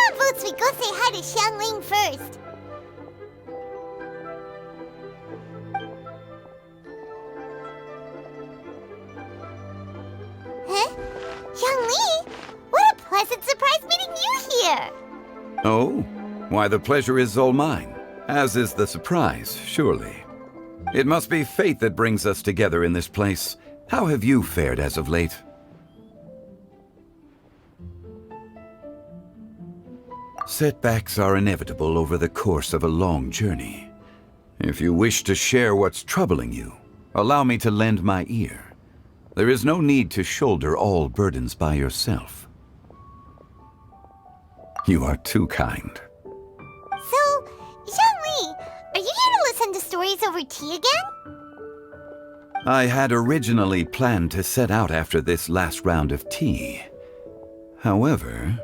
Paimon votes we go say hi to Xiangling first. Huh? Xiangling? What a pleasant surprise meeting you here! Oh? Why, the pleasure is all mine, as is the surprise, surely. It must be fate that brings us together in this place. How have you fared as of late? Setbacks are inevitable over the course of a long journey. If you wish to share what's troubling you, allow me to lend my ear. There is no need to shoulder all burdens by yourself. You are too kind. So, Xiangling, are you here to listen to stories over tea again? I had originally planned to set out after this last round of tea. However,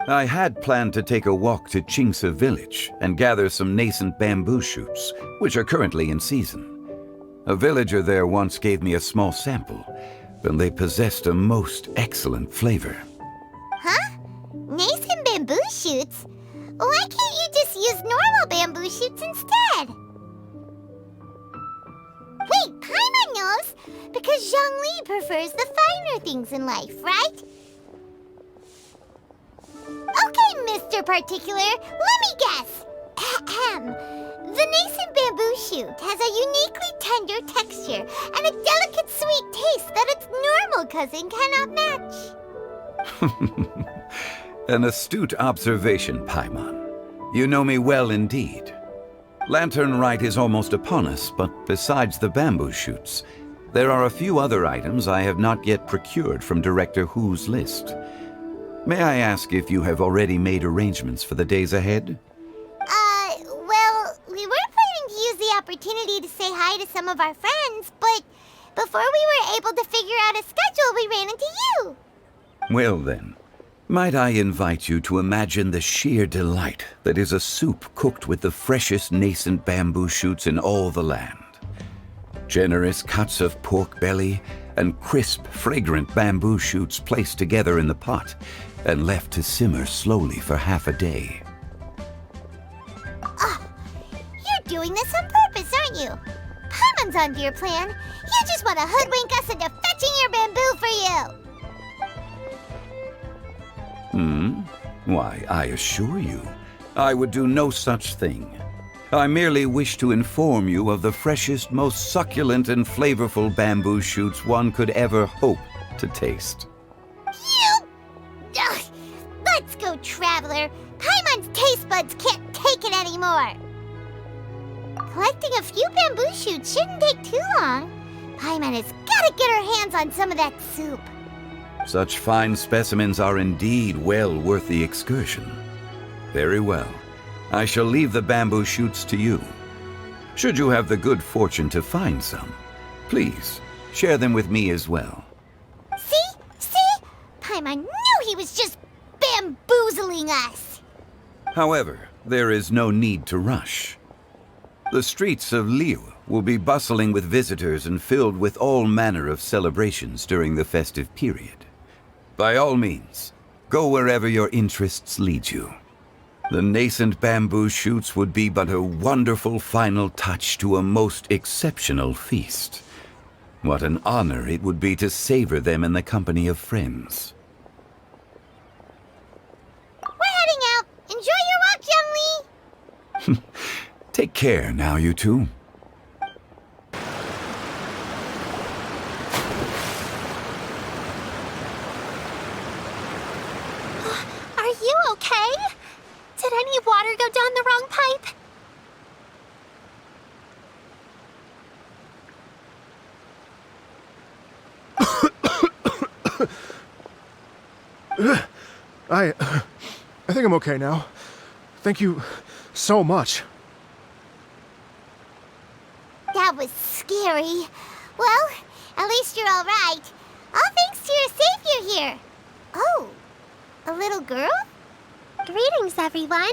I had planned to take a walk to Chimes village and gather some nascent bamboo shoots, which are currently in season. A villager there once gave me a small sample, and they possessed a most excellent flavor. Huh? Nascent bamboo shoots? Why can't you just use normal bamboo shoots instead? Wait, Paimon knows! Because Zhongli prefers the finer things in life, right? Okay, Mr. Particular, let me guess. Ahem. The nascent bamboo shoot has a uniquely tender texture and a delicate sweet taste that its normal cousin cannot match. An astute observation, Paimon. You know me well indeed. Lantern Rite is almost upon us, but besides the bamboo shoots, there are a few other items I have not yet procured from Director Hu's list. May I ask if you have already made arrangements for the days ahead? Well, we were planning to use the opportunity to say hi to some of our friends, but before we were able to figure out a schedule, we ran into you. Well then, might I invite you to imagine the sheer delight that is a soup cooked with the freshest nascent bamboo shoots in all the land. Generous cuts of pork belly and crisp, fragrant bamboo shoots placed together in the pot and left to simmer slowly for half a day. Oh, you're doing this on purpose, aren't you? Paimon's onto your plan. You just want to hoodwink us into fetching your bamboo for you. Why, I assure you, I would do no such thing. I merely wish to inform you of the freshest, most succulent and flavorful bamboo shoots one could ever hope to taste. Ugh, let's go, Traveler. Paimon's taste buds can't take it anymore. Collecting a few bamboo shoots shouldn't take too long. Paimon has got to get her hands on some of that soup. Such fine specimens are indeed well worth the excursion. Very well. I shall leave the bamboo shoots to you. Should you have the good fortune to find some, please share them with me as well. See? Paimon knew he was just bamboozling us. However, there is no need to rush. The streets of Liu will be bustling with visitors and filled with all manner of celebrations during the festive period. By all means, go wherever your interests lead you. The nascent bamboo shoots would be but a wonderful final touch to a most exceptional feast. What an honor it would be to savor them in the company of friends. We're heading out. Enjoy your walk, Young Lee. Take care now, you two. Are you okay? Did any water go down the wrong pipe? I think I'm okay now. Thank you so much. That was scary. Well, at least you're all right. All thanks to your savior here. Oh, a little girl? Greetings, everyone.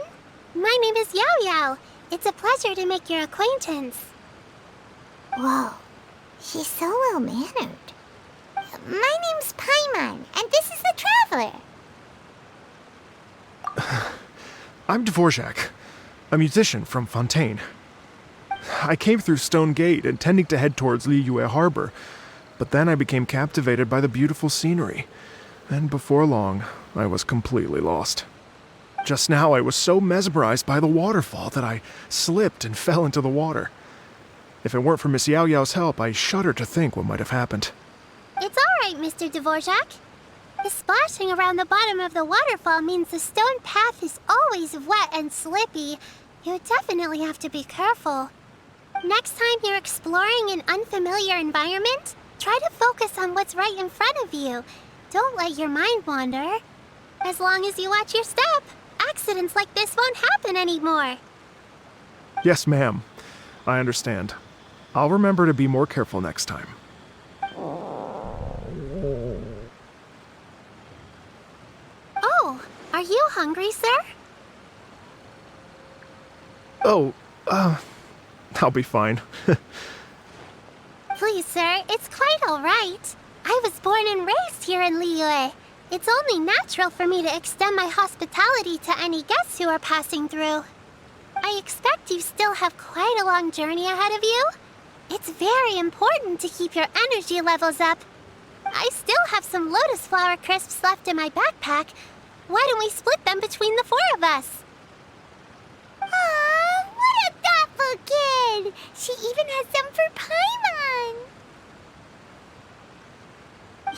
My name is Yao Yao. It's a pleasure to make your acquaintance. Whoa, she's so well-mannered. My name's Paimon, and this is the Traveler. I'm Dvorak, a musician from Fontaine. I came through Stone Gate intending to head towards Liyue Harbor, but then I became captivated by the beautiful scenery, and before long, I was completely lost. Just now, I was so mesmerized by the waterfall that I slipped and fell into the water. If it weren't for Miss Yao Yao's help, I shudder to think what might have happened. It's all right, Mr. Dvorak. The splashing around the bottom of the waterfall means the stone path is always wet and slippy. You definitely have to be careful. Next time you're exploring an unfamiliar environment, try to focus on what's right in front of you. Don't let your mind wander. As long as you watch your step, accidents like this won't happen anymore. Yes, ma'am. I understand. I'll remember to be more careful next time. Oh, are you hungry, sir? Oh, I'll be fine. Please, sir, it's quite all right. I was born and raised here in Liyue. It's only natural for me to extend my hospitality to any guests who are passing through. I expect you still have quite a long journey ahead of you. It's very important to keep your energy levels up. I still have some lotus flower crisps left in my backpack. Why don't we split them between the four of us? Aw, what a thoughtful kid! She even has some for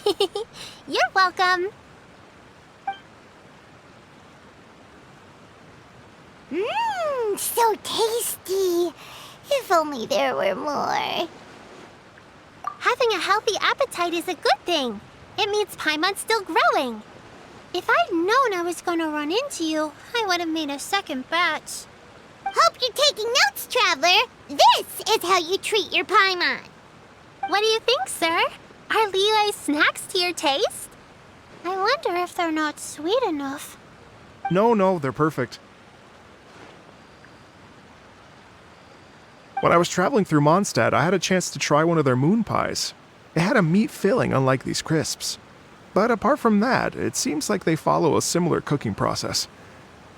Paimon! You're welcome. Mmm, so tasty! If only there were more. Having a healthy appetite is a good thing. It means Paimon's still growing. If I'd known I was going to run into you, I would have made a second batch. Hope you're taking notes, Traveler. This is how you treat your Paimon. What do you think, sir? Are Liyue's snacks to your taste? I wonder if they're not sweet enough. No, they're perfect. When I was traveling through Mondstadt, I had a chance to try one of their moon pies. It had a meat filling, unlike these crisps. But apart from that, it seems like they follow a similar cooking process.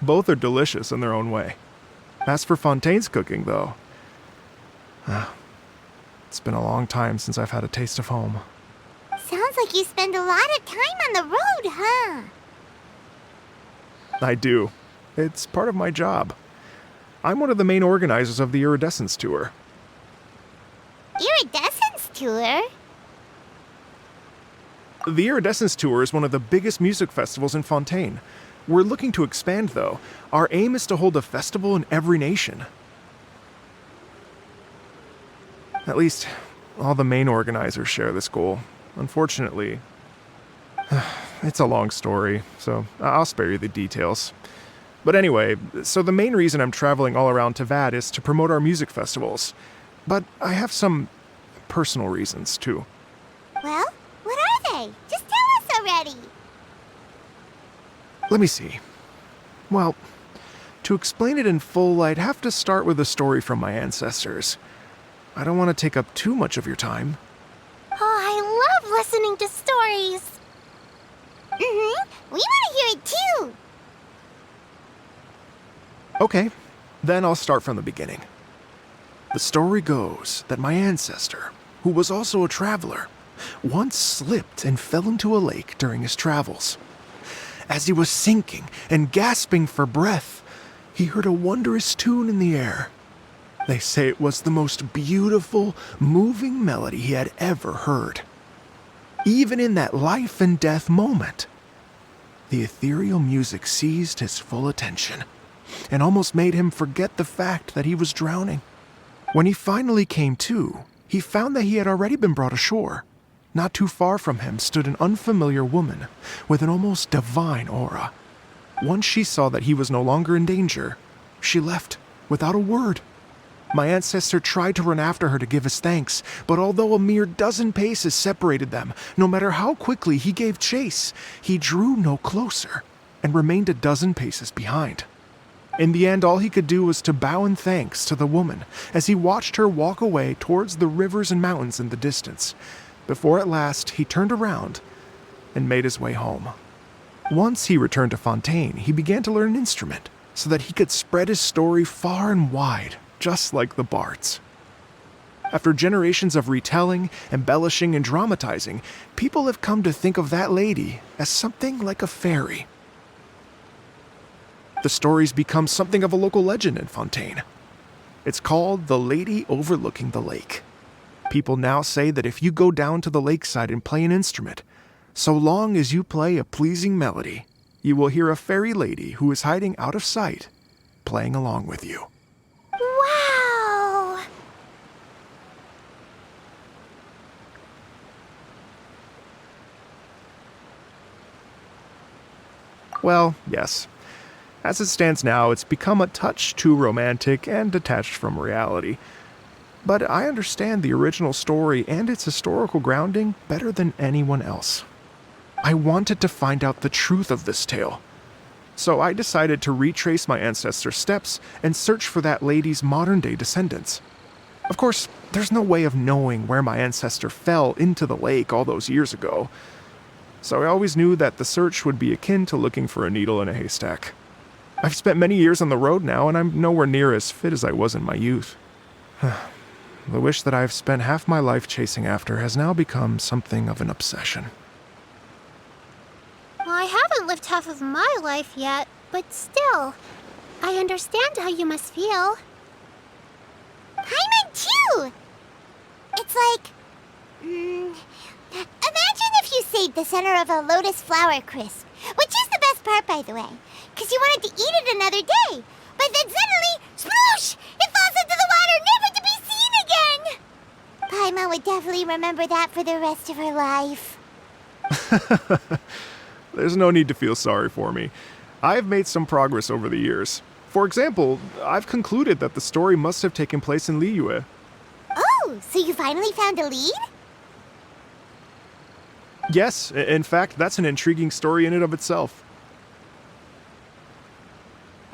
Both are delicious in their own way. As for Fontaine's cooking, though, it's been a long time since I've had a taste of home. Sounds like you spend a lot of time on the road, huh? I do. It's part of my job. I'm one of the main organizers of the Iridescence Tour. Iridescence Tour? The Iridescence Tour is one of the biggest music festivals in Fontaine. We're looking to expand, though. Our aim is to hold a festival in every nation. At least, all the main organizers share this goal. Unfortunately, it's a long story, so I'll spare you the details. But anyway, so the main reason I'm traveling all around Tavad is to promote our music festivals. But I have some personal reasons, too. Well, what are they? Just tell us already. Let me see. Well, to explain it in full, I'd have to start with a story from my ancestors. I don't want to take up too much of your time. Oh, I love listening to stories. We want to hear it too. Okay, then I'll start from the beginning. The story goes that my ancestor, who was also a traveler, once slipped and fell into a lake during his travels. As he was sinking and gasping for breath, he heard a wondrous tune in the air. They say it was the most beautiful, moving melody he had ever heard. Even in that life and death moment, the ethereal music seized his full attention and almost made him forget the fact that he was drowning. When he finally came to, he found that he had already been brought ashore. Not too far from him stood an unfamiliar woman with an almost divine aura. Once she saw that he was no longer in danger, she left without a word. My ancestor tried to run after her to give his thanks, but although a mere dozen paces separated them, no matter how quickly he gave chase, he drew no closer and remained a dozen paces behind. In the end, all he could do was to bow in thanks to the woman as he watched her walk away towards the rivers and mountains in the distance, before at last he turned around and made his way home. Once he returned to Fontaine, he began to learn an instrument, so that he could spread his story far and wide, just like the bards. After generations of retelling, embellishing, and dramatizing, people have come to think of that lady as something like a fairy. The story's become something of a local legend in Fontaine. It's called The Lady Overlooking the Lake. People now say that if you go down to the lakeside and play an instrument, so long as you play a pleasing melody, you will hear a fairy lady who is hiding out of sight, playing along with you. Wow! Well, yes. As it stands now, it's become a touch too romantic and detached from reality. But I understand the original story and its historical grounding better than anyone else. I wanted to find out the truth of this tale. So I decided to retrace my ancestors' steps and search for that lady's modern-day descendants. Of course, there's no way of knowing where my ancestor fell into the lake all those years ago. So I always knew that the search would be akin to looking for a needle in a haystack. I've spent many years on the road now, and I'm nowhere near as fit as I was in my youth. The wish that I've spent half my life chasing after has now become something of an obsession. Well, I haven't lived half of my life yet, but still, I understand how you must feel. Paimon too! It's like... imagine if you saved the center of a lotus flower crisp, which is the best part, by the way, because you wanted to eat it another day. But then suddenly, sploosh! It falls into the water, never to be seen again! Paimon would definitely remember that for the rest of her life. There's no need to feel sorry for me. I've made some progress over the years. For example, I've concluded that the story must have taken place in Liyue. Oh, so you finally found a lead? Yes, in fact, that's an intriguing story in and of itself.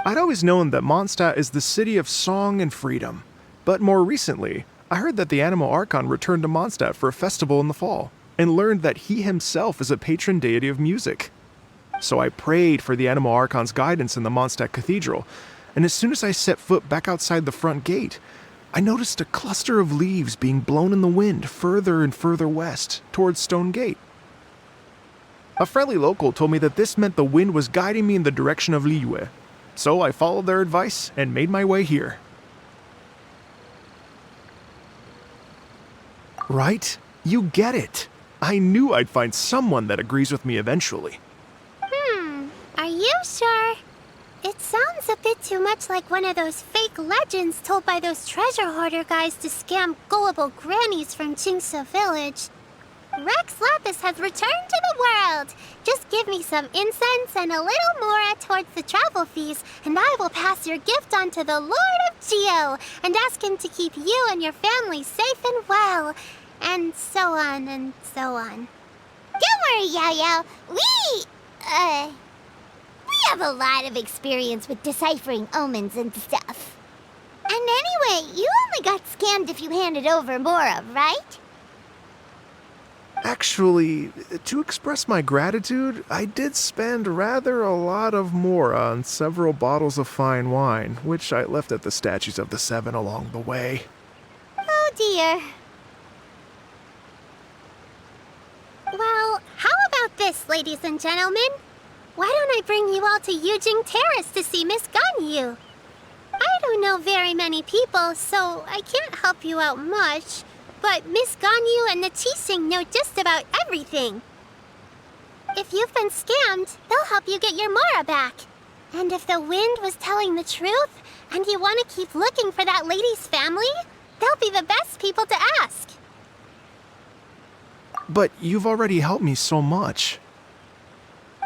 I'd always known that Mondstadt is the city of song and freedom, but more recently, I heard that the Animal Archon returned to Mondstadt for a festival in the fall, and learned that he himself is a patron deity of music. So I prayed for the Animal Archon's guidance in the Mondstadt Cathedral, and as soon as I set foot back outside the front gate, I noticed a cluster of leaves being blown in the wind further and further west, towards Stone Gate. A friendly local told me that this meant the wind was guiding me in the direction of Liyue, so I followed their advice and made my way here. Right? You get it. I knew I'd find someone that agrees with me eventually. Are you sure? It sounds a bit too much like one of those fake legends told by those treasure hoarder guys to scam gullible grannies from Jingsa Village. Rex Lapis has returned to the world. Just give me some incense and a little more towards the travel fees, and I will pass your gift on to the Lord of Geo and ask him to keep you and your family safe and well, and so on and so on. Don't worry, Yao Yao. We have a lot of experience with deciphering omens and stuff. And anyway, you only got scammed if you handed over Mora, right? Actually, to express my gratitude, I did spend rather a lot of Mora on several bottles of fine wine, which I left at the Statues of the Seven along the way. Oh dear. Well, how about this, ladies and gentlemen? Why don't I bring you all to Yujing Terrace to see Miss Ganyu? I don't know very many people, so I can't help you out much. But Miss Ganyu and the Qixing know just about everything. If you've been scammed, they'll help you get your Mora back. And if the wind was telling the truth, and you want to keep looking for that lady's family, they'll be the best people to ask. But you've already helped me so much.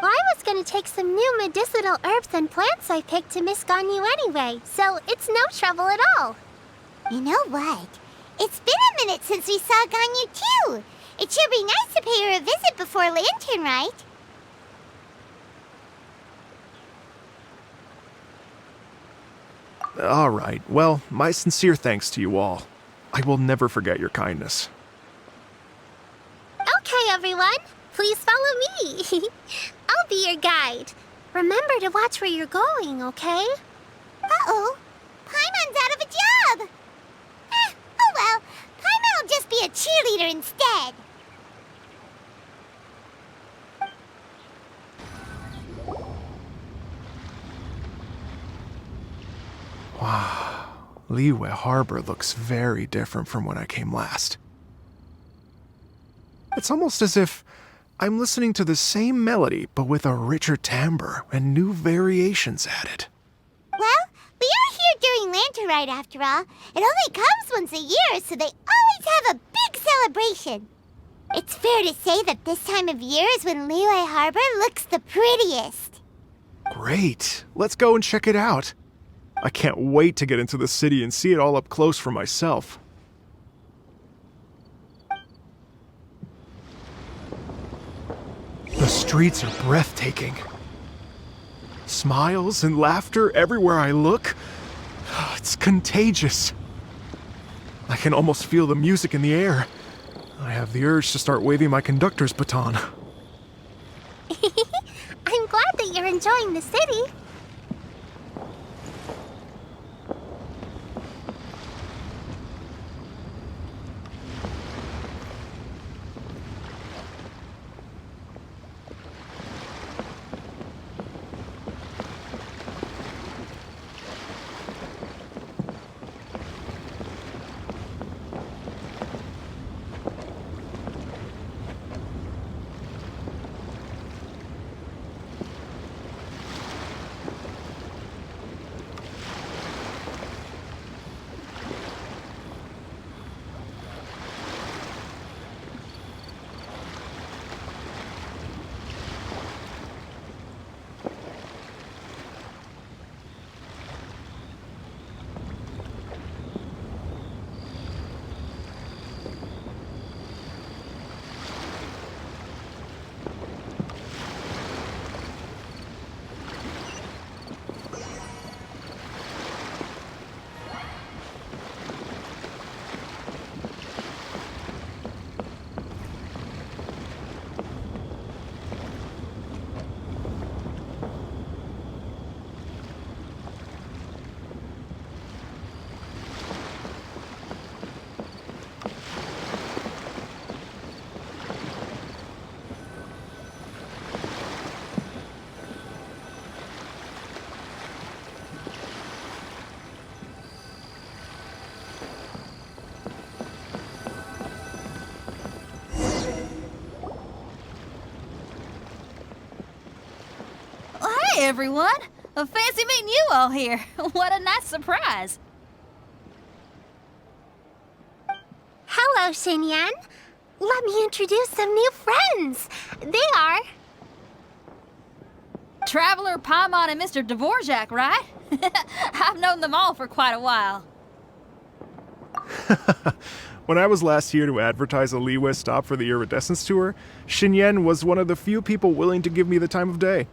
Well, I was going to take some new medicinal herbs and plants I picked to Miss Ganyu anyway, so it's no trouble at all. You know what? It's been a minute since we saw Ganyu too. It should be nice to pay her a visit before Lantern, right? All right, well, my sincere thanks to you all. I will never forget your kindness. Okay, everyone, please follow me. I'll be your guide. Remember to watch where you're going, okay? Uh-oh. Paimon's out of a job. Oh well. Paimon will just be a cheerleader instead. Wow. Liyue Harbor looks very different from when I came last. It's almost as if I'm listening to the same melody, but with a richer timbre and new variations added. Well, we are here during Lantern Rite after all. It only comes once a year, so they always have a big celebration. It's fair to say that this time of year is when Liyue Harbor looks the prettiest. Great. Let's go and check it out. I can't wait to get into the city and see it all up close for myself. The streets are breathtaking. Smiles and laughter everywhere I look. It's contagious. I can almost feel the music in the air. I have the urge to start waving my conductor's baton. I'm glad that you're enjoying the city. Hey everyone! Fancy meeting you all here. What a nice surprise. Hello, Xinyan. Let me introduce some new friends. They are... Traveler, Paimon, and Mr. Dvorak, right? I've known them all for quite a while. When I was last here to advertise a Liyue stop for the Iridescence Tour, Xinyan was one of the few people willing to give me the time of day.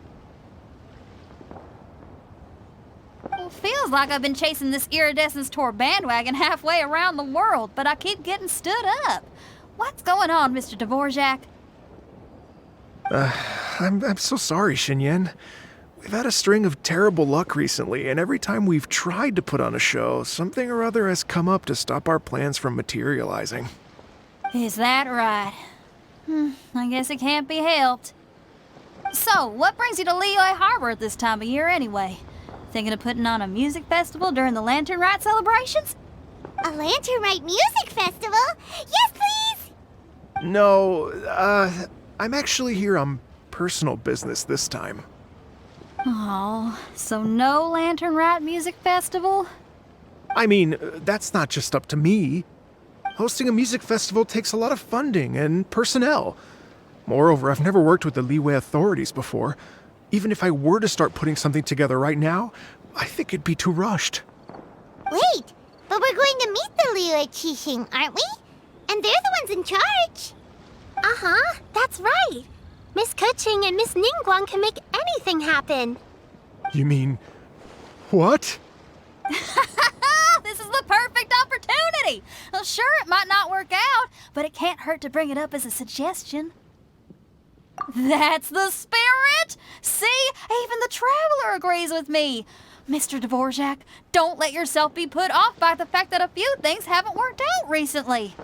Well, feels like I've been chasing this Iridescence Tour bandwagon halfway around the world, but I keep getting stood up. What's going on, Mr. Dvorak? I'm so sorry, Xinyan. We've had a string of terrible luck recently, and every time we've tried to put on a show, something or other has come up to stop our plans from materializing. Is that right? I guess it can't be helped. So, what brings you to Liyue Harbor at this time of year anyway? Thinking of putting on a music festival during the Lantern Rite celebrations? A Lantern Rite music festival? Yes, please! No, I'm actually here on personal business this time. Oh, so no Lantern Rite music festival? I mean, that's not just up to me. Hosting a music festival takes a lot of funding and personnel. Moreover, I've never worked with the Liyue authorities before. Even if I were to start putting something together right now, I think it'd be too rushed. Wait, but we're going to meet the Liyue Qixing, aren't we? And they're the ones in charge. Uh-huh, that's right. Miss Kuching and Miss Ningguang can make anything happen. You mean... what? This is the perfect opportunity! Well, sure, it might not work out, but it can't hurt to bring it up as a suggestion. That's the spirit! See, even the Traveler agrees with me. Mr. Dvorak, don't let yourself be put off by the fact that a few things haven't worked out recently.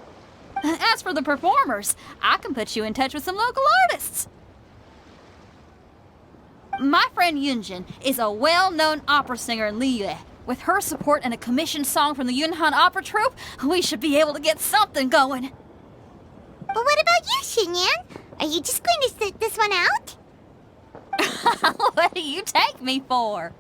As for the performers, I can put you in touch with some local artists. My friend Yunjin is a well-known opera singer in Liyue. With her support and a commissioned song from the Yunhan Opera Troupe, we should be able to get something going. But what about you, Xinyan? Are you just going to sit this one out? What do you take me for?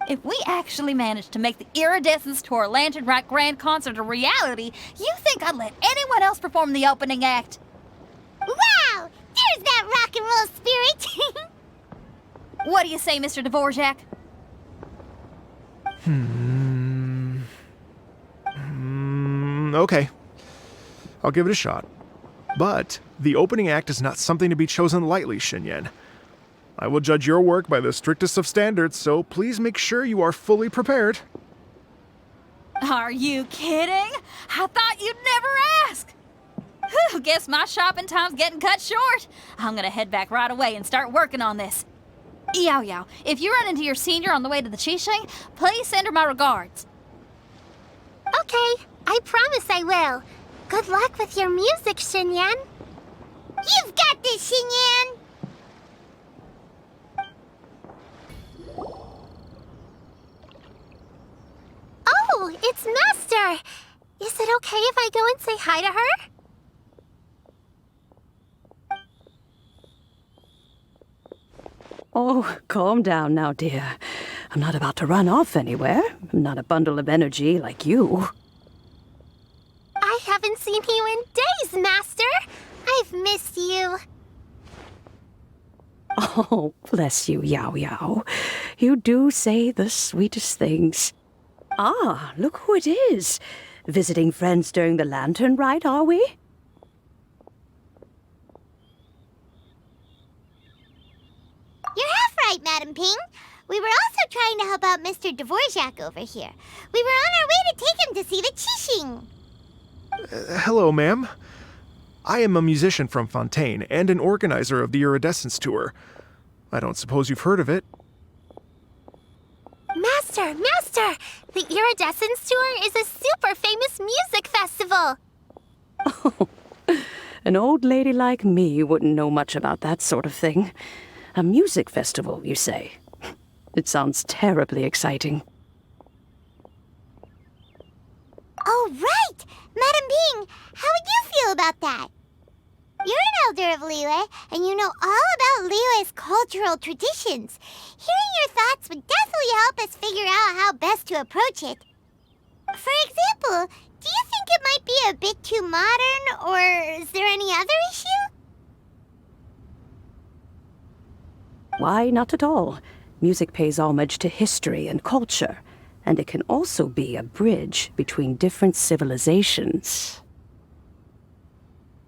If we actually managed to make the Iridescence Tour Lantern Rite Grand Concert a reality, you think I'd let anyone else perform the opening act? Wow! There's that rock and roll spirit! What do you say, Mr. Dvorak? Okay. I'll give it a shot. But the opening act is not something to be chosen lightly, Xinyan. I will judge your work by the strictest of standards, so please make sure you are fully prepared. Are you kidding? I thought you'd never ask. Whew, guess my shopping time's getting cut short. I'm gonna head back right away and start working on this. Yao Yao, if you run into your senior on the way to the Qixing, please send her my regards. Okay, I promise I will. Good luck with your music, Xinyan. You've got this, Xinyan! Oh, it's Master! Is it okay if I go and say hi to her? Oh, calm down now, dear. I'm not about to run off anywhere. I'm not a bundle of energy like you. I haven't seen you in days, Master! I've missed you. Oh, bless you, Yao Yao. You do say the sweetest things. Ah, look who it is. Visiting friends during the Lantern Rite, are we? You're half right, Madam Ping. We were also trying to help out Mr. Dvorak over here. We were on our way to take him to see the Qixing. Hello, ma'am. I am a musician from Fontaine and an organizer of the Iridescence Tour. I don't suppose you've heard of it. Master! The Iridescence Tour is a super famous music festival! An old lady like me wouldn't know much about that sort of thing. A music festival, you say? It sounds terribly exciting. Oh, right! Madam Ping, how would you feel about that? You're an elder of Liyue, and you know all about Liyue's cultural traditions. Hearing your thoughts would definitely help us figure out how best to approach it. For example, do you think it might be a bit too modern, or is there any other issue? Why, not at all. Music pays homage to history and culture, and it can also be a bridge between different civilizations.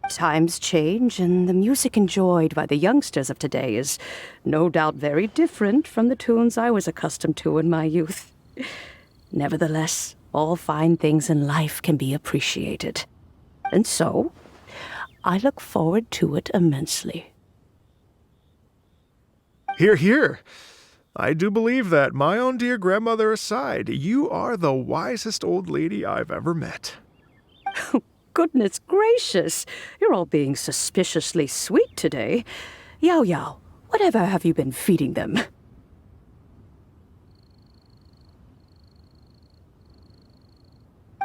Times change, and the music enjoyed by the youngsters of today is no doubt very different from the tunes I was accustomed to in my youth. Nevertheless, all fine things in life can be appreciated. And so, I look forward to it immensely. Hear, hear. I do believe that, my own dear grandmother aside, you are the wisest old lady I've ever met. Goodness gracious, you're all being suspiciously sweet today. Yao Yao, whatever have you been feeding them?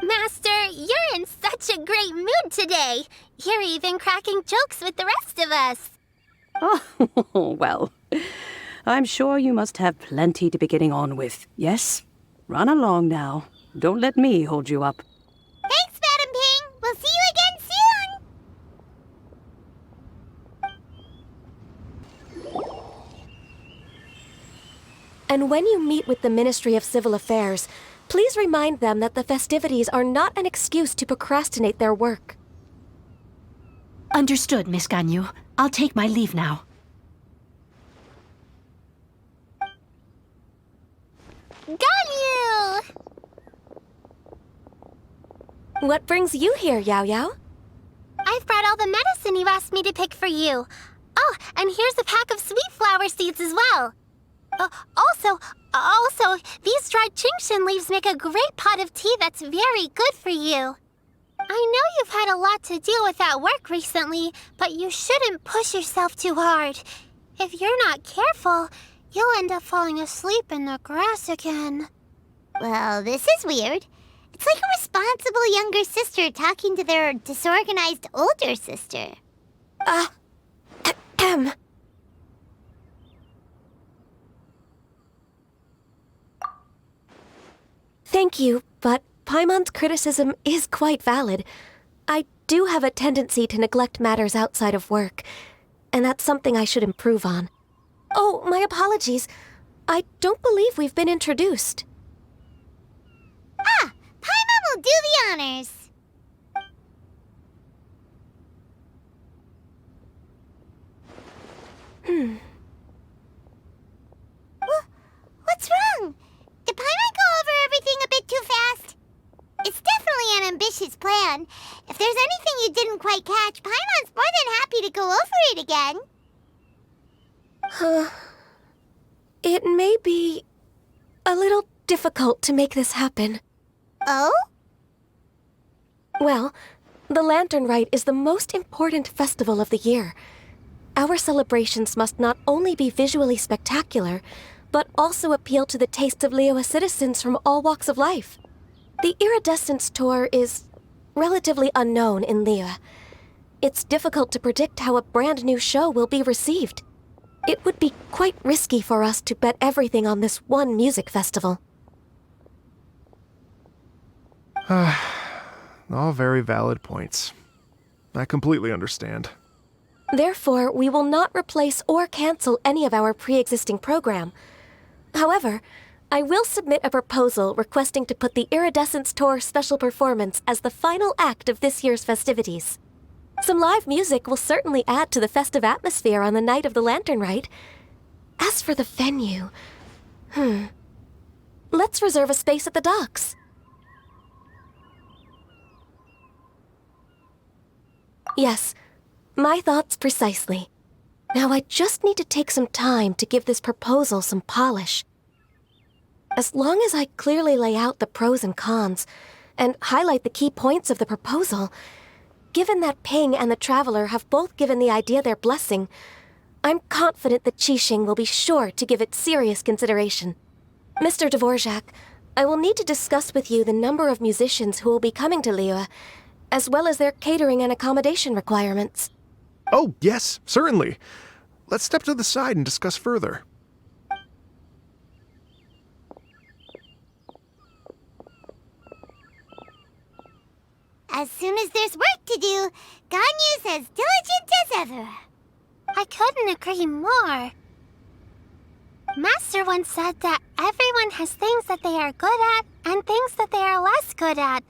Master, you're in such a great mood today. You're even cracking jokes with the rest of us. Oh, well, I'm sure you must have plenty to be getting on with. Yes? Run along now. Don't let me hold you up. Thanks, Madam Ping. We'll see you again soon. And when you meet with the Ministry of Civil Affairs, please remind them that the festivities are not an excuse to procrastinate their work. Understood, Miss Ganyu. I'll take my leave now. Ganyu! What brings you here, Yao Yao? I've brought all the medicine you asked me to pick for you. Oh, and here's a pack of sweet flower seeds as well. Also, these dried Chingshin leaves make a great pot of tea that's very good for you. I know you've had a lot to deal with at work recently, but you shouldn't push yourself too hard. If you're not careful, you'll end up falling asleep in the grass again. Well, this is weird. It's like a responsible younger sister talking to their disorganized older sister. Thank you, but Paimon's criticism is quite valid. I do have a tendency to neglect matters outside of work, and that's something I should improve on. Oh, my apologies. I don't believe we've been introduced. Ah, Paimon will do the honors. What's wrong? Did Paimon go over everything a bit too fast? It's definitely an ambitious plan. If there's anything you didn't quite catch, Paimon's more than happy to go over it again. It may be a little difficult to make this happen. Oh? Well, the Lantern Rite is the most important festival of the year. Our celebrations must not only be visually spectacular, but also appeal to the tastes of Liyue citizens from all walks of life. The Iridescence Tour is relatively unknown in Liyue. It's difficult to predict how a brand new show will be received. It would be quite risky for us to bet everything on this one music festival. All very valid points. I completely understand. Therefore, we will not replace or cancel any of our pre-existing program. However, I will submit a proposal requesting to put the Iridescence Tour special performance as the final act of this year's festivities. Some live music will certainly add to the festive atmosphere on the night of the Lantern Rite. As for the venue, let's reserve a space at the docks. Yes, my thoughts precisely. Now I just need to take some time to give this proposal some polish. As long as I clearly lay out the pros and cons, and highlight the key points of the proposal, given that Ping and the Traveler have both given the idea their blessing, I'm confident that Qixing will be sure to give it serious consideration. Mr. Dvorak, I will need to discuss with you the number of musicians who will be coming to Liyue, as well as their catering and accommodation requirements. Oh, yes, certainly. Let's step to the side and discuss further. As soon as there's work to do, Ganyu's as diligent as ever. I couldn't agree more. Master once said that everyone has things that they are good at and things that they are less good at.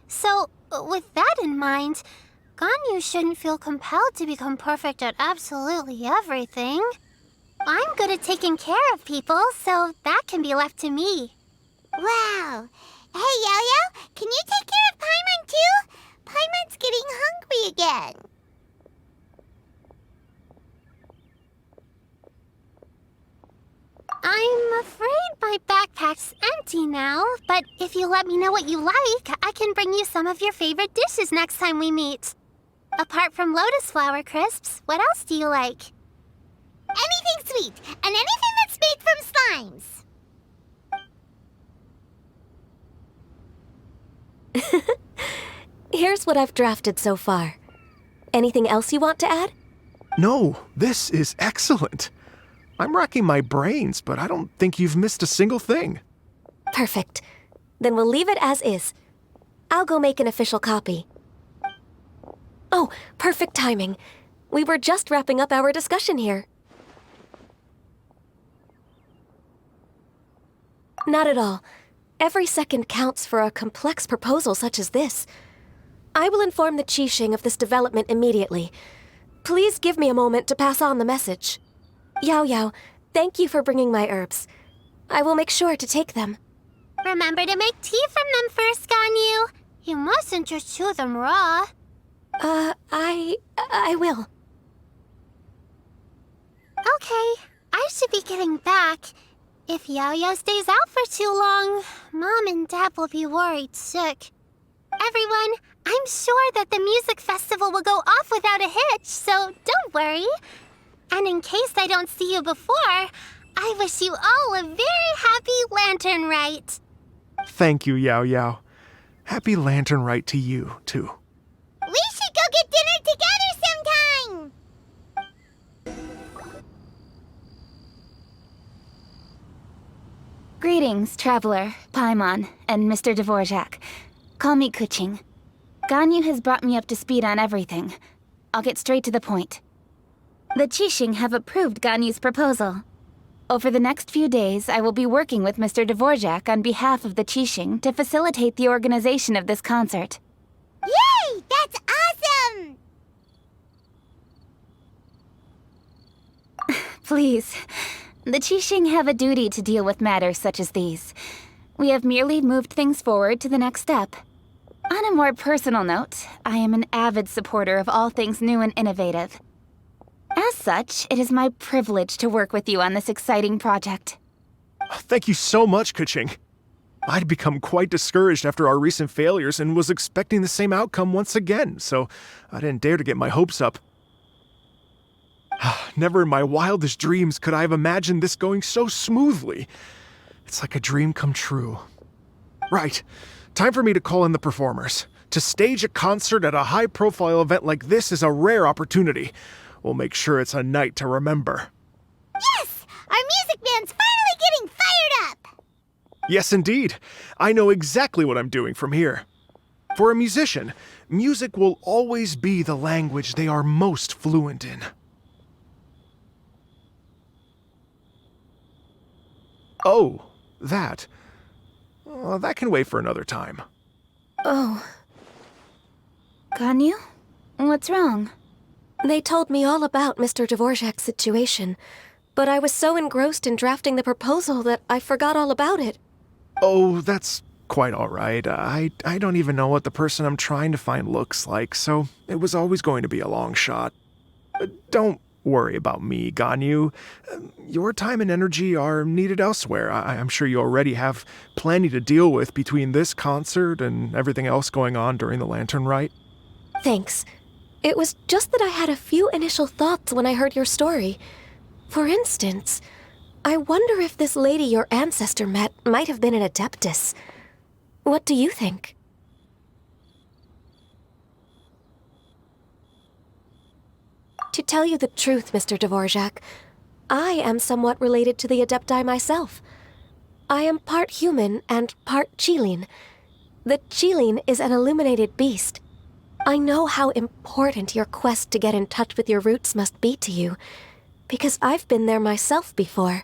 So, with that in mind, Ganyu shouldn't feel compelled to become perfect at absolutely everything. I'm good at taking care of people, so that can be left to me. Wow. Hey, Yo-Yo, can you take care of Paimon too? Paimon's getting hungry again. I'm afraid my backpack's empty now, but if you let me know what you like, I can bring you some of your favorite dishes next time we meet. Apart from lotus flower crisps, what else do you like? Anything sweet, and anything that's made from slimes. Here's what I've drafted so far. Anything else you want to add? No, this is excellent. I'm racking my brains, but I don't think you've missed a single thing. Perfect. Then we'll leave it as is. I'll go make an official copy. Oh, perfect timing. We were just wrapping up our discussion here. Not at all. Every second counts for a complex proposal such as this. I will inform the Qixing of this development immediately. Please give me a moment to pass on the message. Yao Yao, thank you for bringing my herbs. I will make sure to take them. Remember to make tea from them first, Ganyu. You mustn't just chew them raw. I will. Okay, I should be getting back. If Yao-Yao stays out for too long, Mom and Dad will be worried sick. Everyone, I'm sure that the music festival will go off without a hitch, so don't worry. And in case I don't see you before, I wish you all a very happy Lantern Rite. Thank you, Yao Yao. Happy Lantern Rite to you, too. We should go get dinner together sometime! Greetings, Traveler, Paimon, and Mr. Dvorak. Call me Kuching. Ganyu has brought me up to speed on everything. I'll get straight to the point. The Qixing have approved Ganyu's proposal. Over the next few days, I will be working with Mr. Dvorak on behalf of the Qixing to facilitate the organization of this concert. Yay! That's awesome! Please. The Qixing have a duty to deal with matters such as these. We have merely moved things forward to the next step. On a more personal note, I am an avid supporter of all things new and innovative. As such, it is my privilege to work with you on this exciting project. Thank you so much, Kuching. I'd become quite discouraged after our recent failures and was expecting the same outcome once again, so I didn't dare to get my hopes up. Never in my wildest dreams could I have imagined this going so smoothly. It's like a dream come true. Right. Time for me to call in the performers. To stage a concert at a high-profile event like this is a rare opportunity. We'll make sure it's a night to remember. Yes! Our music band's finally getting fired up! Yes, indeed. I know exactly what I'm doing from here. For a musician, music will always be the language they are most fluent in. Oh, that. That can wait for another time. Oh. Ganyu? What's wrong? They told me all about Mr. Dvorak's situation, but I was so engrossed in drafting the proposal that I forgot all about it. Oh, that's quite all right. I don't even know what the person I'm trying to find looks like, so it was always going to be a long shot. Don't worry about me, Ganyu. Your time and energy are needed elsewhere. I'm sure you already have plenty to deal with between this concert and everything else going on during the Lantern Rite. Thanks. It was just that I had a few initial thoughts when I heard your story. For instance, I wonder if this lady your ancestor met might have been an Adeptus. What do you think? To tell you the truth, Mr. Dvorak, I am somewhat related to the Adepti myself. I am part human and part Qilin. The Qilin is an illuminated beast. I know how important your quest to get in touch with your roots must be to you, because I've been there myself before,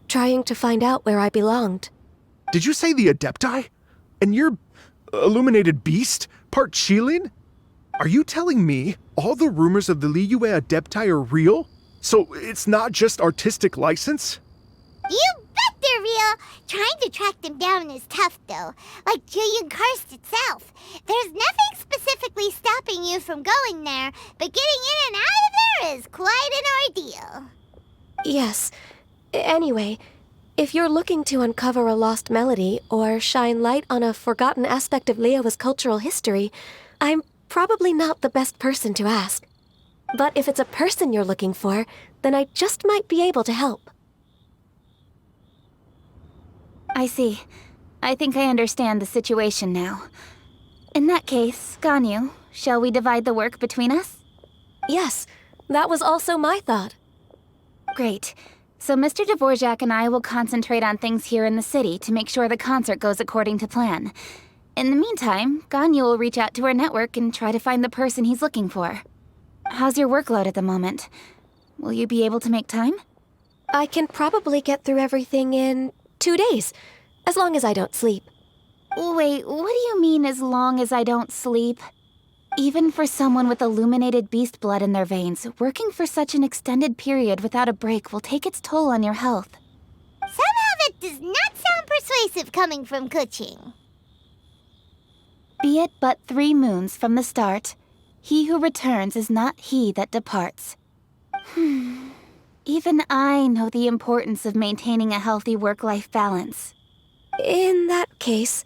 trying to find out where I belonged. Did you say the Adepti? And you're illuminated beast? Part Qilin? Are you telling me all the rumors of the Liyue Adepti are real? So it's not just artistic license? You bet they're real! Trying to track them down is tough, though. Like Julian Karst itself. There's nothing specifically stopping you from going there, but getting in and out of there is quite an ordeal. Yes. Anyway, if you're looking to uncover a lost melody or shine light on a forgotten aspect of Liyue's cultural history, I'm probably not the best person to ask. But if it's a person you're looking for, then I just might be able to help. I see. I think I understand the situation now. In that case, Ganyu, shall we divide the work between us? Yes, that was also my thought. Great. So Mr. Dvorak and I will concentrate on things here in the city to make sure the concert goes according to plan. In the meantime, Ganyu will reach out to our network and try to find the person he's looking for. How's your workload at the moment? Will you be able to make time? I can probably get through everything in 2 days, as long as I don't sleep. Wait, what do you mean as long as I don't sleep? Even for someone with illuminated beast blood in their veins, working for such an extended period without a break will take its toll on your health. Somehow that does not sound persuasive coming from Kuching. Be it but 3 moons from the start, he who returns is not he that departs. Even I know the importance of maintaining a healthy work-life balance. In that case,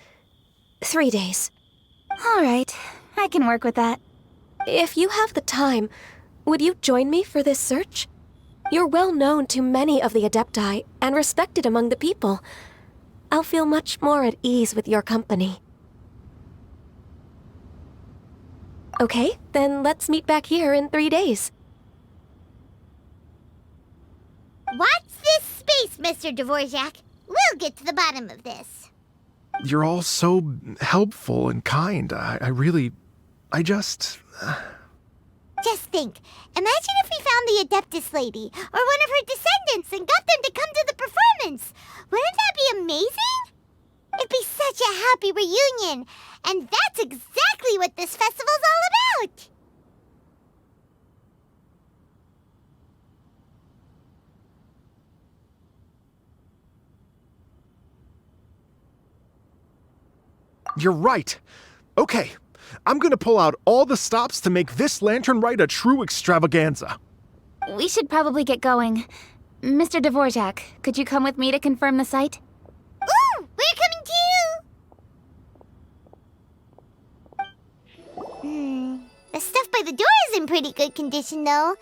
3 days. All right, I can work with that. If you have the time, would you join me for this search? You're well known to many of the Adepti and respected among the people. I'll feel much more at ease with your company. Okay, then let's meet back here in 3 days. Watch this space, Mr. Dvorak. We'll get to the bottom of this. You're all so helpful and kind. Just think, imagine if we found the Adeptus lady, or one of her descendants, and got them to come to the performance. Wouldn't that be amazing? It'd be such a happy reunion, and that's exactly what this festival's all about. You're right. Okay, I'm gonna pull out all the stops to make this lantern rite a true extravaganza. We should probably get going. Mr. Dvorak, could you come with me to confirm the site? Ooh, we're coming too! The stuff by the door is in pretty good condition, though.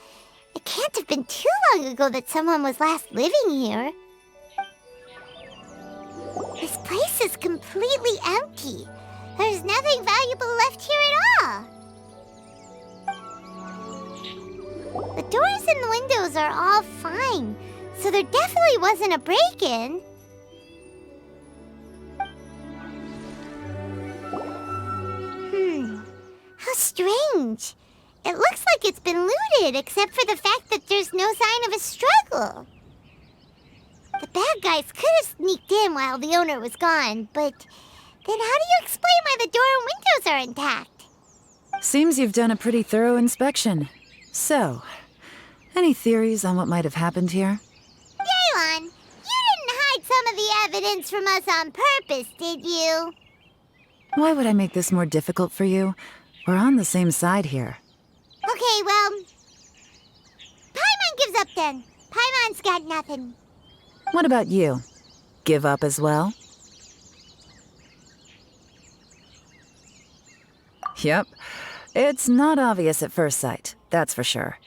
It can't have been too long ago that someone was last living here. This place is completely empty. There's nothing valuable left here at all. The doors and the windows are all fine, so there definitely wasn't a break-in. How strange. It looks like it's been looted, except for the fact that there's no sign of a struggle. The bad guys could have sneaked in while the owner was gone, but then how do you explain why the door and windows are intact? Seems you've done a pretty thorough inspection. So, any theories on what might have happened here? Daylon, you didn't hide some of the evidence from us on purpose, did you? Why would I make this more difficult for you? We're on the same side here. Okay, well, Paimon gives up then. Paimon's got nothing. What about you? Give up as well? Yep. It's not obvious at first sight, that's for sure.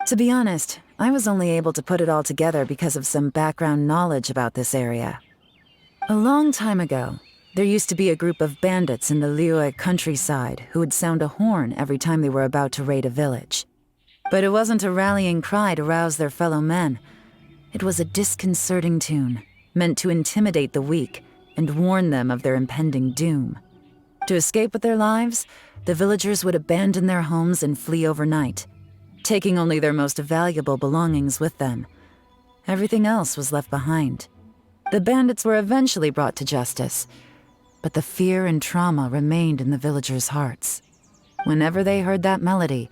To be honest, I was only able to put it all together because of some background knowledge about this area. A long time ago, there used to be a group of bandits in the Liyue countryside who would sound a horn every time they were about to raid a village. But it wasn't a rallying cry to rouse their fellow men. It was a disconcerting tune, meant to intimidate the weak and warn them of their impending doom. To escape with their lives, the villagers would abandon their homes and flee overnight, taking only their most valuable belongings with them. Everything else was left behind. The bandits were eventually brought to justice, but the fear and trauma remained in the villagers' hearts. Whenever they heard that melody,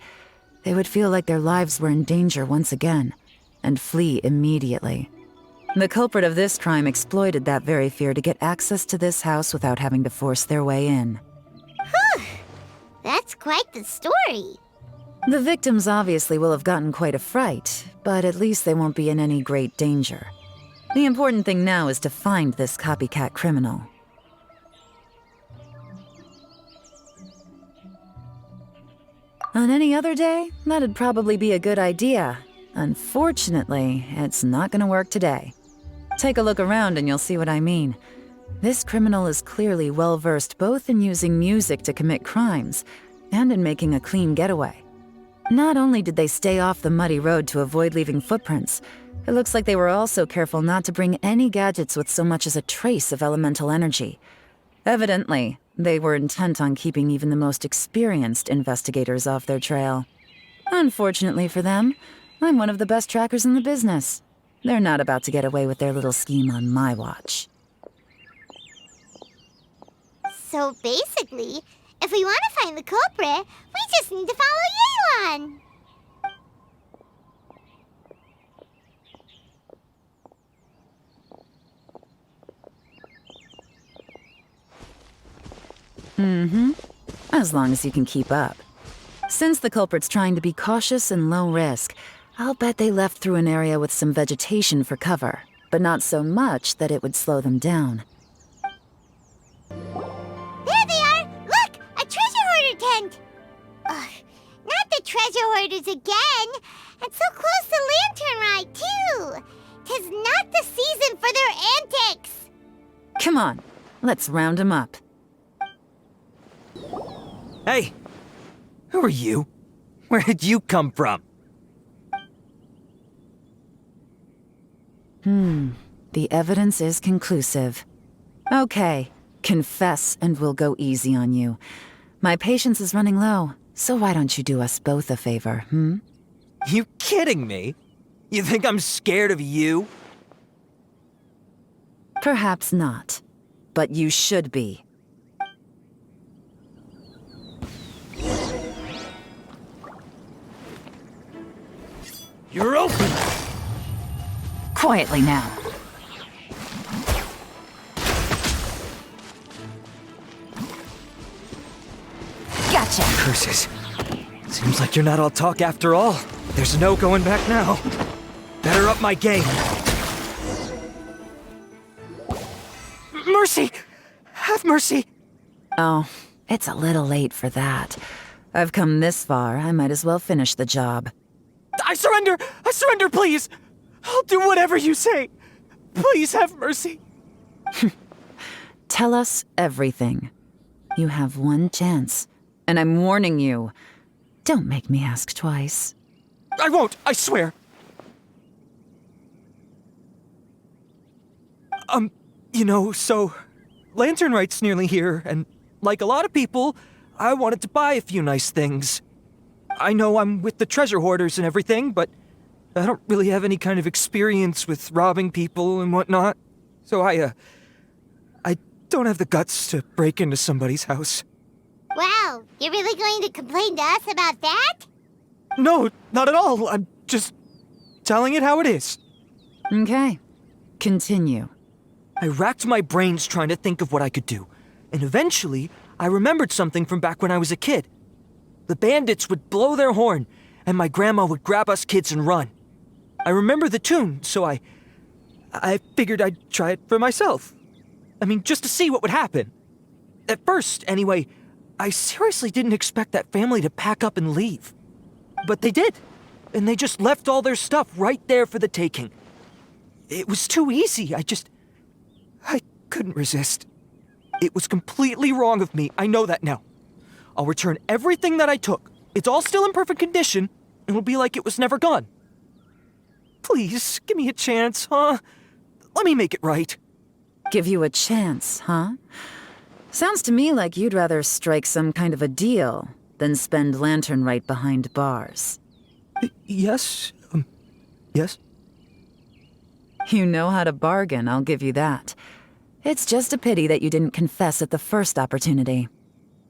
they would feel like their lives were in danger once again, and flee immediately. The culprit of this crime exploited that very fear to get access to this house without having to force their way in. That's quite the story. The victims obviously will have gotten quite a fright, but at least they won't be in any great danger. The important thing now is to find this copycat criminal. On any other day, that'd probably be a good idea. Unfortunately, it's not gonna work today. Take a look around and you'll see what I mean. This criminal is clearly well-versed both in using music to commit crimes and in making a clean getaway. Not only did they stay off the muddy road to avoid leaving footprints, it looks like they were also careful not to bring any gadgets with so much as a trace of elemental energy. Evidently, they were intent on keeping even the most experienced investigators off their trail. Unfortunately for them, I'm one of the best trackers in the business. They're not about to get away with their little scheme on my watch. So basically, if we want to find the culprit, we just need to follow Yelan. As long as you can keep up. Since the culprit's trying to be cautious and low risk, I'll bet they left through an area with some vegetation for cover, but not so much that it would slow them down. There they are! Look! A treasure hoarder tent! Ugh, not the treasure hoarders again! And so close to Lantern Rite, too! 'Tis not the season for their antics! Come on, let's round them up. Hey! Who are you? Where did you come from? The evidence is conclusive. Okay, confess and we'll go easy on you. My patience is running low, so why don't you do us both a favor, You kidding me? You think I'm scared of you? Perhaps not, but you should be. You're open! Quietly now. Gotcha! Curses. Seems like you're not all talk after all. There's no going back now. Better up my game. Mercy! Have mercy! Oh, it's a little late for that. I've come this far, I might as well finish the job. I surrender! I surrender, please! I'll do whatever you say. Please have mercy. Tell us everything. You have one chance, and I'm warning you. Don't make me ask twice. I won't, I swear. So Lantern Rite's nearly here, and like a lot of people, I wanted to buy a few nice things. I know I'm with the treasure hoarders and everything, but I don't really have any kind of experience with robbing people and whatnot. So I don't have the guts to break into somebody's house. Wow, you're really going to complain to us about that? No, not at all. I'm just telling it how it is. Okay, continue. I racked my brains trying to think of what I could do, and eventually I remembered something from back when I was a kid. The bandits would blow their horn, and my grandma would grab us kids and run. I remember the tune, so I figured I'd try it for myself. I mean, just to see what would happen. At first, anyway, I seriously didn't expect that family to pack up and leave. But they did, and they just left all their stuff right there for the taking. It was too easy, I couldn't resist. It was completely wrong of me, I know that now. I'll return everything that I took. It's all still in perfect condition, and it'll be like it was never gone. Please, give me a chance, huh? Let me make it right. Give you a chance, huh? Sounds to me like you'd rather strike some kind of a deal than spend Lantern Rite behind bars. Yes? Yes? You know how to bargain, I'll give you that. It's just a pity that you didn't confess at the first opportunity.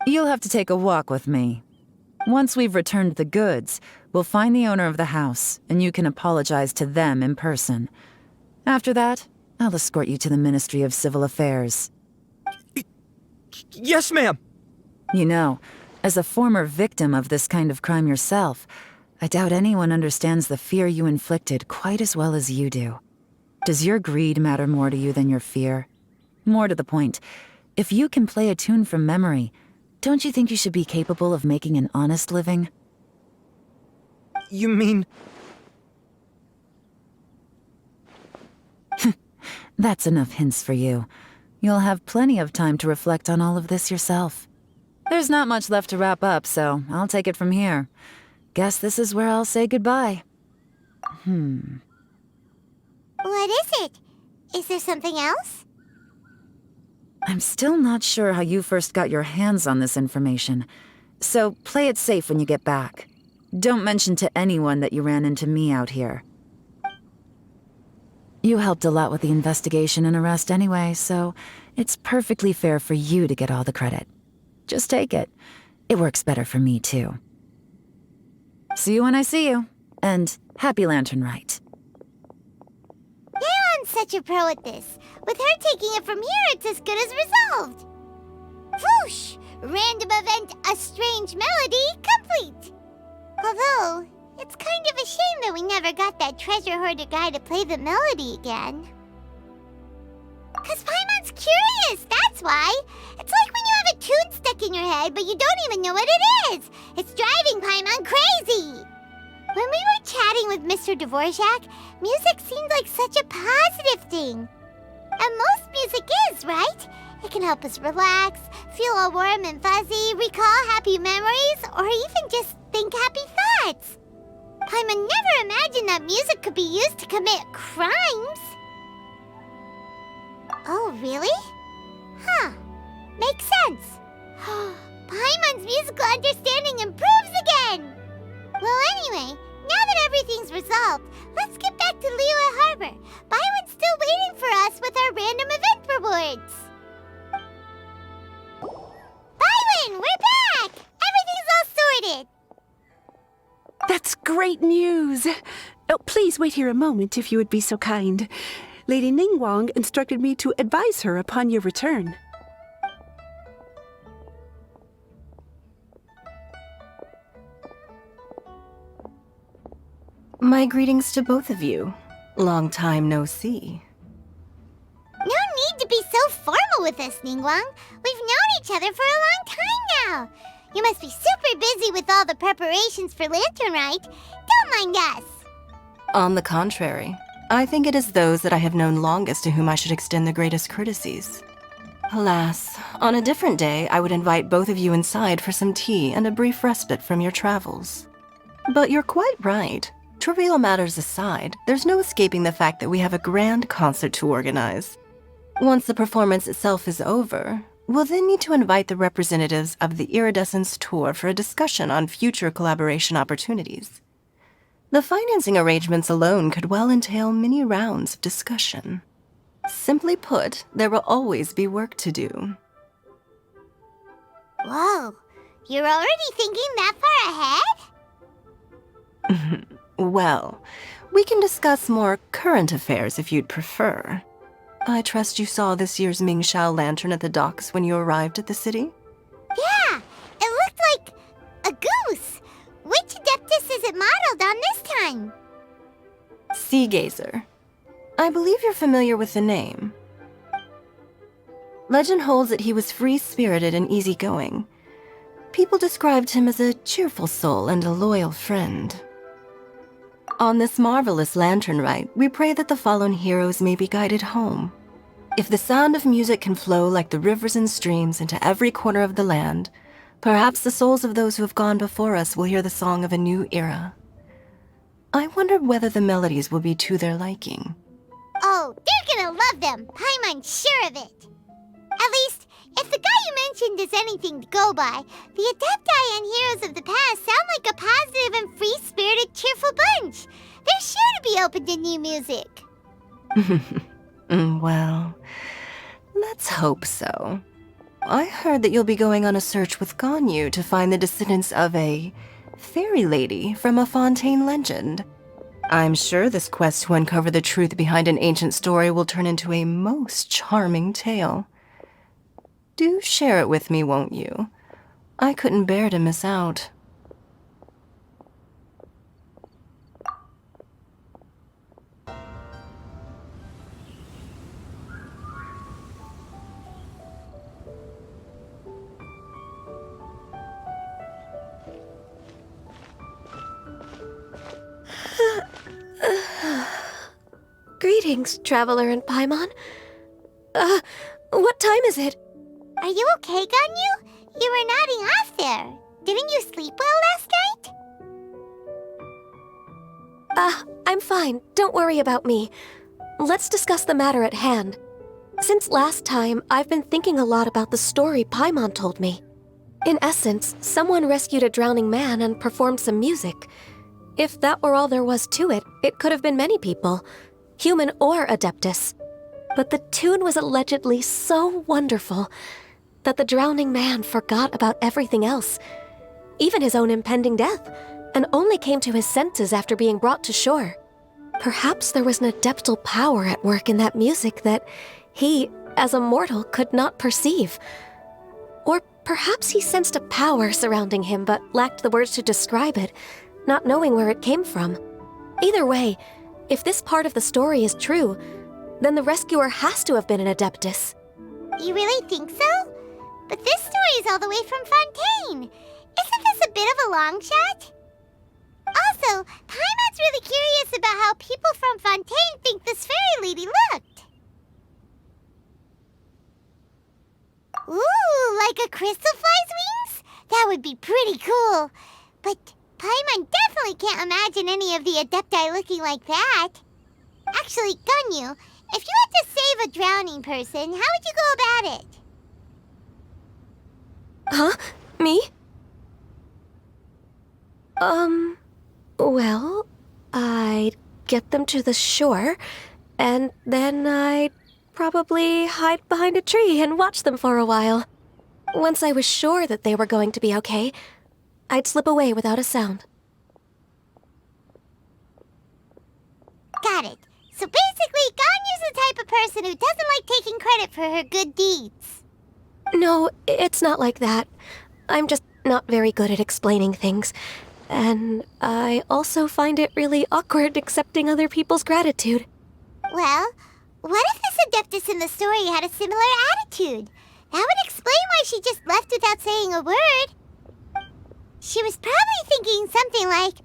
You'll have to take a walk with me. Once we've returned the goods, we'll find the owner of the house, and you can apologize to them in person. After that, I'll escort you to the Ministry of Civil Affairs. Yes, ma'am! You know, as a former victim of this kind of crime yourself, I doubt anyone understands the fear you inflicted quite as well as you do. Does your greed matter more to you than your fear? More to the point, if you can play a tune from memory, don't you think you should be capable of making an honest living? You mean... That's enough hints for you. You'll have plenty of time to reflect on all of this yourself. There's not much left to wrap up, so I'll take it from here. Guess this is where I'll say goodbye. What is it? Is there something else? I'm still not sure how you first got your hands on this information, so play it safe when you get back. Don't mention to anyone that you ran into me out here. You helped a lot with the investigation and arrest anyway, so it's perfectly fair for you to get all the credit. Just take it. It works better for me, too. See you when I see you, and happy Lantern Rite. Leon's such a pro at this. With her taking it from here, it's as good as resolved. Whoosh! Random event, a strange melody, complete. Although, It's kind of a shame that we never got that treasure hoarder guy to play the melody again. 'Cause Paimon's curious, that's why. It's like when you have a tune stuck in your head, but you don't even know what it is. It's driving Paimon crazy. When we were chatting with Mr. Dvorak, music seemed like such a positive thing. And most music is, right? It can help us relax, feel all warm and fuzzy, recall happy memories, or even just think happy thoughts. Paimon never imagined that music could be used to commit crimes. Oh, really? Huh. Makes sense. Paimon's musical understanding improves again! Well, anyway, now that everything's resolved, let's get back to Liyue Harbor. Byron's still waiting for us with our random event rewards. Byron, we're back! Everything's all sorted! That's great news! Oh, please wait here a moment if you would be so kind. Lady Ningguang instructed me to advise her upon your return. My greetings to both of you. Long time no see. No need to be so formal with us, Ningguang. We've known each other for a long time now. You must be super busy with all the preparations for Lantern Rite. Don't mind us. On the contrary, I think it is those that I have known longest to whom I should extend the greatest courtesies. Alas, on a different day, I would invite both of you inside for some tea and a brief respite from your travels. But you're quite right. Trivial matters aside, there's no escaping the fact that we have a grand concert to organize. Once the performance itself is over, we'll then need to invite the representatives of the Iridescence Tour for a discussion on future collaboration opportunities. The financing arrangements alone could well entail many rounds of discussion. Simply put, there will always be work to do. Whoa, you're already thinking that far ahead? Well, we can discuss more current affairs if you'd prefer. I trust you saw this year's Mingxiao lantern at the docks when you arrived at the city? Yeah, it looked like a goose. Which Adeptus is it modeled on this time? Sea Gazer. I believe you're familiar with the name. Legend holds that he was free-spirited and easygoing. People described him as a cheerful soul and a loyal friend. On this marvelous lantern rite, we pray that the fallen heroes may be guided home. If the sound of music can flow like the rivers and streams into every corner of the land, perhaps the souls of those who have gone before us will hear the song of a new era. I wonder whether the melodies will be to their liking. Oh, they're gonna love them. Paimon's sure of it. At least, if the guy you mentioned is anything to go by, the Adepti and heroes of the past sound like a positive and free-spirited, cheerful bunch. They're sure to be open to new music. Well, let's hope so. I heard that you'll be going on a search with Ganyu to find the descendants of a fairy lady from a Fontaine legend. I'm sure this quest to uncover the truth behind an ancient story will turn into a most charming tale. Do share it with me, won't you? I couldn't bear to miss out. Greetings, Traveler and Paimon. What time is it? Are you okay, Ganyu? You were nodding off there. Didn't you sleep well last night? I'm fine. Don't worry about me. Let's discuss the matter at hand. Since last time, I've been thinking a lot about the story Paimon told me. In essence, someone rescued a drowning man and performed some music. If that were all there was to it, it could have been many people, human or Adeptus. But the tune was allegedly so wonderful that the drowning man forgot about everything else, even his own impending death, and only came to his senses after being brought to shore. Perhaps there was an adeptal power at work in that music that he, as a mortal, could not perceive. Or perhaps he sensed a power surrounding him but lacked the words to describe it, not knowing where it came from. Either way, if this part of the story is true, then the rescuer has to have been an Adeptus. You really think so? But this story is all the way from Fontaine. Isn't this a bit of a long shot? Also, Paimon's really curious about how people from Fontaine think this fairy lady looked. Ooh, like a crystal fly's wings? That would be pretty cool. But Paimon definitely can't imagine any of the Adepti looking like that. Actually, Ganyu, if you had to save a drowning person, how would you go about it? Huh? Me? Well, I'd get them to the shore, and then I'd probably hide behind a tree and watch them for a while. Once I was sure that they were going to be okay, I'd slip away without a sound. Got it. So basically, Ganyu's the type of person who doesn't like taking credit for her good deeds. No, it's not like that. I'm just not very good at explaining things. And I also find it really awkward accepting other people's gratitude. Well, what if this Adeptus in the story had a similar attitude? That would explain why she just left without saying a word. She was probably thinking something like,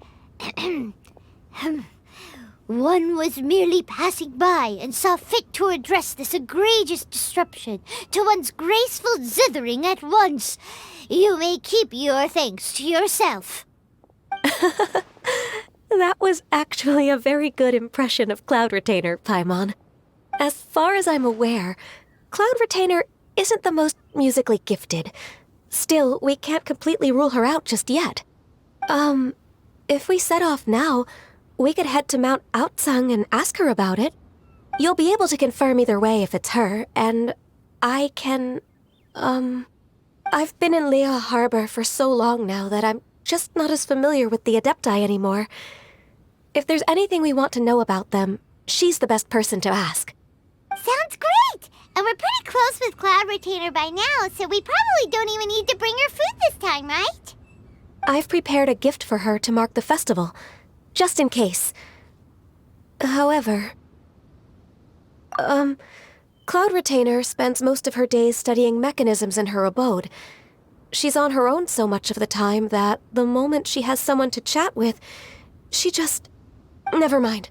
One was merely passing by and saw fit to address this egregious disruption to one's graceful zithering at once. You may keep your thanks to yourself. That was actually a very good impression of Cloud Retainer, Paimon. As far as I'm aware, Cloud Retainer isn't the most musically gifted. Still, we can't completely rule her out just yet. If we set off now, we could head to Mount Outsung and ask her about it. You'll be able to confirm either way if it's her, and I can, I've been in Lea Harbor for so long now that I'm just not as familiar with the Adepti anymore. If there's anything we want to know about them, she's the best person to ask. Sounds great! And we're pretty close with Cloud Retainer by now, so we probably don't even need to bring her food this time, right? I've prepared a gift for her to mark the festival, just in case. However, Cloud Retainer spends most of her days studying mechanisms in her abode. She's on her own so much of the time that the moment she has someone to chat with, she just... Never mind.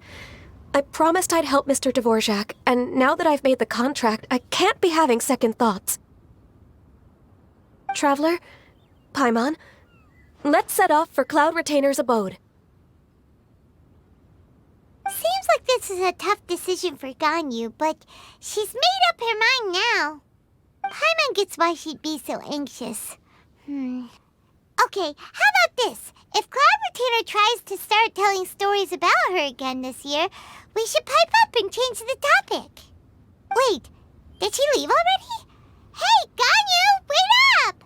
I promised I'd help Mr. Dvorak, and now that I've made the contract, I can't be having second thoughts. Traveler, Paimon, let's set off for Cloud Retainer's abode. Seems like this is a tough decision for Ganyu, but she's made up her mind now. Paimon gets why she'd be so anxious. Okay, how about this? If Cloud Retainer tries to start telling stories about her again this year, we should pipe up and change the topic. Wait, did she leave already? Hey, Ganyu, wait up!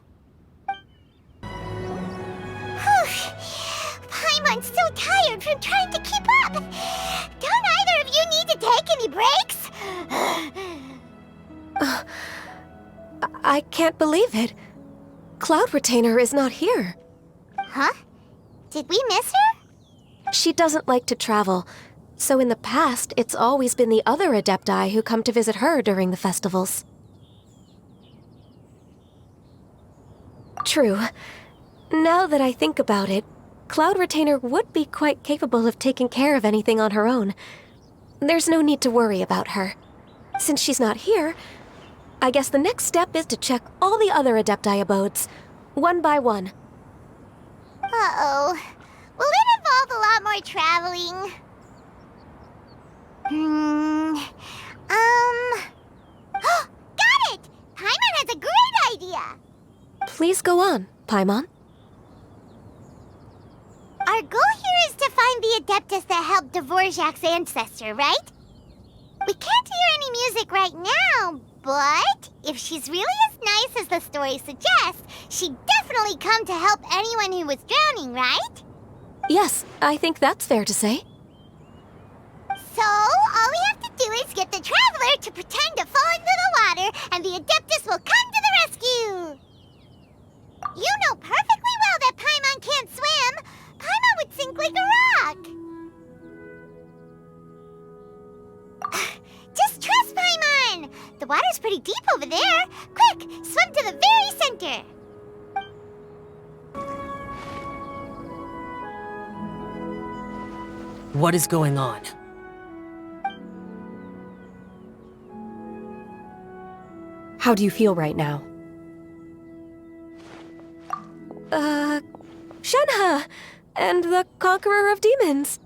Paimon's so tired from trying to keep up. Don't either of you need to take any breaks? I can't believe it. Cloud Retainer is not here. Huh? Did we miss her? She doesn't like to travel, so in the past, it's always been the other Adepti who come to visit her during the festivals. True. Now that I think about it, Cloud Retainer would be quite capable of taking care of anything on her own. There's no need to worry about her. Since she's not here, I guess the next step is to check all the other Adepti abodes, one by one. Uh-oh. Will it involve a lot more traveling? Got it! Paimon has a great idea! Please go on, Paimon. Our goal here is to find the Adeptus that helped Dvorak's ancestor, right? We can't hear any music right now, but if she's really as nice as the story suggests, she'd definitely come to help anyone who was drowning, right? Yes, I think that's fair to say. So, all we have to do is get the Traveler to pretend to fall into the water, and the Adeptus will come to the rescue! You know perfectly well that Paimon can't swim! Paimon would sink The water's pretty deep over there. Quick, swim to the very center. What is going on? How do you feel right now? Shenhe! And the Conqueror of Demons.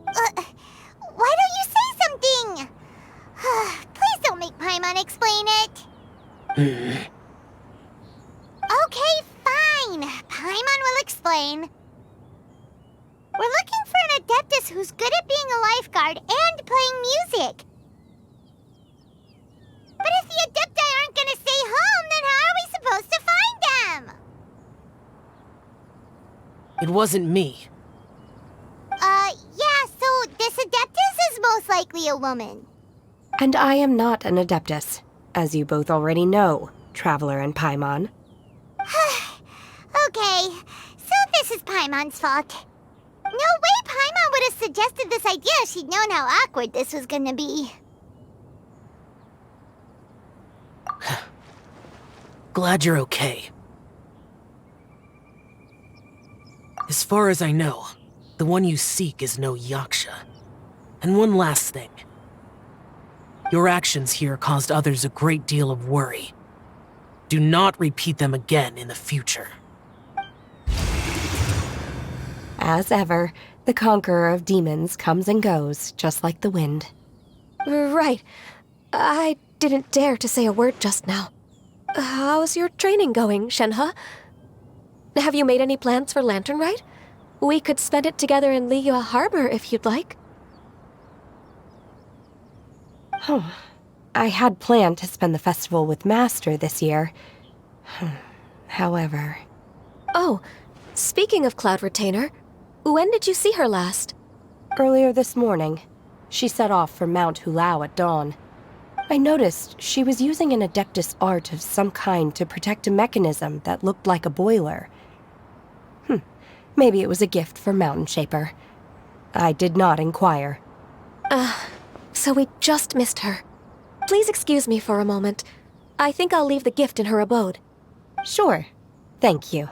Why don't you say something? Please don't make Paimon explain it. Okay, fine. Paimon will explain. We're looking for an Adeptus who's good at being a lifeguard and playing music. But if the Adepti aren't gonna stay home, then how are we supposed to find them? It wasn't me. Yeah, so this Adeptus is most likely a woman. And I am not an Adeptus, as you both already know, Traveler and Paimon. Okay, so this is Paimon's fault. No way Paimon would have suggested this idea if she'd known how awkward this was gonna be. Glad you're okay. As far as I know, the one you seek is no Yaksha. And one last thing. Your actions here caused others a great deal of worry. Do not repeat them again in the future. As ever, the Conqueror of Demons comes and goes, just like the wind. Right. I didn't dare to say a word just now. How's your training going, Shenhe? Have you made any plans for Lantern Rite? We could spend it together in Liyue Harbor if you'd like. I had planned to spend the festival with Master this year. However... Oh, speaking of Cloud Retainer, when did you see her last? Earlier this morning. She set off for Mount Hulao at dawn. I noticed she was using an Adeptus art of some kind to protect a mechanism that looked like a boiler. Maybe it was a gift for Mountain Shaper. I did not inquire. So we just missed her. Please excuse me for a moment. I think I'll leave the gift in her abode. Sure. Thank you.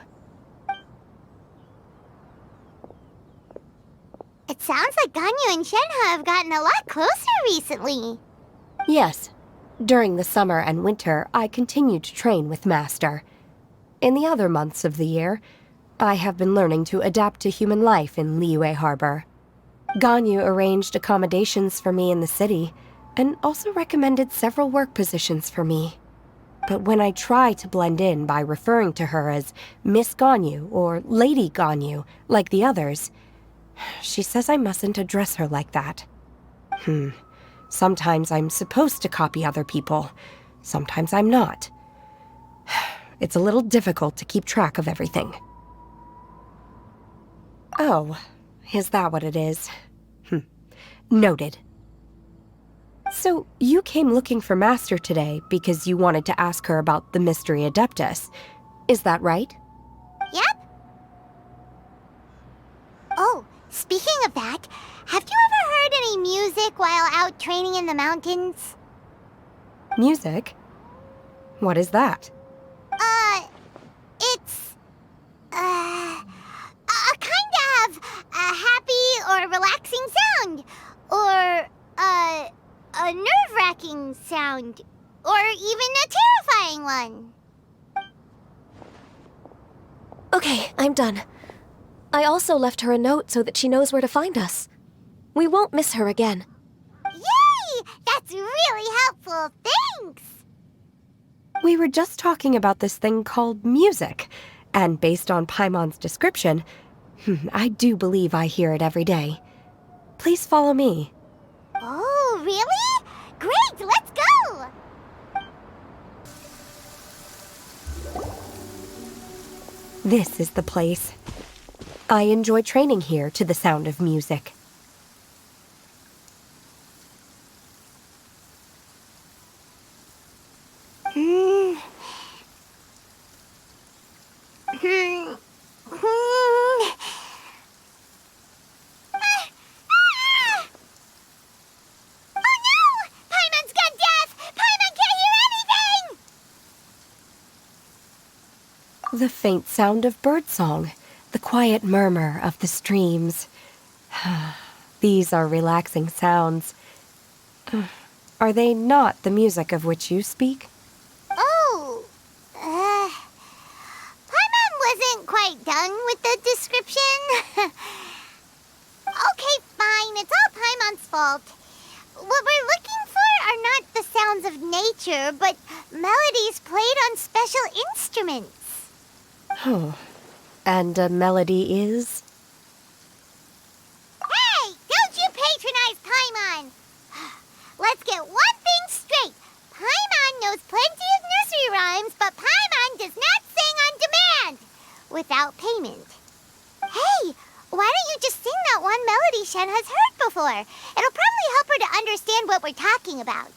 It sounds like Ganyu and Shenhe have gotten a lot closer recently. Yes. During the summer and winter, I continued to train with Master. In the other months of the year, I have been learning to adapt to human life in Liyue Harbor. Ganyu arranged accommodations for me in the city, and also recommended several work positions for me. But when I try to blend in by referring to her as Miss Ganyu or Lady Ganyu, like the others, she says I mustn't address her like that. Sometimes I'm supposed to copy other people. Sometimes I'm not. It's a little difficult to keep track of everything. Oh, is that what it is? Noted. So, you came looking for Master today because you wanted to ask her about the Mystery Adeptus. Is that right? Yep. Oh, speaking of that, have you ever heard any music while out training in the mountains? Music? What is that? It's... a kind of a happy or relaxing sound. Or, a nerve-wracking sound. Or even a terrifying one. Okay, I'm done. I also left her a note so that she knows where to find us. We won't miss her again. Yay! That's really helpful. Thanks! We were just talking about this thing called music, and based on Paimon's description, I do believe I hear it every day. Please follow me. Oh, really? Great, let's go! This is the place. I enjoy training here to the sound of music. Oh no! Paimon's gone deaf! Paimon can't hear The faint sound of birdsong, the quiet murmur of the streams. These are relaxing sounds. Are they not the music of which you speak? Oh, Paimon wasn't quite done with the description. Okay, fine, it's all Paimon's fault. What we're looking for are not the sounds of nature, but melodies played on special instruments. Oh, and a melody is? Hey, don't you patronize Paimon! Let's get one thing straight. Paimon knows plenty of nursery rhymes, but Paimon does not sing on demand without payment. Hey, why don't you just sing that one melody Shen has heard before? It'll probably help her to understand what we're talking about.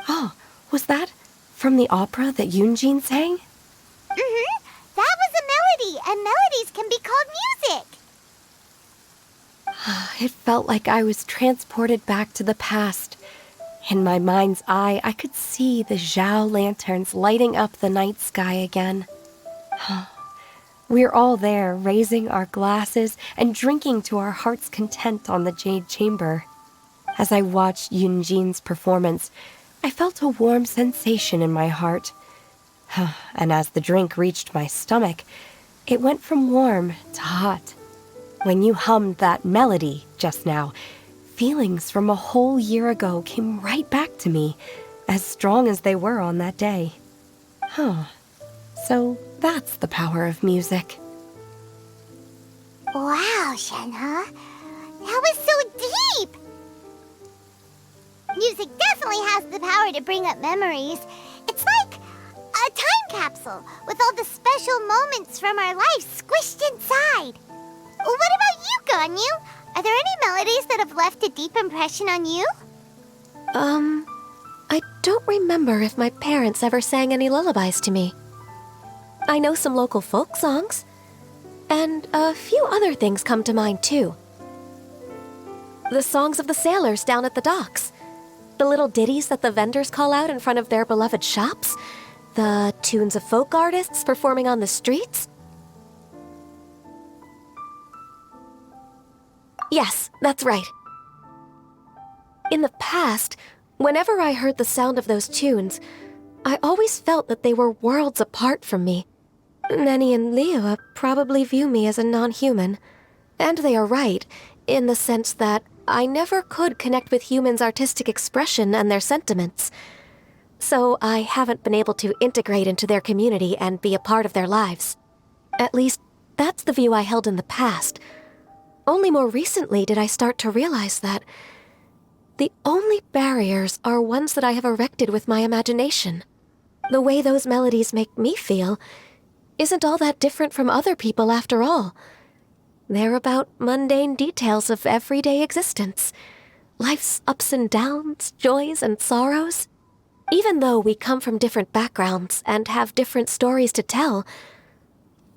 Oh, was that from the opera that Yoonjin sang? Mm-hmm. That was a melody, and melodies can be called music. It felt like I was transported back to the past. In my mind's eye, I could see the Zhao lanterns lighting up the night sky again. We're all there, raising our glasses and drinking to our heart's content on the Jade Chamber. As I watched Yoonjin's performance, I felt a warm sensation in my heart. And as the drink reached my stomach, it went from warm to hot. When you hummed that melody just now, feelings from a whole year ago came right back to me, as strong as they were on that day. So that's the power of music. Wow, Shenhe. That was so deep! Music definitely has the power to bring up memories. It's like a time capsule with all the special moments from our lives squished inside. What about you, Ganyu? Are there any melodies that have left a deep impression on you? I don't remember if my parents ever sang any lullabies to me. I know some local folk songs, and a few other things come to mind, too. The songs of the sailors down at the docks, the little ditties that the vendors call out in front of their beloved shops, the tunes of folk artists performing on the streets. Yes, that's right. In the past, whenever I heard the sound of those tunes, I always felt that they were worlds apart from me. Nenny and Liyue probably view me as a non-human. And they are right, in the sense that I never could connect with humans' artistic expression and their sentiments. So I haven't been able to integrate into their community and be a part of their lives. At least, that's the view I held in the past. Only more recently did I start to realize that the only barriers are ones that I have erected with my imagination. The way those melodies make me feel isn't all that different from other people after all. They're about mundane details of everyday existence. Life's ups and downs, joys and sorrows. Even though we come from different backgrounds and have different stories to tell,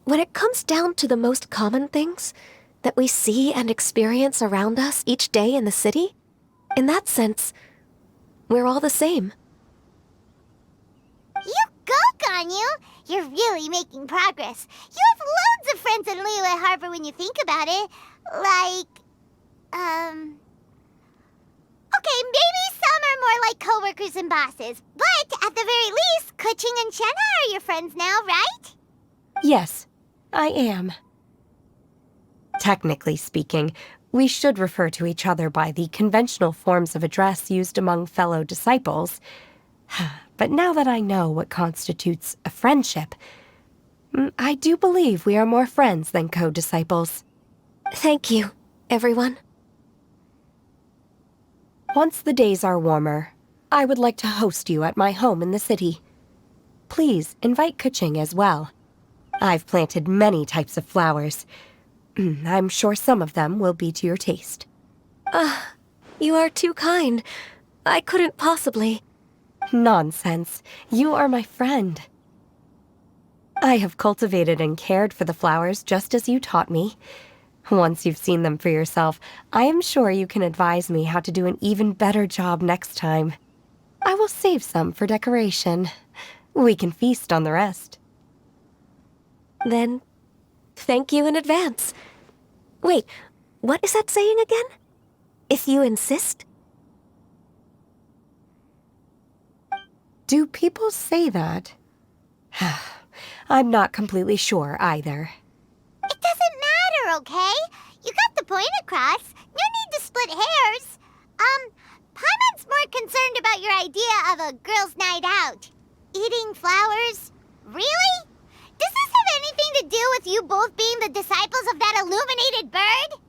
when it comes down to the most common things that we see and experience around us each day in the city, in that sense, we're all the same. You go, Ganyu! You're really making progress. You have loads of friends in Liyue Harbor when you think about it. Okay, maybe some are more like coworkers and bosses, but at the very least, Kuching and Shenhe are your friends now, right? Yes, I am. Technically speaking, we should refer to each other by the conventional forms of address used among fellow disciples. But now that I know what constitutes a friendship, I do believe we are more friends than co-disciples. Thank you, everyone. Once the days are warmer, I would like to host you at my home in the city. Please invite Kuching as well. I've planted many types of flowers. I'm sure some of them will be to your taste. You are too kind. I couldn't possibly. Nonsense. You are my friend. I have cultivated and cared for the flowers just as you taught me. Once you've seen them for yourself, I am sure you can advise me how to do an even better job next time. I will save some for decoration. We can feast on the rest. Then, thank you in advance. Wait, what is that saying again? If you insist? Do people say that? I'm not completely sure either. It doesn't matter, okay? You got the point across. No need to split hairs. Paimon's more concerned about your idea of a girls' night out. Eating flowers? Really? Does this have anything to do with you both being the disciples of that illuminated bird?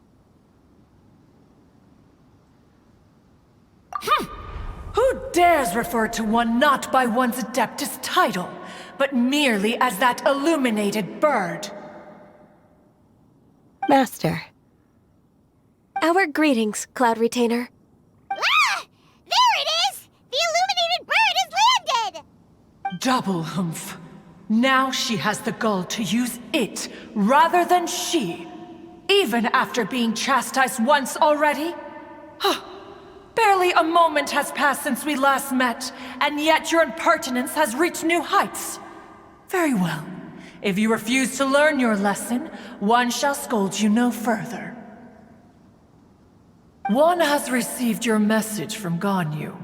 Who dares refer to one not by one's Adeptus title, but merely as that illuminated bird? Master. Our greetings, Cloud Retainer. Ah! There it is! The illuminated bird has landed! Double humph. Now she has the gall to use it rather than she, even after being chastised once already? Barely a moment has passed since we last met, and yet your impertinence has reached new heights. Very well. If you refuse to learn your lesson, one shall scold you no further. One has received your message from Ganyu.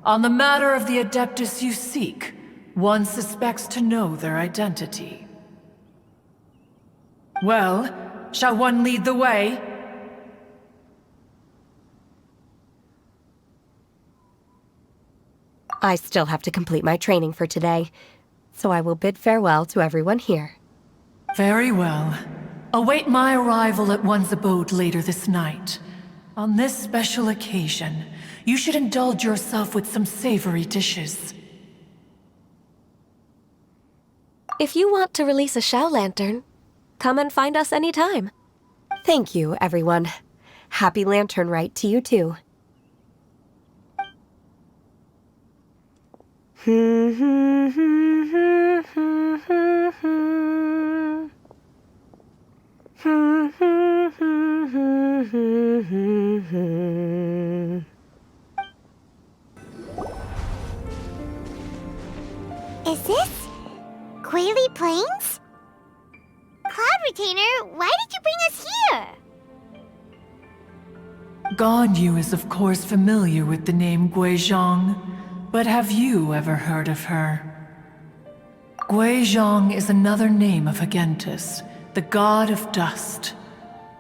On the matter of the Adeptus you seek, one suspects to know their identity. Well, shall one lead the way? I still have to complete my training for today, so I will bid farewell to everyone here. Very well. Await my arrival at one's abode later this night. On this special occasion, you should indulge yourself with some savory dishes. If you want to release a Shao Lantern, come and find us anytime. Thank you, everyone. Happy Lantern Rite to you too. Is this Quaily Plains? Cloud Retainer, why did you bring us here? Ganyu is of course familiar with the name Guizhong, but have you ever heard of her? Guizhong is another name of Agentis, the god of dust.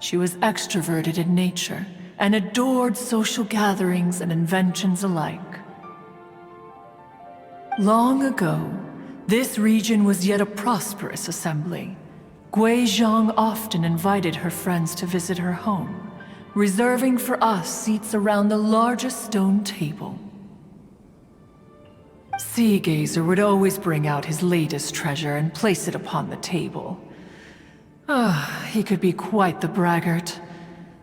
She was extroverted in nature and adored social gatherings and inventions alike. Long ago, this region was yet a prosperous assembly. Guizhong often invited her friends to visit her home, reserving for us seats around the largest stone table. Sea Gazer would always bring out his latest treasure and place it upon the table. He could be quite the braggart.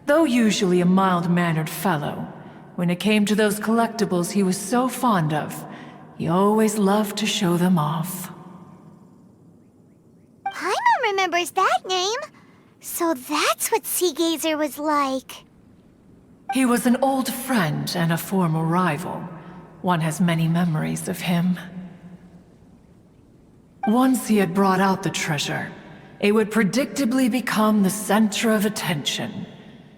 Though usually a mild-mannered fellow, when it came to those collectibles he was so fond of, he always loved to show them off. Paimon remembers that name. So that's what Sea Gazer was like. He was an old friend and a former rival. One has many memories of him. Once he had brought out the treasure, it would predictably become the center of attention.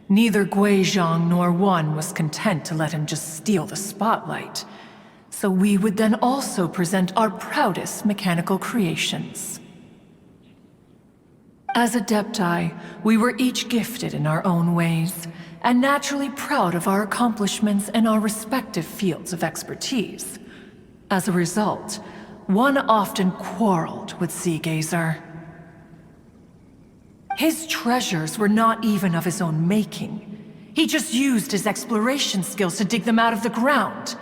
Neither Guizhong nor one was content to let him just steal the spotlight. So we would then also present our proudest mechanical creations. As Adepti, we were each gifted in our own ways, and naturally proud of our accomplishments in our respective fields of expertise. As a result, one often quarreled with Sea Gazer. His treasures were not even of his own making. He just used his exploration skills to dig them out of the ground.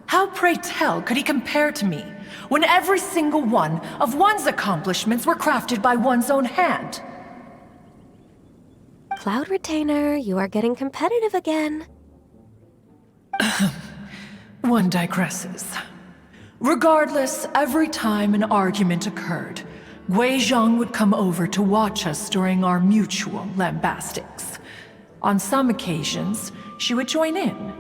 How, pray tell, could he compare to me, when every single one of one's accomplishments were crafted by one's own hand? Cloud Retainer, you are getting competitive again. One digresses. Regardless, every time an argument occurred, Gui Zhang would come over to watch us during our mutual lambastics. On some occasions, she would join in,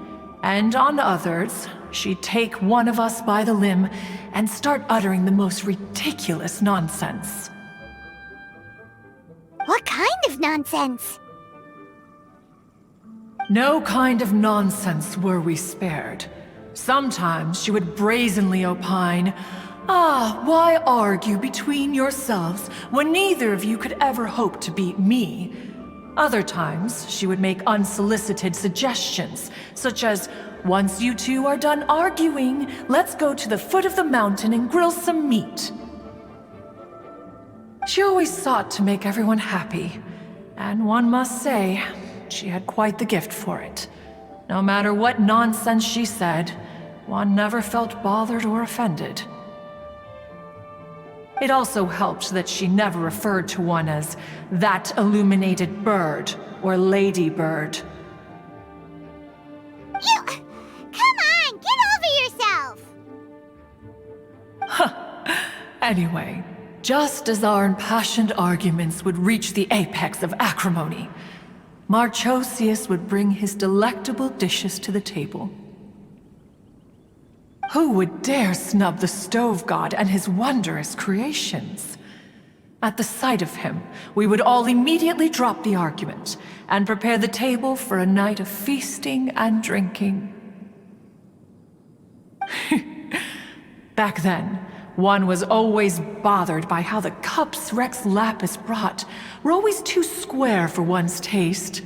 and on others, she'd take one of us by the limb and start uttering the most ridiculous nonsense. What kind of nonsense? No kind of nonsense were we spared. Sometimes she would brazenly opine, why argue between yourselves when neither of you could ever hope to beat me? Other times, she would make unsolicited suggestions, such as, once you two are done arguing, let's go to the foot of the mountain and grill some meat. She always sought to make everyone happy, and one must say, she had quite the gift for it. No matter what nonsense she said, one never felt bothered or offended. It also helped that she never referred to one as that illuminated bird or ladybird. Come on, get over yourself! Anyway, just as our impassioned arguments would reach the apex of acrimony, Marchosius would bring his delectable dishes to the table. Who would dare snub the stove god and his wondrous creations? At the sight of him, we would all immediately drop the argument and prepare the table for a night of feasting and drinking. Back then, one was always bothered by how the cups Rex Lapis brought were always too square for one's taste.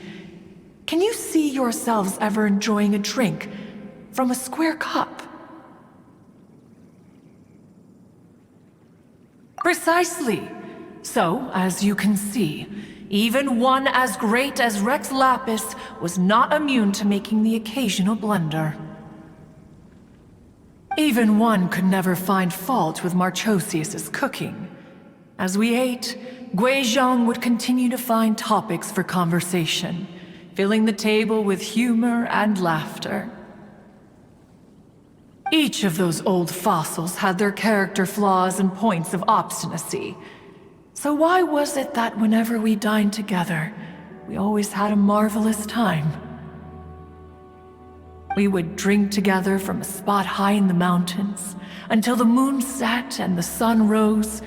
Can you see yourselves ever enjoying a drink from a square cup? Precisely. So, as you can see, even one as great as Rex Lapis was not immune to making the occasional blunder. Even one could never find fault with Marchosius's cooking. As we ate, Gui Zhang would continue to find topics for conversation, filling the table with humor and laughter. Each of those old fossils had their character flaws and points of obstinacy. So why was it that whenever we dined together, we always had a marvelous time? We would drink together from a spot high in the mountains, until the moon set and the sun rose,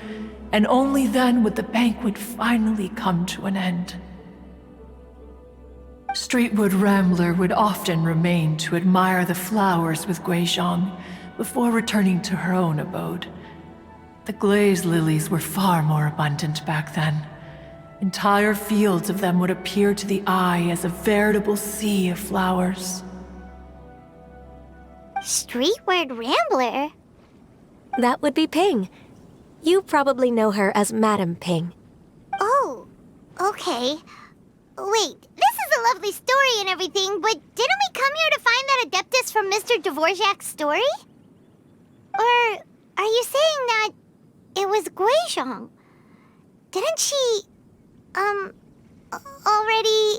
and only then would the banquet finally come to an end. Streetwood Rambler would often remain to admire the flowers with Gui Zhang before returning to her own abode. The glaze lilies were far more abundant back then. Entire fields of them would appear to the eye as a veritable sea of flowers. Streetward Rambler? That would be Ping. You probably know her as Madam Ping. Oh, okay. Wait, this is a lovely story and everything, but didn't we come here to find that Adeptus from Mr. Dvorak's story? Or are you saying that it was Gui Zhang? Didn't she, already,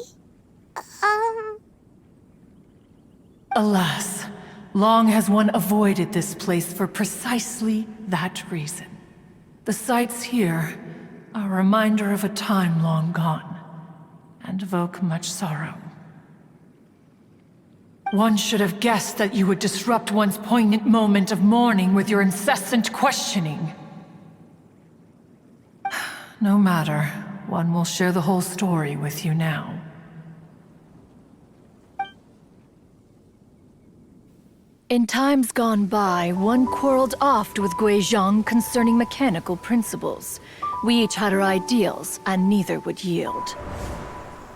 Alas, long has one avoided this place for precisely that reason. The sights here are a reminder of a time long gone, and evoke much sorrow. One should have guessed that you would disrupt one's poignant moment of mourning with your incessant questioning. No matter, one will share the whole story with you now. In times gone by, one quarreled oft with Gui Zhang concerning mechanical principles. We each had our ideals, and neither would yield.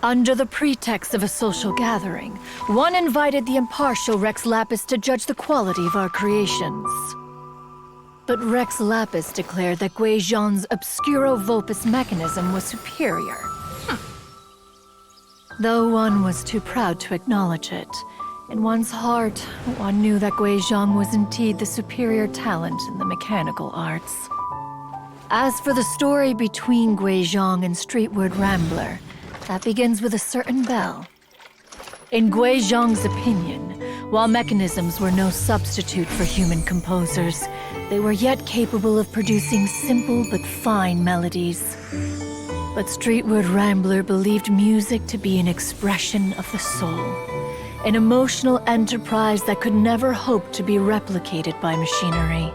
Under the pretext of a social gathering, one invited the impartial Rex Lapis to judge the quality of our creations. But Rex Lapis declared that Gui Zhang's obscuro vulpus mechanism was superior. Though one was too proud to acknowledge it, in one's heart, one knew that Gui Zhang was indeed the superior talent in the mechanical arts. As for the story between Gui Zhang and Streetward Rambler, that begins with a certain bell. In Gui Zhang's opinion, While mechanisms were no substitute for human composers, they were yet capable of producing simple but fine melodies. But Streetwood Rambler believed music to be an expression of the soul, an emotional enterprise that could never hope to be replicated by machinery.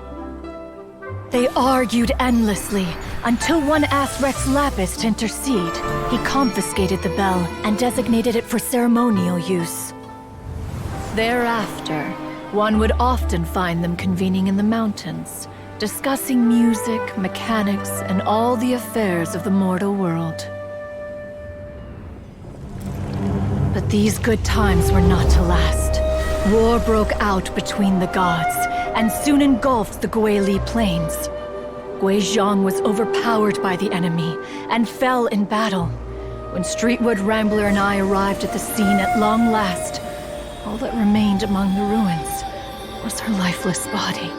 They argued endlessly, until one asked Rex Lapis to intercede. He confiscated the bell and designated it for ceremonial use. Thereafter, one would often find them convening in the mountains, discussing music, mechanics, and all the affairs of the mortal world. But these good times were not to last. War broke out between the gods, and soon engulfed the Guili Plains. Guizhong was overpowered by the enemy, and fell in battle. When Streetwood Rambler and I arrived at the scene at long last, all that remained among the ruins was her lifeless body.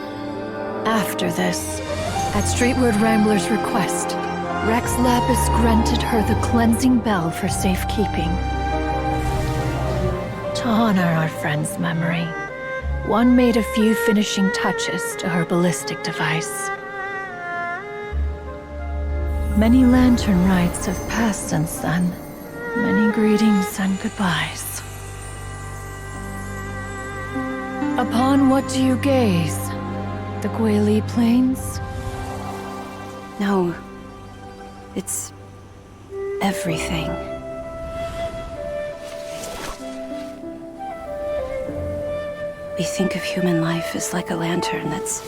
After this, at Streetwood Rambler's request, Rex Lapis granted her the cleansing bell for safekeeping. To honor our friend's memory, one made a few finishing touches to her ballistic device. Many lantern rites have passed since then. Many greetings and goodbyes. Upon what do you gaze? The Guili Plains? No. It's everything. We think of human life as like a lantern that's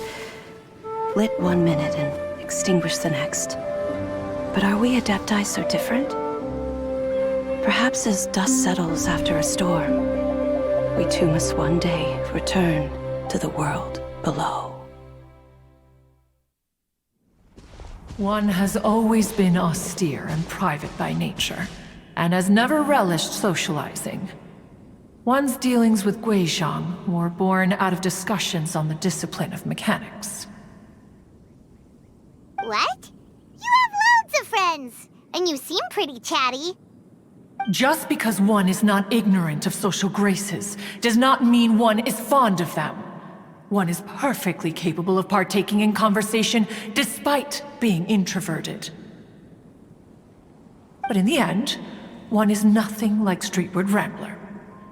lit one minute and extinguished the next. But are we Adepti so different? Perhaps as dust settles after a storm, we too must one day return to the world below. One has always been austere and private by nature, and has never relished socializing. One's dealings with Guizhong were born out of discussions on the discipline of mechanics. What? You have loads of friends, and you seem pretty chatty. Just because one is not ignorant of social graces does not mean one is fond of them. One is perfectly capable of partaking in conversation despite being introverted. But in the end, one is nothing like Streetwood Rambler.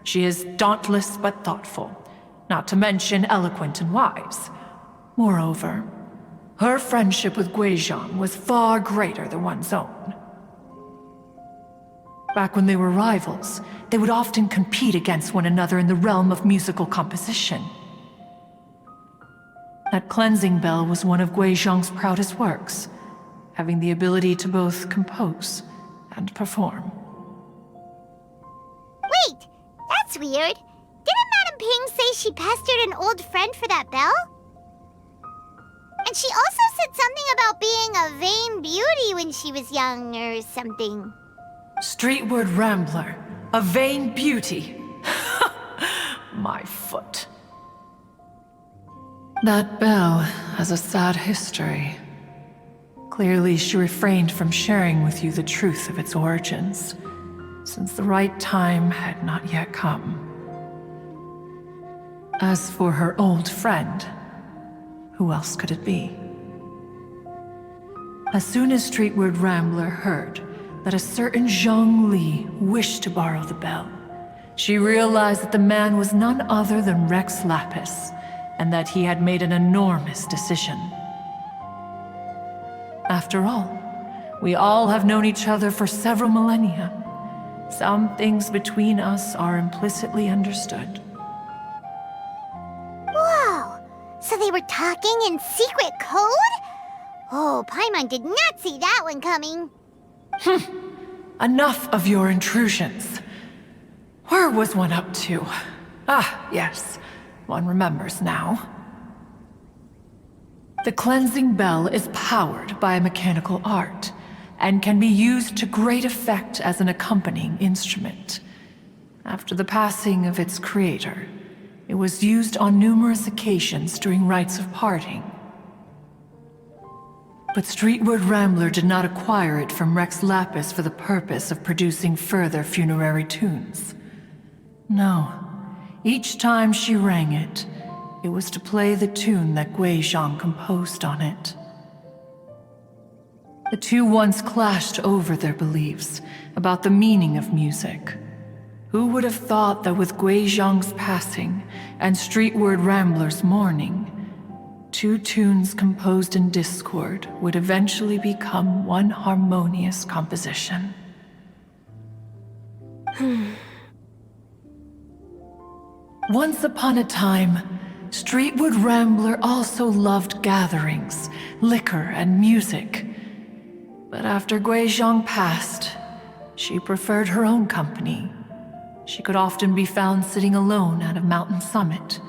She is dauntless but thoughtful, not to mention eloquent and wise. Moreover, her friendship with Guizhong was far greater than one's own. Back when they were rivals, they would often compete against one another in the realm of musical composition. That cleansing bell was one of Guizhong's proudest works, having the ability to both compose and perform. Wait, that's weird. Didn't Madame Ping say she pestered an old friend for that bell? And she also said something about being a vain beauty when she was young or something. Streetwood Rambler, a vain beauty. My foot. That bell has a sad history. Clearly, she refrained from sharing with you the truth of its origins, since the right time had not yet come. As for her old friend, who else could it be? As soon as Streetwood Rambler heard that a certain Zhang Li wished to borrow the bell, she realized that the man was none other than Rex Lapis, and that he had made an enormous decision. After all, we all have known each other for several millennia. Some things between us are implicitly understood. Whoa! So they were talking in secret code? Oh, Paimon did not see that one coming. Enough of your intrusions. Where was one up to? Ah, yes. One remembers now. The cleansing bell is powered by a mechanical art, and can be used to great effect as an accompanying instrument. After the passing of its creator, it was used on numerous occasions during rites of parting. But Streetwood Rambler did not acquire it from Rex Lapis for the purpose of producing further funerary tunes. No, Each time she rang it, it was to play the tune that Guizhong composed on it. The two once clashed over their beliefs about the meaning of music. Who would have thought that with Guizhong's passing and Streetward Rambler's mourning, two tunes composed in discord would eventually become one harmonious composition? Once upon a time, Streetwood Rambler also loved gatherings, liquor, and music. But after Guizhong passed, she preferred her own company. She could often be found sitting alone at a mountain summit,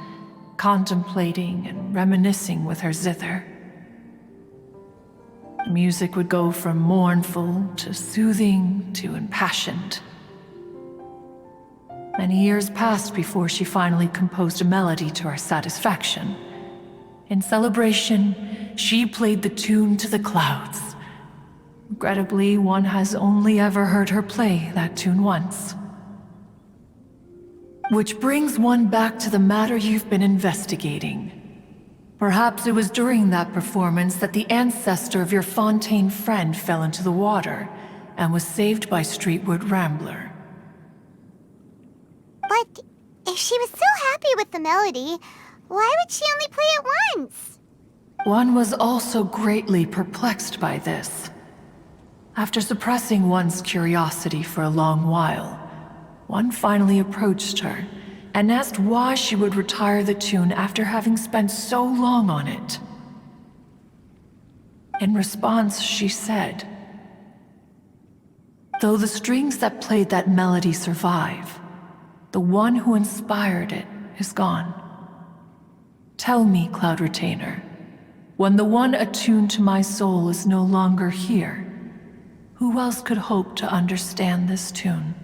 contemplating and reminiscing with her zither. The music would go from mournful to soothing to impassioned. Many years passed before she finally composed a melody to her satisfaction. In celebration, she played the tune to the clouds. Regrettably, one has only ever heard her play that tune once. Which brings one back to the matter you've been investigating. Perhaps it was during that performance that the ancestor of your Fontaine friend fell into the water and was saved by Streetwood Rambler. But if she was so happy with the melody, why would she only play it once? One was also greatly perplexed by this. After suppressing one's curiosity for a long while, one finally approached her and asked why she would retire the tune after having spent so long on it. In response, she said, "Though the strings that played that melody survive, the one who inspired it is gone. Tell me, Cloud Retainer, when the one attuned to my soul is no longer here, who else could hope to understand this tune?"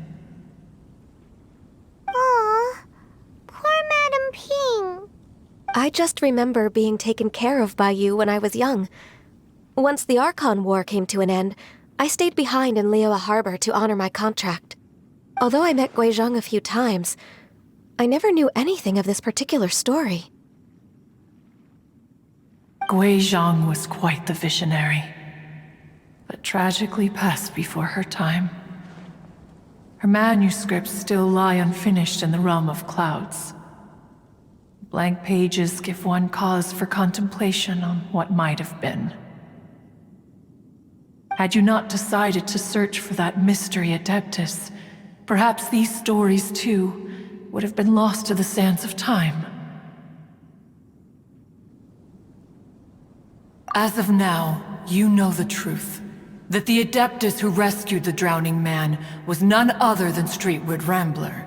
Aw, poor Madam Ping. I just remember being taken care of by you when I was young. Once the Archon War came to an end, I stayed behind in Liyue Harbor to honor my contract. Although I met Guizhong a few times, I never knew anything of this particular story. Guizhong was quite the visionary, but tragically passed before her time. Her manuscripts still lie unfinished in the realm of clouds. Blank pages give one cause for contemplation on what might have been. Had you not decided to search for that mystery Adeptus, perhaps these stories, too, would have been lost to the sands of time. As of now, you know the truth. That the Adeptus who rescued the drowning man was none other than Streetwood Rambler.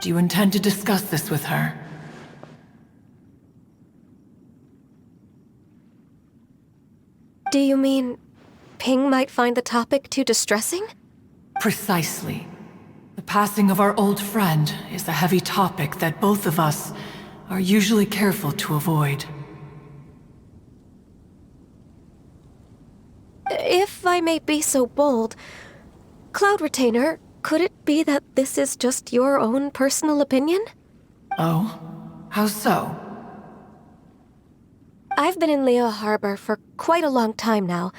Do you intend to discuss this with her? Do you mean Ping might find the topic too distressing? Precisely. The passing of our old friend is a heavy topic that both of us are usually careful to avoid. If I may be so bold, Cloud Retainer, could it be that this is just your own personal opinion? Oh? How so? I've been in Liyue Harbor for quite a long time now,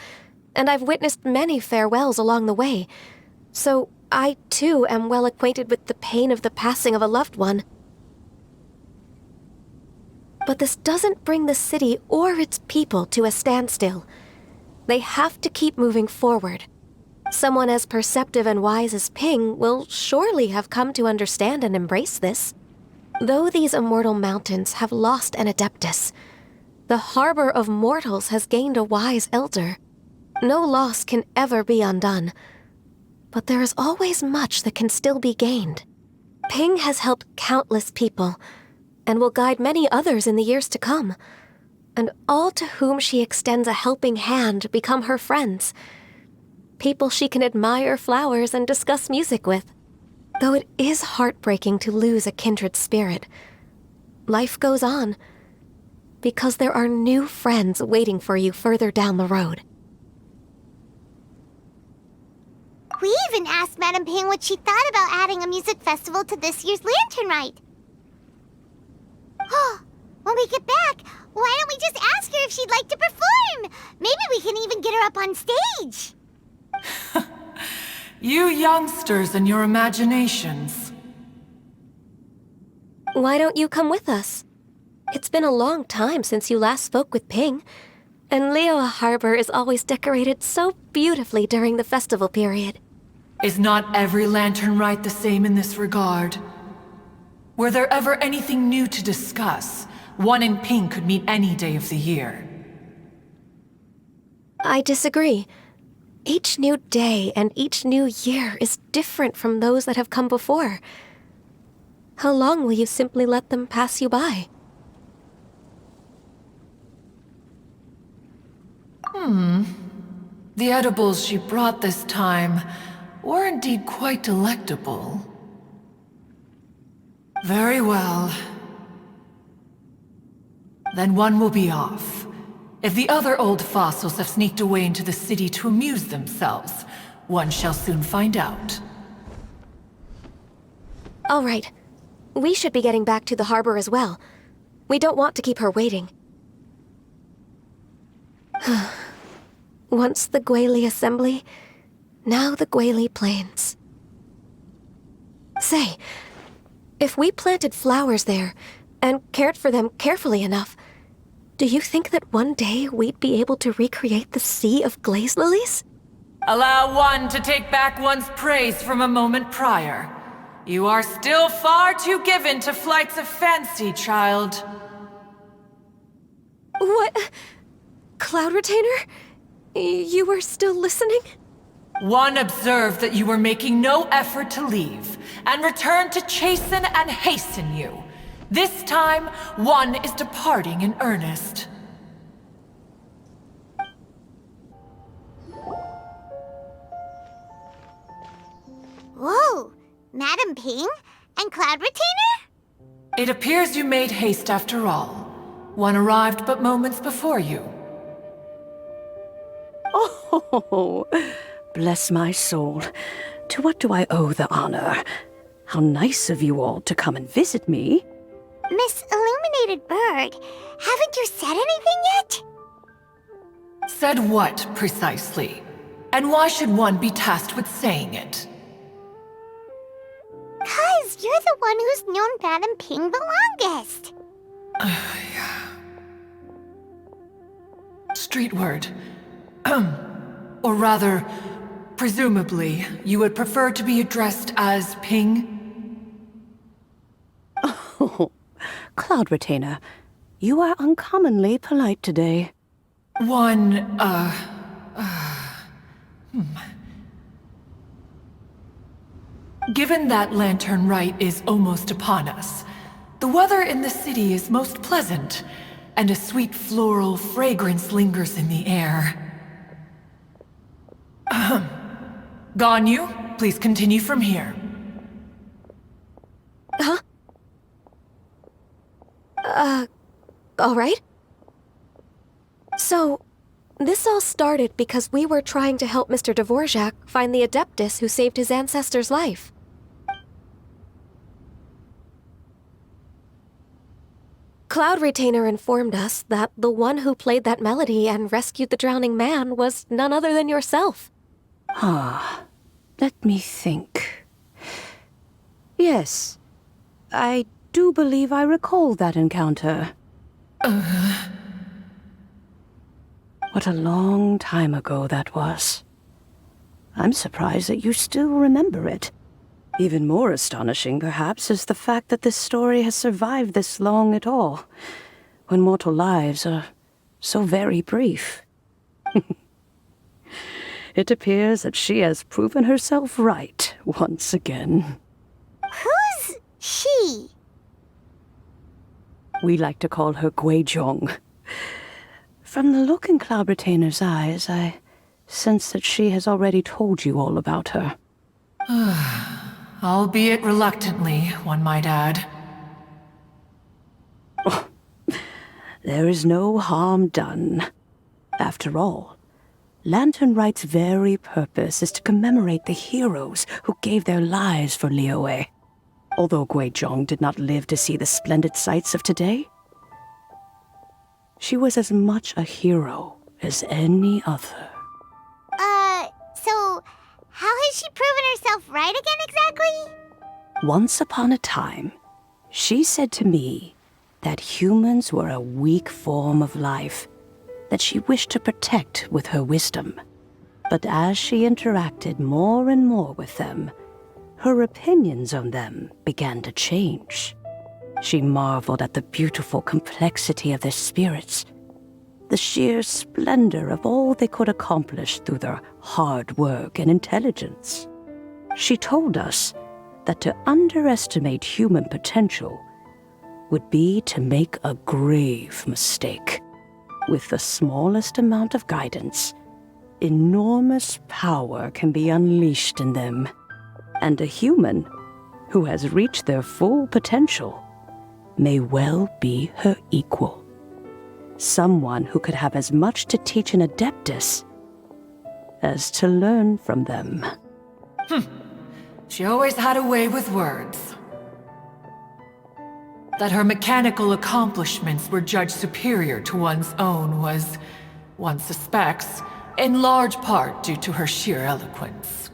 and I've witnessed many farewells along the way, so I too am well acquainted with the pain of the passing of a loved one. But this doesn't bring the city or its people to a standstill. They have to keep moving forward. Someone as perceptive and wise as Ping will surely have come to understand and embrace this. Though these immortal mountains have lost an Adeptus, the harbor of mortals has gained a wise elder. No loss can ever be undone, but there is always much that can still be gained. Ping has helped countless people, and will guide many others in the years to come. And all to whom she extends a helping hand become her friends. People she can admire flowers and discuss music with. Though it is heartbreaking to lose a kindred spirit, life goes on, because there are new friends waiting for you further down the road. We even asked Madame Ping what she thought about adding a music festival to this year's Lantern Rite. Oh, when we get back, why don't we just ask her if she'd like to perform? Maybe we can even get her up on stage. You youngsters and your imaginations. Why don't you come with us? It's been a long time since you last spoke with Ping, and Liyue Harbor is always decorated so beautifully during the festival period. Is not every Lantern Rite the same in this regard? Were there ever anything new to discuss? One in Ping could meet any day of the year. I disagree. Each new day and each new year is different from those that have come before. How long will you simply let them pass you by? The edibles she brought this time were indeed quite delectable. Very well. Then one will be off. If the other old fossils have sneaked away into the city to amuse themselves, one shall soon find out. All right. We should be getting back to the harbor as well. We don't want to keep her waiting. Once the Guili Assembly, now the Guili Plains. Say, if we planted flowers there and cared for them carefully enough, do you think that one day we'd be able to recreate the sea of glaze lilies? Allow one to take back one's praise from a moment prior. You are still far too given to flights of fancy, child. What? Cloud Retainer? You were still listening? One observed that you were making no effort to leave, and returned to chasten and hasten you. This time, one is departing in earnest. Whoa, Madame Ping and Cloud Retainer? It appears you made haste after all. One arrived but moments before you. Oh, bless my soul. To what do I owe the honor? How nice of you all to come and visit me. Miss Illuminated Bird, haven't you said anything yet? Said what, precisely? And why should one be tasked with saying it? 'Cause you're the one who's known Madame Ping the longest. Street word. Or rather, presumably, you would prefer to be addressed as Ping? Oh, Cloud Retainer, you are uncommonly polite today. Given that Lantern Rite is almost upon us, the weather in the city is most pleasant, and a sweet floral fragrance lingers in the air. Ganyu, please continue from here. Huh? All right. So, this all started because we were trying to help Mr. Dvorak find the Adeptus who saved his ancestor's life. Cloud Retainer informed us that the one who played that melody and rescued the drowning man was none other than yourself. Ah, let me think. Yes, I do believe I recall that encounter. What a long time ago that was. I'm surprised that you still remember it. Even more astonishing, perhaps, is the fact that this story has survived this long at all, when mortal lives are so very brief. It appears that she has proven herself right once again. Who's she? We like to call her Guizhong. From the look in Cloud Retainer's eyes, I sense that she has already told you all about her. Albeit reluctantly, one might add. There is no harm done. After all, Lantern Rite's very purpose is to commemorate the heroes who gave their lives for Liyue. Although Guizhong did not live to see the splendid sights of today, she was as much a hero as any other. So how has she proven herself right again exactly? Once upon a time, she said to me that humans were a weak form of life that she wished to protect with her wisdom. But as she interacted more and more with them, her opinions on them began to change. She marveled at the beautiful complexity of their spirits, the sheer splendor of all they could accomplish through their hard work and intelligence. She told us that to underestimate human potential would be to make a grave mistake. With the smallest amount of guidance, enormous power can be unleashed in them, and a human who has reached their full potential may well be her equal. Someone who could have as much to teach an adeptus as to learn from them. She always had a way with words. That her mechanical accomplishments were judged superior to one's own was, one suspects, in large part due to her sheer eloquence.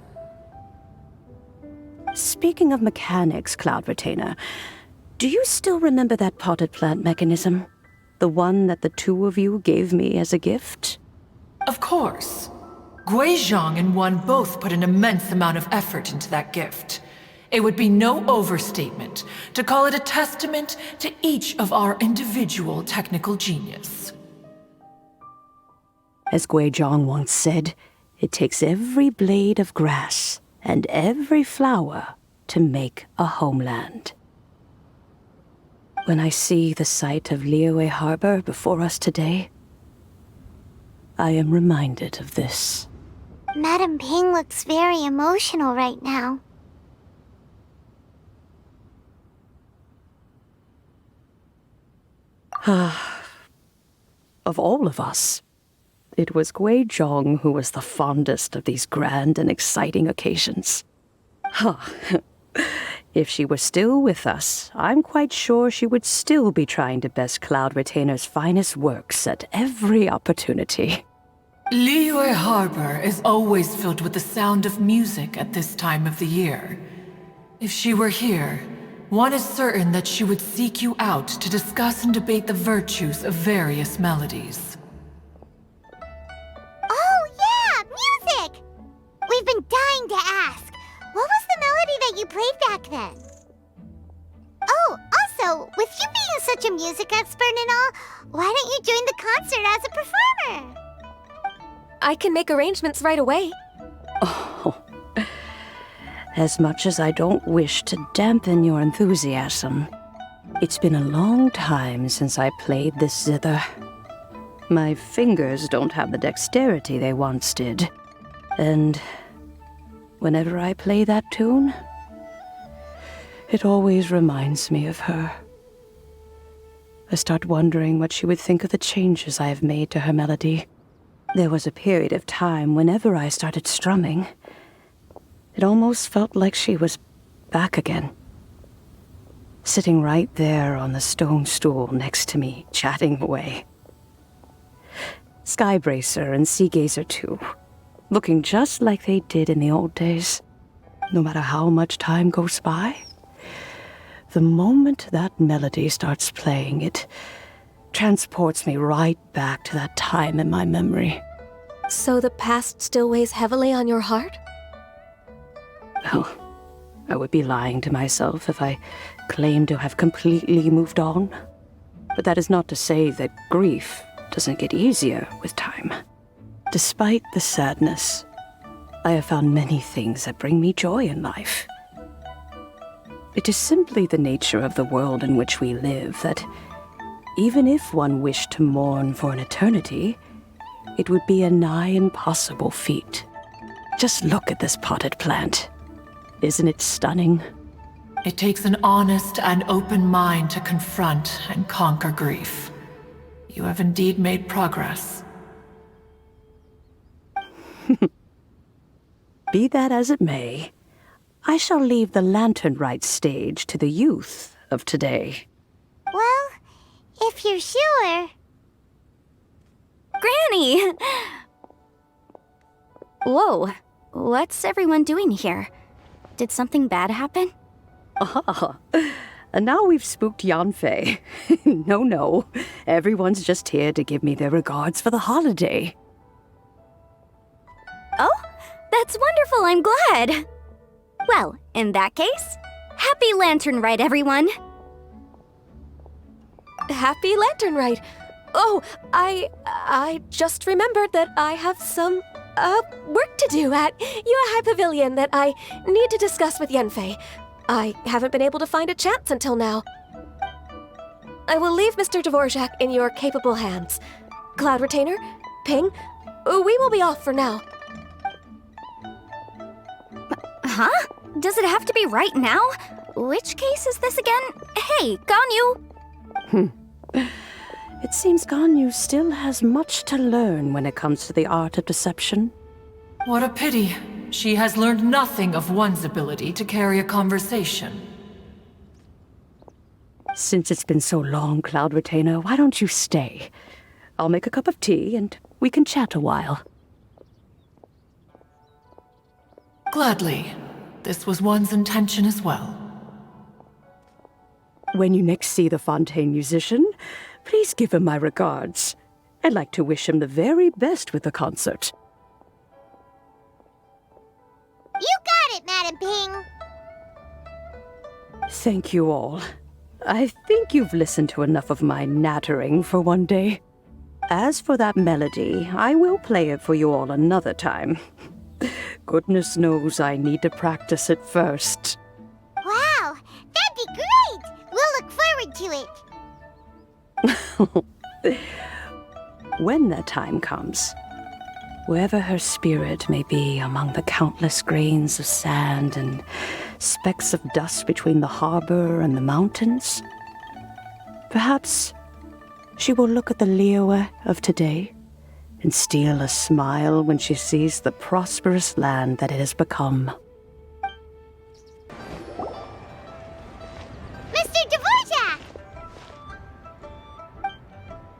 Speaking of mechanics, Cloud Retainer, do you still remember that potted plant mechanism? The one that the two of you gave me as a gift? Of course. Guizhong and one both put an immense amount of effort into that gift. It would be no overstatement to call it a testament to each of our individual technical genius. As Guizhong once said, it takes every blade of grass and every flower to make a homeland. When I see the sight of Liyue Harbor before us today, I am reminded of this. Madam Ping looks very emotional right now. Of all of us, it was Guizhong who was the fondest of these grand and exciting occasions. If she were still with us, I'm quite sure she would still be trying to best Cloud Retainer's finest works at every opportunity. Liyue Harbor is always filled with the sound of music at this time of the year. If she were here, one is certain that she would seek you out to discuss and debate the virtues of various melodies. Oh yeah, music! We've been dying to ask. What was the melody that you played back then? Oh, also, with you being such a music expert and all, why don't you join the concert as a performer? I can make arrangements right away. Oh, as much as I don't wish to dampen your enthusiasm, it's been a long time since I played this zither. My fingers don't have the dexterity they once did, and whenever I play that tune, it always reminds me of her. I start wondering what she would think of the changes I have made to her melody. There was a period of time whenever I started strumming, it almost felt like she was back again. Sitting right there on the stone stool next to me, chatting away. Skybracer and Seagazer too, looking just like they did in the old days. No matter how much time goes by, the moment that melody starts playing, it transports me right back to that time in my memory. So the past still weighs heavily on your heart? Well, I would be lying to myself if I claimed to have completely moved on. But that is not to say that grief doesn't get easier with time. Despite the sadness, I have found many things that bring me joy in life. It is simply the nature of the world in which we live that even if one wished to mourn for an eternity, it would be a nigh impossible feat. Just look at this potted plant. Isn't it stunning? It takes an honest and open mind to confront and conquer grief. You have indeed made progress. Be that as it may, I shall leave the Lantern Rite stage to the youth of today. Well, if you're sure. Granny! Whoa, what's everyone doing here? Did something bad happen? Ah, and now we've spooked Yanfei. No, everyone's just here to give me their regards for the holiday. Oh, that's wonderful, I'm glad. Well, in that case, happy Lantern Rite, everyone. Happy Lantern Rite. Oh, I just remembered that I have some, work to do at Yuehai Pavilion that I need to discuss with Yanfei. I haven't been able to find a chance until now. I will leave Mr. Dvorak in your capable hands. Cloud Retainer, Ping, we will be off for now. Huh? Does it have to be right now? Which case is this again? Hey, Ganyu! It seems Ganyu still has much to learn when it comes to the art of deception. What a pity. She has learned nothing of one's ability to carry a conversation. Since it's been so long, Cloud Retainer, why don't you stay? I'll make a cup of tea and we can chat a while. Gladly. This was one's intention as well. When you next see the Fontaine musician, please give him my regards. I'd like to wish him the very best with the concert. You got it, Madam Ping! Thank you all. I think you've listened to enough of my nattering for one day. As for that melody, I will play it for you all another time. Goodness knows I need to practice it first. Wow, that'd be great! We'll look forward to it. When that time comes, wherever her spirit may be among the countless grains of sand and specks of dust between the harbor and the mountains, perhaps she will look at the Liyue of today and steal a smile when she sees the prosperous land that it has become. Mr. Dvorak!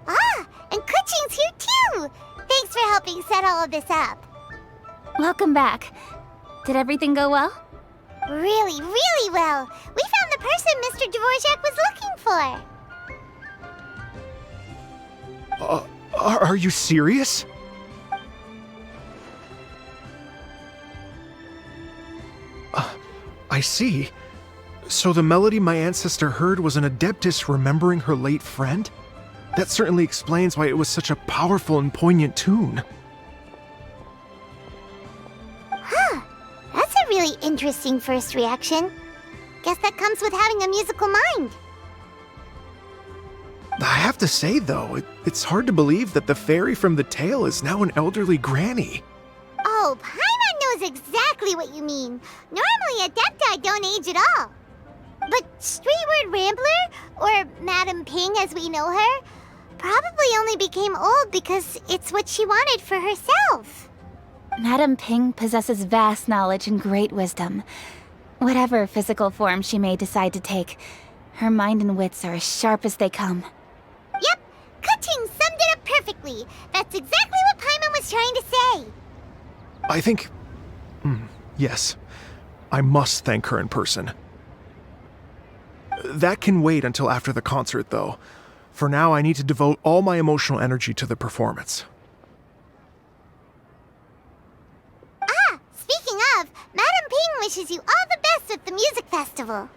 Ah, and Kuching's here too! Thanks for helping set all of this up. Welcome back. Did everything go well? Really, really well. We found the person Mr. Dvorak was looking for. Are you serious? I see. So the melody my ancestor heard was an adeptus remembering her late friend? That certainly explains why it was such a powerful and poignant tune. Huh. That's a really interesting first reaction. Guess that comes with having a musical mind. I have to say, though, it's hard to believe that the fairy from the tale is now an elderly granny. Oh, Paimon knows exactly what you mean. Normally, Adepti don't age at all. But Streetward Rambler, or Madam Ping as we know her, probably only became old because it's what she wanted for herself. Madam Ping possesses vast knowledge and great wisdom. Whatever physical form she may decide to take, her mind and wits are as sharp as they come. Yep, Kuching summed it up perfectly. That's exactly what Paimon was trying to say. I think... yes. I must thank her in person. That can wait until after the concert, though. For now, I need to devote all my emotional energy to the performance. Ah, speaking of, Madam Ping wishes you all the best at the music festival.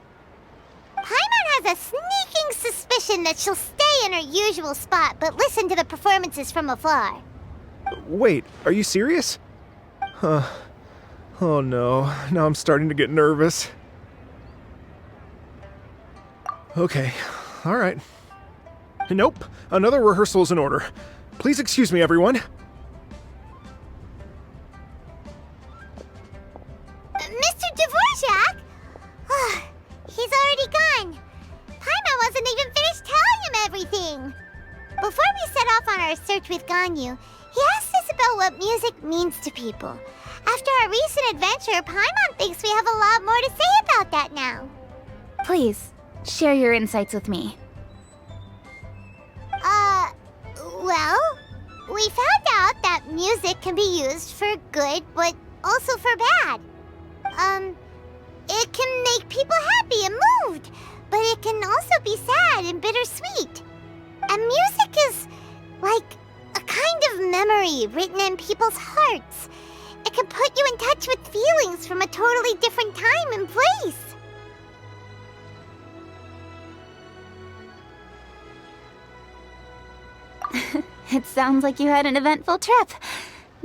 Paimon has a sneaking suspicion that she'll stay in her usual spot but listen to the performances from afar. Wait, are you serious? Oh no, now I'm starting to get nervous. Okay, alright. Nope, another rehearsal is in order. Please excuse me, everyone. Mr. Dvorak? He's already gone. Paimon wasn't even finished telling him everything. Before we set off on our search with Ganyu, he asked us curious about what music means to people. After our recent adventure, Paimon thinks we have a lot more to say about that now. Please, share your insights with me. Well, we found out that music can be used for good, but also for bad. It can make people happy and moved, but it can also be sad and bittersweet. And music is like a kind of memory written in people's hearts. It can put you in touch with feelings from a totally different time and place. It sounds like you had an eventful trip.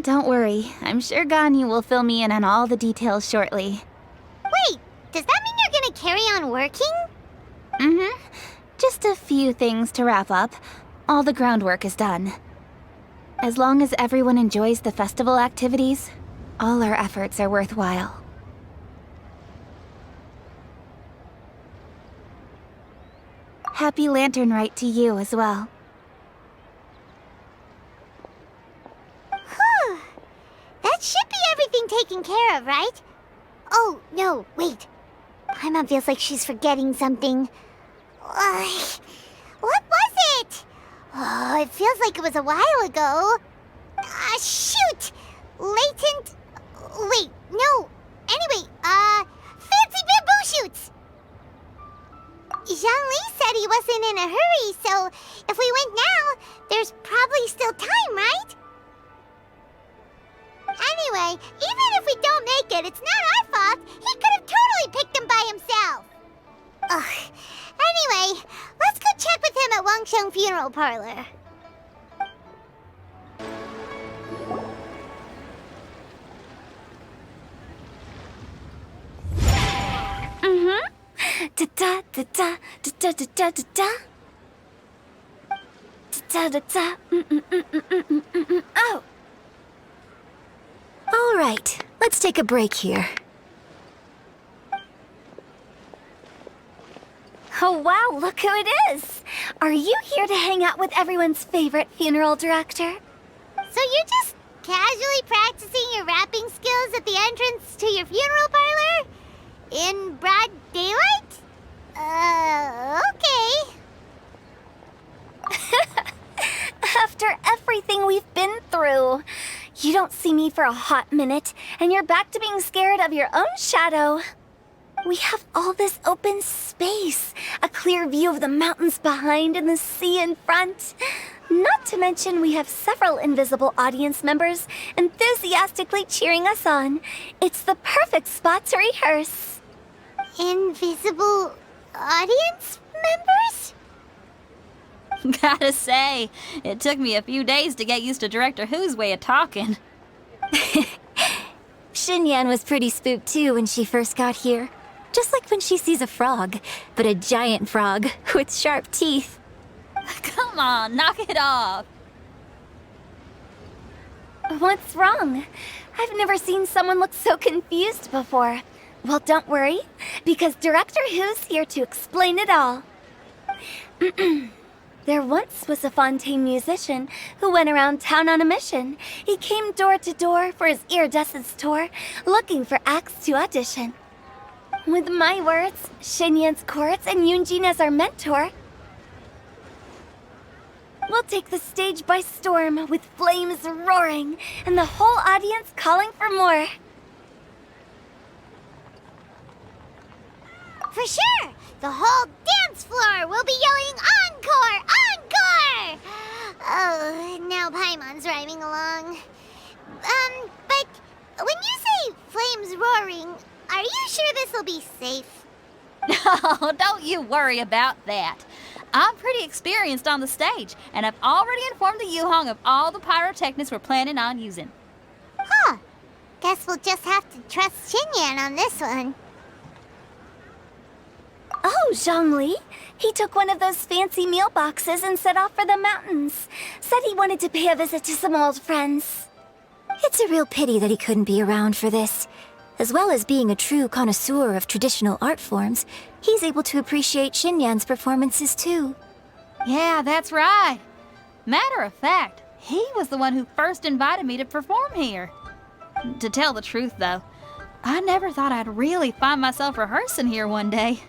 Don't worry, I'm sure Ganyu will fill me in on all the details shortly. Wait, does that mean you're gonna carry on working? Mm-hmm. Just a few things to wrap up. All the groundwork is done. As long as everyone enjoys the festival activities, all our efforts are worthwhile. Happy Lantern Rite to you as well. That should be everything taken care of, right? Oh, no, wait. Paimon feels like she's forgetting something. What was it? Oh, it feels like it was a while ago. Shoot! Latent... Wait, no. Anyway, fancy bamboo shoots! Zhongli said he wasn't in a hurry, so if we went now, there's probably still time, right? Anyway, even if we don't make it, it's not our fault. He could have totally picked them by himself. Ugh. Anyway, let's go check with him at Wangsheng Funeral Parlor. Da da da da da da da da da. Da da da. Oh. All right, let's take a break here. Oh wow, look who it is! Are you here to hang out with everyone's favorite funeral director? So you're just casually practicing your rapping skills at the entrance to your funeral parlor? In broad daylight? Okay. After everything we've been through, you don't see me for a hot minute, and you're back to being scared of your own shadow. We have all this open space, a clear view of the mountains behind and the sea in front. Not to mention we have several invisible audience members enthusiastically cheering us on. It's the perfect spot to rehearse. Invisible audience members? Gotta say, it took me a few days to get used to Director Who's way of talking. Xinyan was pretty spooked too when she first got here. Just like when she sees a frog, but a giant frog with sharp teeth. Come on, knock it off. What's wrong? I've never seen someone look so confused before. Well, don't worry, because Director Who's here to explain it all. There once was a Fontaine musician who went around town on a mission. He came door to door for his iridescence tour, looking for acts to audition. With my words, Xinyan's chorus, and Yunjin as our mentor, we'll take the stage by storm with flames roaring and the whole audience calling for more. For sure! The whole dance floor will be yelling encore! Encore! Oh, now Paimon's rhyming along. But when you say flames roaring, are you sure this'll be safe? No, don't you worry about that. I'm pretty experienced on the stage, and I've already informed the Yuhong of all the pyrotechnics we're planning on using. Huh. Guess we'll just have to trust Xinyan on this one. Oh, Zhongli. He took one of those fancy meal boxes and set off for the mountains. Said he wanted to pay a visit to some old friends. It's a real pity that he couldn't be around for this. As well as being a true connoisseur of traditional art forms, he's able to appreciate Xinyan's performances too. Yeah, that's right. Matter of fact, He was the one who first invited me to perform here. To tell the truth, though, I never thought I'd really find myself rehearsing here one day.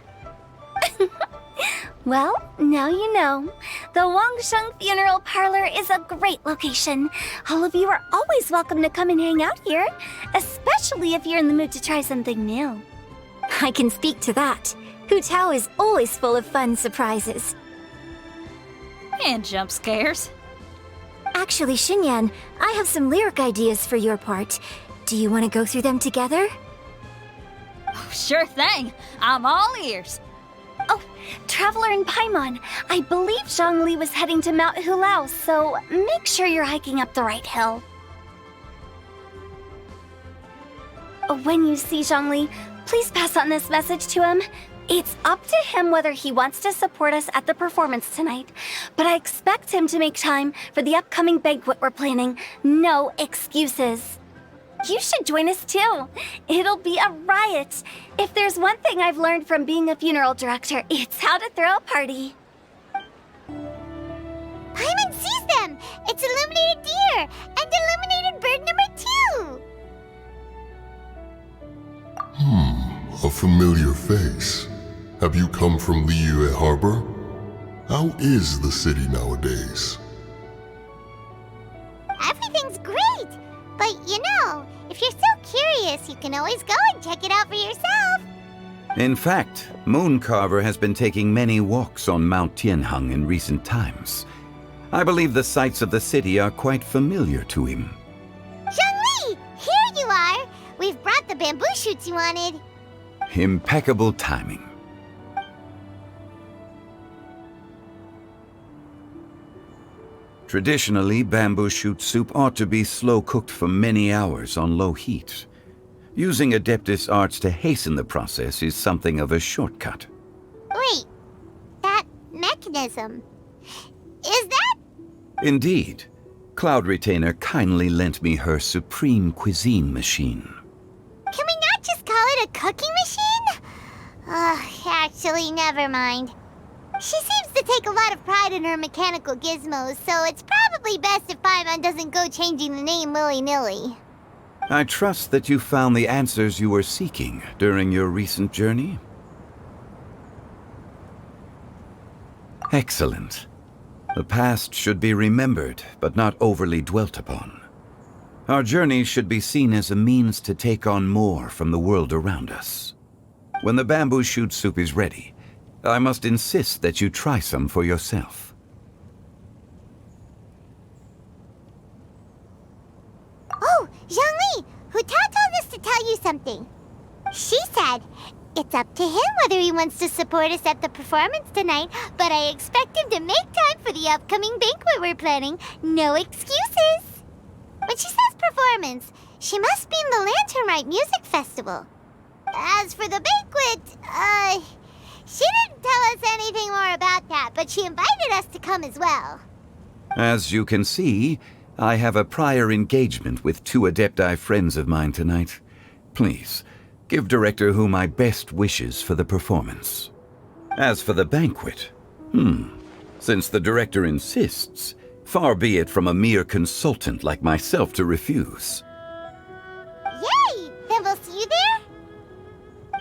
Well, now you know. The Wangsheng Funeral Parlor is a great location. All of you are always welcome to come and hang out here, especially if you're in the mood to try something new. I can speak to that. Hu Tao is always full of fun surprises. And jump scares. Actually, Xinyan, I have some lyric ideas for your part. Do you want to go through them together? Oh, sure thing. I'm all ears. Oh, Traveler and Paimon, I believe Zhongli was heading to Mount Hulao, so make sure you're hiking up the right hill. When you see Zhongli, please pass on this message to him. It's up to him whether he wants to support us at the performance tonight, but I expect him to make time for the upcoming banquet we're planning. No excuses. You should join us too. It'll be a riot. If there's one thing I've learned from being a funeral director, it's how to throw a party. Paimon sees them! It's illuminated deer and illuminated bird number 2! A familiar face. Have you come from Liyue Harbor? How is the city nowadays? Everything's great! But you know, if you're so curious, you can always go and check it out for yourself. In fact, Mooncarver has been taking many walks on Mount Tianheng in recent times. I believe the sights of the city are quite familiar to him. Zhongli! Here you are! We've brought the bamboo shoots you wanted. Impeccable timing. Traditionally, bamboo shoot soup ought to be slow-cooked for many hours on low heat. Using Adeptus arts to hasten the process is something of a shortcut. Wait, that mechanism, is that? Indeed. Cloud Retainer kindly lent me her supreme cuisine machine. Can we not just call it a cooking machine? Actually, never mind. She seems to take a lot of pride in her mechanical gizmos, so it's probably best if Paimon doesn't go changing the name willy-nilly. I trust that you found the answers you were seeking during your recent journey. Excellent. The past should be remembered, but not overly dwelt upon. Our journey should be seen as a means to take on more from the world around us. When the bamboo shoot soup is ready, I must insist that you try some for yourself. Oh, Zhongli! Hu Tao told us to tell you something. She said, it's up to him whether he wants to support us at the performance tonight, but I expect him to make time for the upcoming banquet we're planning. No excuses! When she says performance, she must mean the Lantern Rite Music Festival. As for the banquet, she didn't tell us anything more about that, but she invited us to come as well. As you can see, I have a prior engagement with 2 Adepti friends of mine tonight. Please, give Director Hu my best wishes for the performance. As for the banquet, since the Director insists, far be it from a mere consultant like myself to refuse. Yay! Then we'll see you there?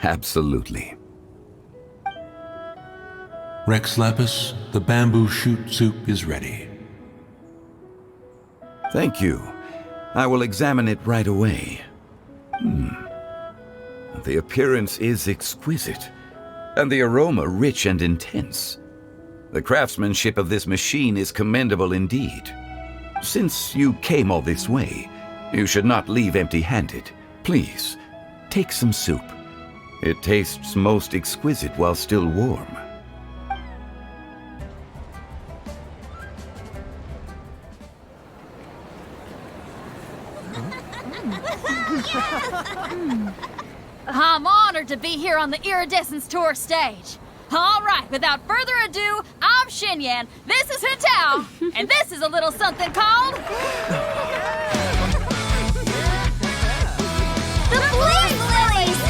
Absolutely. Rex Lapis, the bamboo shoot soup is ready. Thank you. I will examine it right away. The appearance is exquisite, and the aroma rich and intense. The craftsmanship of this machine is commendable indeed. Since you came all this way, you should not leave empty-handed. Please, take some soup. It tastes most exquisite while still warm. I'm honored to be here on the Iridescence Tour stage. All right, without further ado, I'm Xinyan, this is Hu Tao, and this is a little something called... The Blaze Lilies!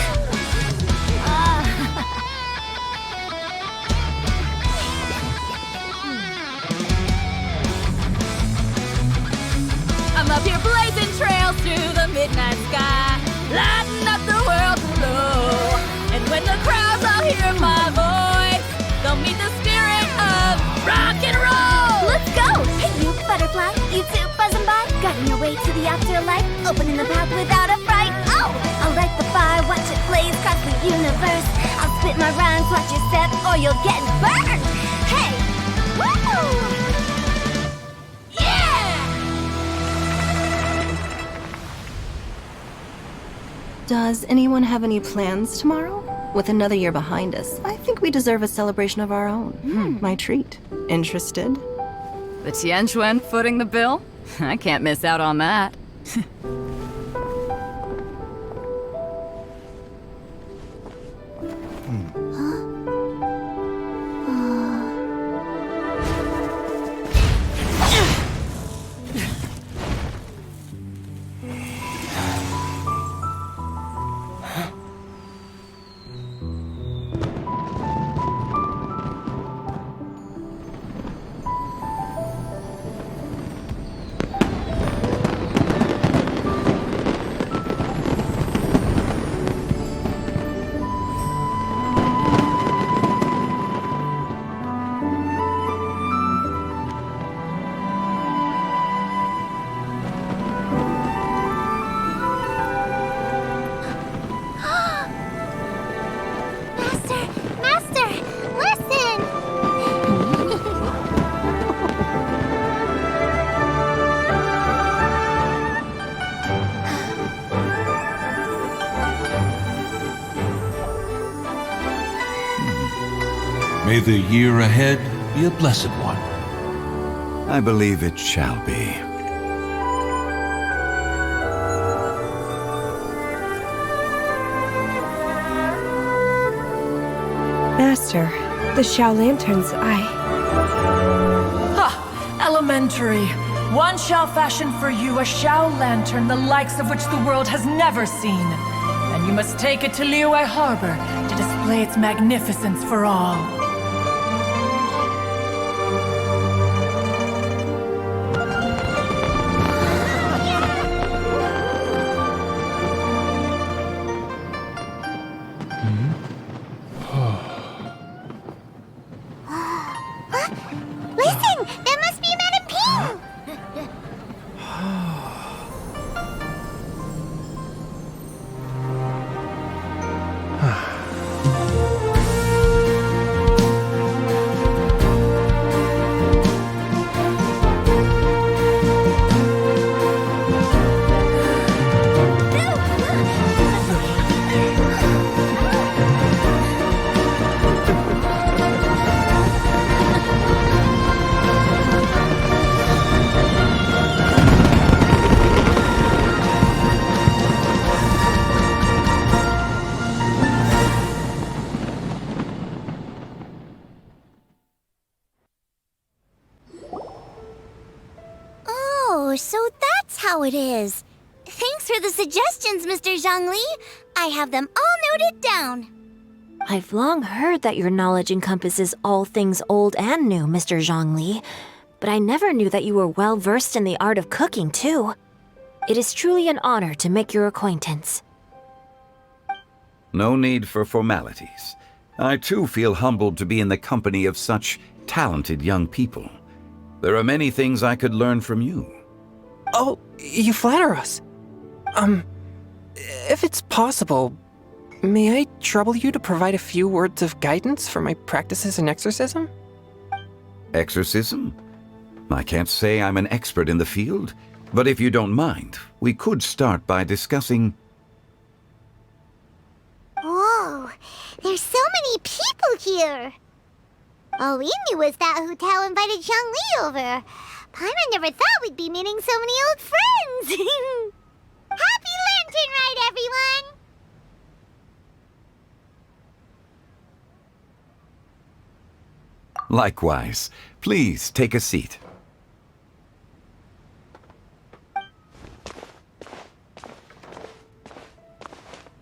I'll hear blazing trails through the midnight sky, lighting up the world below. And when the crowds all hear my voice, they'll meet the spirit of rock and roll. Let's go! Hey, you butterfly, you too buzzing by, guiding your way to the afterlife, opening the path without a fright. Oh, I'll light the fire, watch it blaze across the universe. I'll spit my rhymes, watch you step, or you'll get burned. Hey, woo! Does anyone have any plans tomorrow? With another year behind us, I think we deserve a celebration of our own. My treat. Interested? The Tianquan footing the bill? I can't miss out on that. May the year ahead be a blessed one. I believe it shall be. Master, the Xiao Lanterns, Ha! Elementary. One shall fashion for you a Xiao Lantern the likes of which the world has never seen. And you must take it to Liyue Harbor to display its magnificence for all. Listen! That must be Madame Ping! Oh, so that's how it is. Thanks for the suggestions, Mr. Zhongli. I have them all noted down. I've long heard that your knowledge encompasses all things old and new, Mr. Zhongli, but I never knew that you were well versed in the art of cooking, too. It is truly an honor to make your acquaintance. No need for formalities. I too feel humbled to be in the company of such talented young people. There are many things I could learn from you. Oh, you flatter us. If it's possible, may I trouble you to provide a few words of guidance for my practices in exorcism? Exorcism? I can't say I'm an expert in the field, but if you don't mind, we could start by discussing... Whoa, there's so many people here! All we knew was that Hu Tao invited Zhongli over. Paimon never thought we'd be meeting so many old friends! Happy Lantern Rite, everyone! Likewise. Please take a seat.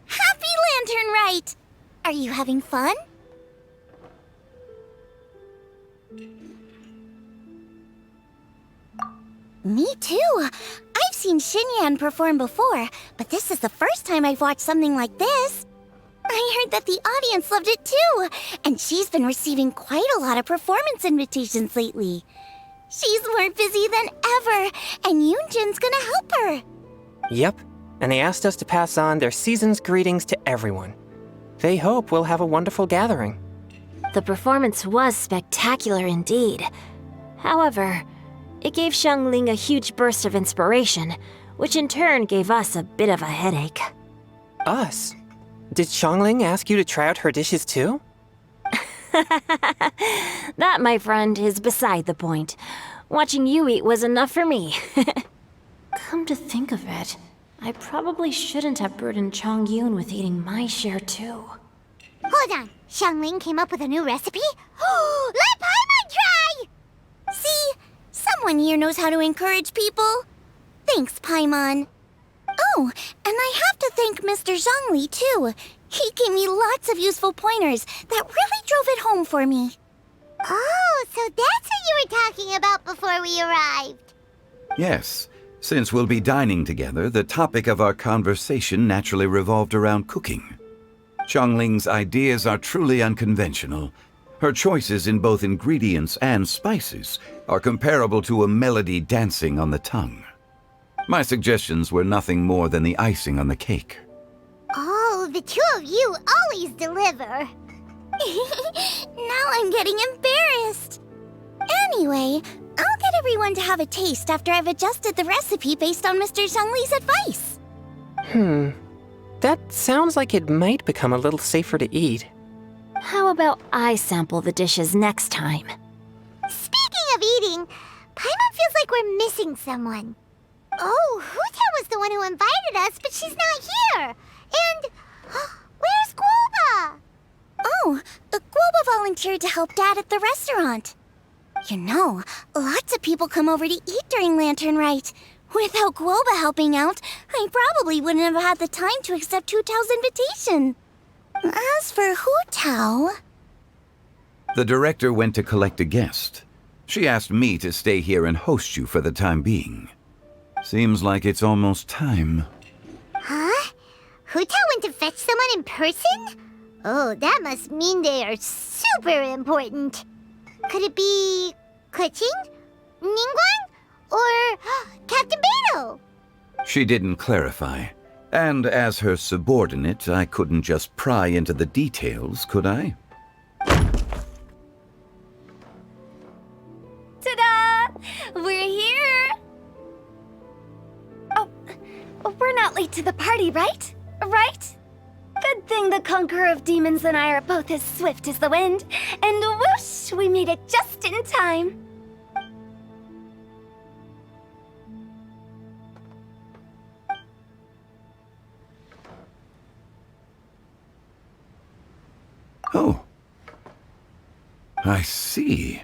Happy Lantern Rite! Are you having fun? Me too. I've seen Xinyan perform before, but this is the first time I've watched something like this. I heard that the audience loved it too, and she's been receiving quite a lot of performance invitations lately. She's more busy than ever, and Yoonjin's gonna help her. Yep, and they asked us to pass on their season's greetings to everyone. They hope we'll have a wonderful gathering. The performance was spectacular indeed. However, it gave Xiangling a huge burst of inspiration, which in turn gave us a bit of a headache. Us? Did Xiangling ask you to try out her dishes too? That, my friend, is beside the point. Watching you eat was enough for me. Come to think of it, I probably shouldn't have burdened Chongyun with eating my share too. Hold on, Xiangling came up with a new recipe? Let Paimon try! See? Someone here knows how to encourage people. Thanks, Paimon. Oh, and I have to thank Mr. Zhongli, too. He gave me lots of useful pointers that really drove it home for me. Oh, so that's what you were talking about before we arrived. Yes, since we'll be dining together, the topic of our conversation naturally revolved around cooking. Xiangling's ideas are truly unconventional. Her choices in both ingredients and spices are comparable to a melody dancing on the tongue. My suggestions were nothing more than the icing on the cake. Oh, the two of you always deliver. Now I'm getting embarrassed. Anyway, I'll get everyone to have a taste after I've adjusted the recipe based on Mr. Zhongli's advice. That sounds like it might become a little safer to eat. How about I sample the dishes next time? Speaking of eating, Paimon feels like we're missing someone. Oh, Huta was the one who invited us, but she's not here. And where's Guoba? Oh, Guoba volunteered to help Dad at the restaurant. You know, lots of people come over to eat during Lantern Rite. Without Guoba helping out, I probably wouldn't have had the time to accept Hu Tao's invitation. As for Hu Tao... The director went to collect a guest. She asked me to stay here and host you for the time being. Seems like it's almost time. Huh? Hu Tao went to fetch someone in person? Oh, that must mean they are super important. Could it be Kuching? Ningguang? Or Captain Beidou? She didn't clarify. And as her subordinate, I couldn't just pry into the details, could I? Ta-da! We're here! Oh, we're not late to the party, right? Right? Good thing the Conqueror of Demons and I are both as swift as the wind. And whoosh, we made it just in time. Oh. I see.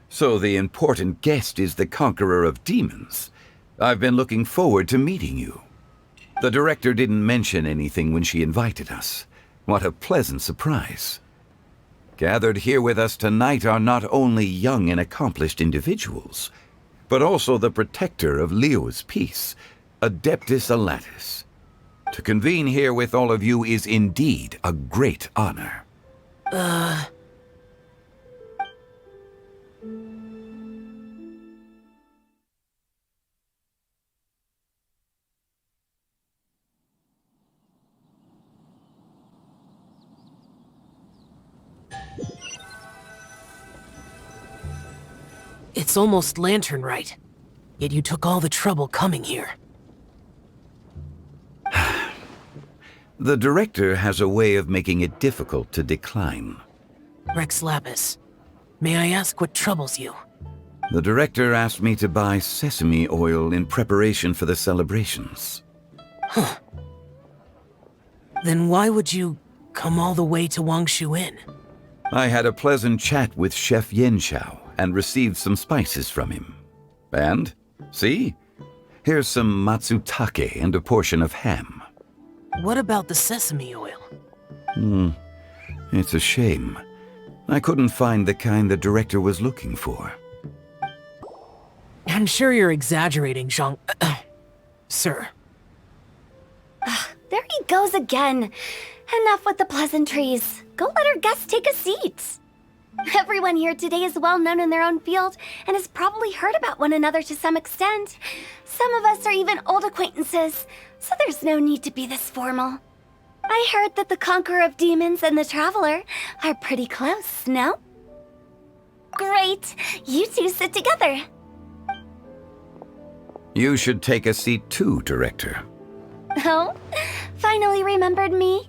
So the important guest is the Conqueror of Demons. I've been looking forward to meeting you. The director didn't mention anything when she invited us. What a pleasant surprise. Gathered here with us tonight are not only young and accomplished individuals, but also the protector of Liu's peace, Adeptus Alatus. To convene here with all of you is indeed a great honor. It's almost Lantern Rite, yet you took all the trouble coming here. The director has a way of making it difficult to decline. Rex Lapis, may I ask what troubles you? The director asked me to buy sesame oil in preparation for the celebrations. Huh. Then why would you come all the way to Wangshu Inn? I had a pleasant chat with Chef Yanxiao and received some spices from him. And, see? Here's some matsutake and a portion of ham. What about the sesame oil? It's a shame. I couldn't find the kind the director was looking for. I'm sure you're exaggerating, Zhang... Sir. There he goes again. Enough with the pleasantries. Go let our guests take a seat. Everyone here today is well known in their own field and has probably heard about one another to some extent. Some of us are even old acquaintances, so there's no need to be this formal. I heard that the Conqueror of Demons and the Traveler are pretty close, no? Great! You two sit together. You should take a seat too, Director. Oh, finally remembered me?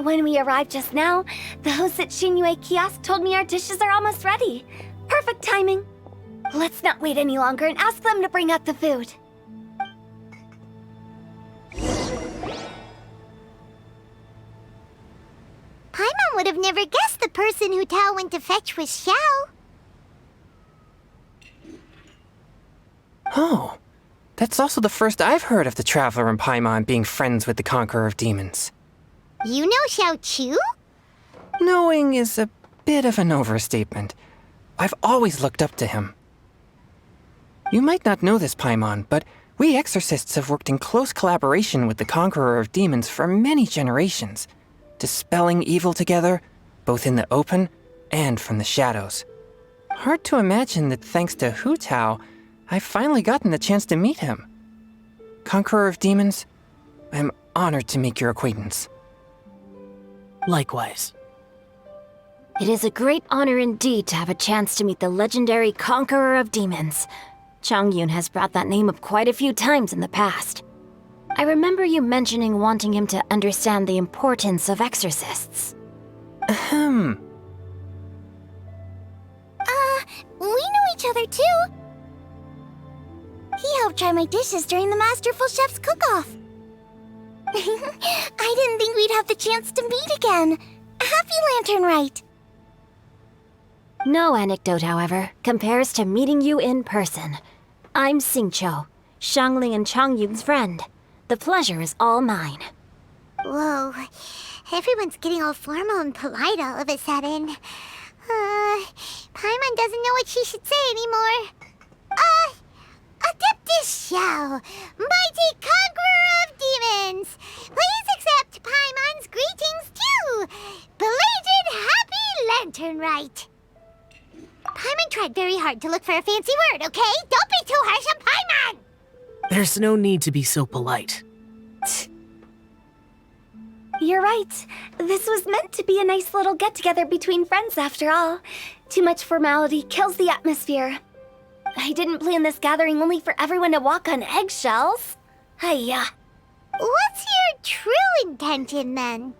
When we arrived just now, the host at Shinue Kiosk told me our dishes are almost ready. Perfect timing. Let's not wait any longer and ask them to bring out the food. Paimon would have never guessed the person who Tao went to fetch was Xiao. Oh, that's also the first I've heard of the Traveler and Paimon being friends with the Conqueror of Demons. You know Xiao Chu? Knowing is a bit of an overstatement. I've always looked up to him. You might not know this, Paimon, but we exorcists have worked in close collaboration with the Conqueror of Demons for many generations, dispelling evil together, both in the open and from the shadows. Hard to imagine that thanks to Hu Tao, I've finally gotten the chance to meet him. Conqueror of Demons, I'm honored to make your acquaintance. Likewise. It is a great honor indeed to have a chance to meet the legendary Conqueror of Demons. Changyun has brought that name up quite a few times in the past. I remember you mentioning wanting him to understand the importance of exorcists. We know each other too. He helped try my dishes during the Masterful Chef's cook-off. I didn't think we'd have the chance to meet again. Happy Lantern Rite. No anecdote, however, compares to meeting you in person. I'm Xingqiu, Shangling and Changyun's friend. The pleasure is all mine. Whoa, everyone's getting all formal and polite all of a sudden. Paimon doesn't know what she should say anymore. Adeptus Xiao, mighty conqueror of demons, please accept Paimon's greetings too. Belated Happy Lantern Rite. Paimon tried very hard to look for a fancy word, okay? Don't be too harsh on Paimon! There's no need to be so polite. You're right. This was meant to be a nice little get-together between friends after all. Too much formality kills the atmosphere. I didn't plan this gathering only for everyone to walk on eggshells. Hiya. What's your true intention then?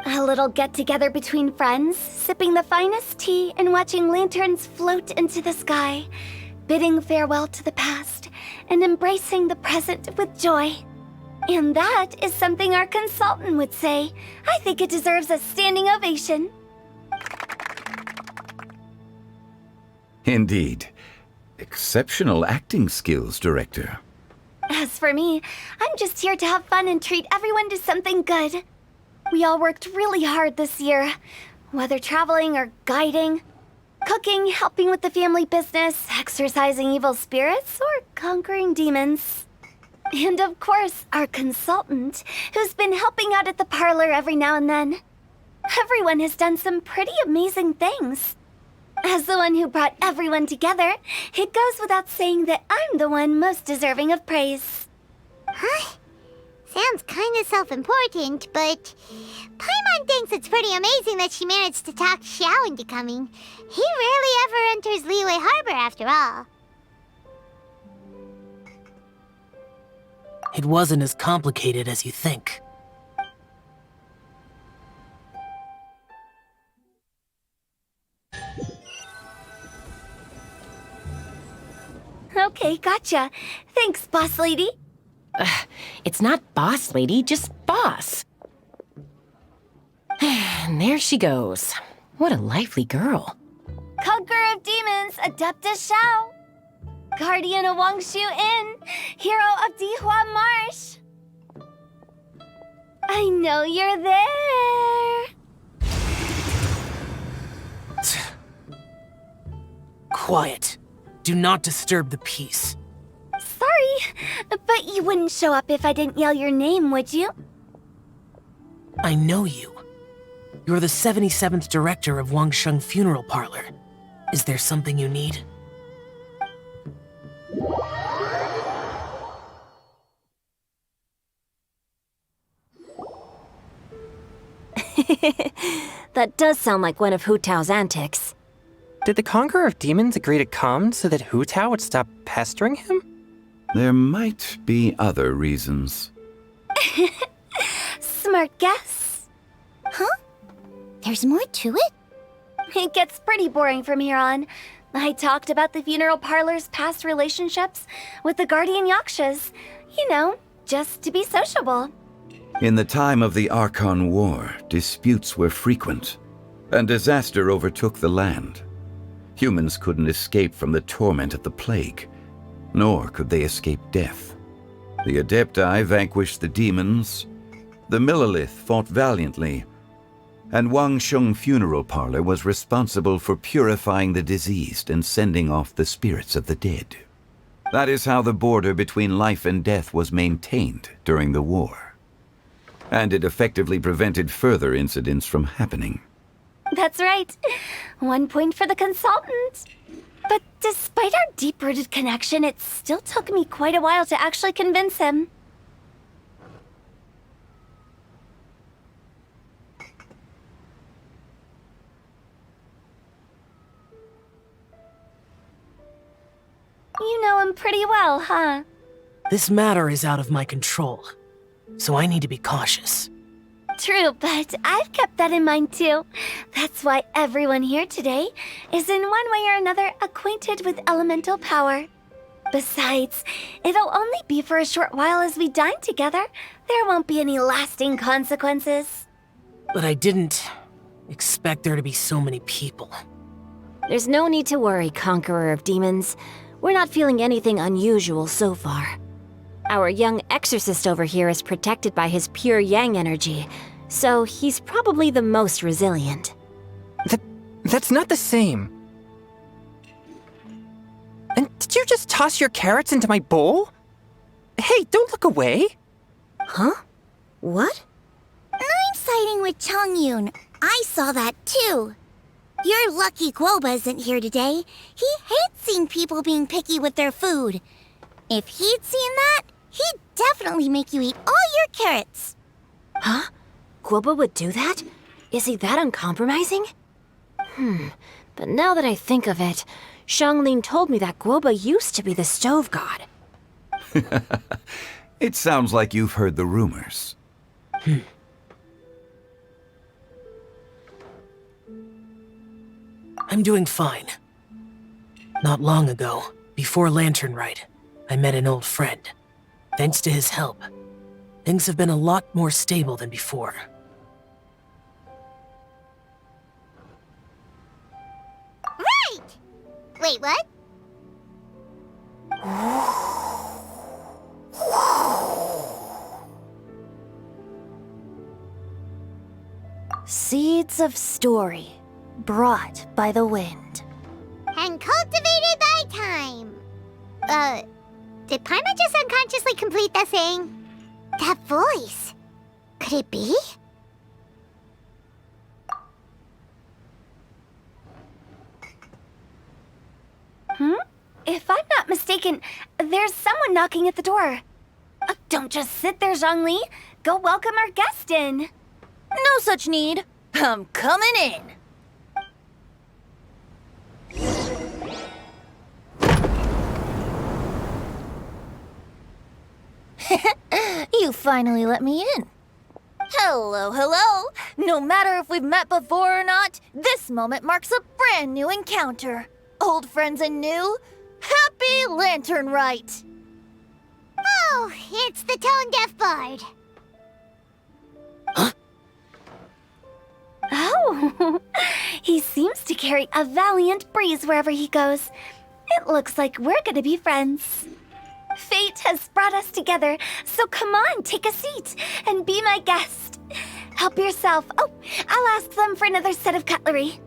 A little get-together between friends, sipping the finest tea and watching lanterns float into the sky, bidding farewell to the past and embracing the present with joy. And that is something our consultant would say. I think it deserves a standing ovation. Indeed. Exceptional acting skills, Director. As for me, I'm just here to have fun and treat everyone to something good. We all worked really hard this year, whether traveling or guiding, cooking, helping with the family business, exorcising evil spirits, or conquering demons. And of course, our consultant, who's been helping out at the parlor every now and then. Everyone has done some pretty amazing things. As the one who brought everyone together, it goes without saying that I'm the one most deserving of praise. Huh? Sounds kinda self-important, but Paimon thinks it's pretty amazing that she managed to talk Xiao into coming. He rarely ever enters Liyue Harbor after all. It wasn't as complicated as you think. Okay, gotcha. Thanks, boss lady. It's not boss lady, just boss. And there she goes. What a lively girl. Conqueror of Demons, Adeptus Xiao. Guardian of Wangshu Inn, hero of Dihua Marsh. I know you're there. Quiet. Do not disturb the peace. Sorry, But you wouldn't show up if I didn't yell your name, would you? I know you. You're the 77th director of Wangsheng Funeral Parlor. Is there something you need? That does sound like one of Hu Tao's antics. Did the Conqueror of Demons agree to come so that Hu Tao would stop pestering him? There might be other reasons. Smart guess. Huh? There's more to it? It gets pretty boring from here on. I talked about the funeral parlor's past relationships with the guardian yakshas. You know, just to be sociable. In the time of the Archon War, disputes were frequent, and disaster overtook the land. Humans couldn't escape from the torment of the plague, nor could they escape death. The Adepti vanquished the demons, the Millelith fought valiantly, and Wangsheng Funeral Parlor was responsible for purifying the diseased and sending off the spirits of the dead. That is how the border between life and death was maintained during the war. And it effectively prevented further incidents from happening. That's right. 1 point for the consultant. But despite our deep-rooted connection, it still took me quite a while to actually convince him. You know him pretty well, huh? This matter is out of my control, so I need to be cautious. True, but I've kept that in mind too. That's why everyone here today is in one way or another acquainted with elemental power. Besides, it'll only be for a short while as we dine together. There won't be any lasting consequences. But I didn't expect there to be so many people. There's no need to worry, Conqueror of Demons. We're not feeling anything unusual so far. Our young exorcist over here is protected by his pure yang energy, so he's probably the most resilient. That's not the same. And did you just toss your carrots into my bowl? Hey, don't look away. Huh? What? I'm siding with Chongyun. I saw that too. You're lucky Guoba isn't here today. He hates seeing people being picky with their food. If he'd seen that, he'd definitely make you eat all your carrots. Huh? Guoba would do that? Is he that uncompromising? But now that I think of it, Xianglin told me that Guoba used to be the stove god. It sounds like you've heard the rumors. I'm doing fine. Not long ago, before Lantern Rite, I met an old friend. Thanks to his help, things have been a lot more stable than before. Right! Wait, what? Seeds of story, brought by the wind. And cultivated by time. Did Paimon just unconsciously complete the thing? That voice. Could it be? If I'm not mistaken, there's someone knocking at the door. Don't just sit there, Zhongli. Go welcome our guest in. No such need. I'm coming in. You finally let me in. Hello, hello. No matter if we've met before or not, this moment marks a brand new encounter. Old friends and new. Happy Lantern Rite. Oh, it's the tone-deaf bard. Oh, he seems to carry a valiant breeze wherever he goes. It looks like we're gonna be friends. Fate has brought us together, so come on, take a seat and be my guest. Help yourself. Oh, I'll ask them for another set of cutlery.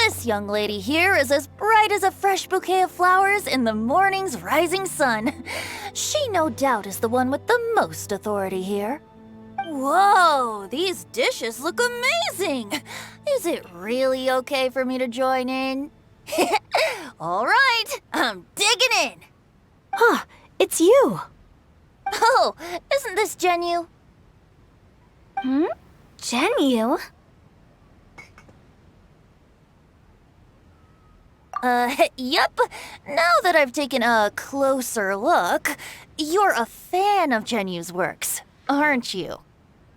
This young lady here is as bright as a fresh bouquet of flowers in the morning's rising sun. She no doubt is the one with the most authority here. Whoa, these dishes look amazing! Is it really okay for me to join in? All right, I'm digging in. Huh, it's you. Oh, isn't this Genu? Genu? Yep. Now that I've taken a closer look, you're a fan of Genu's works, aren't you?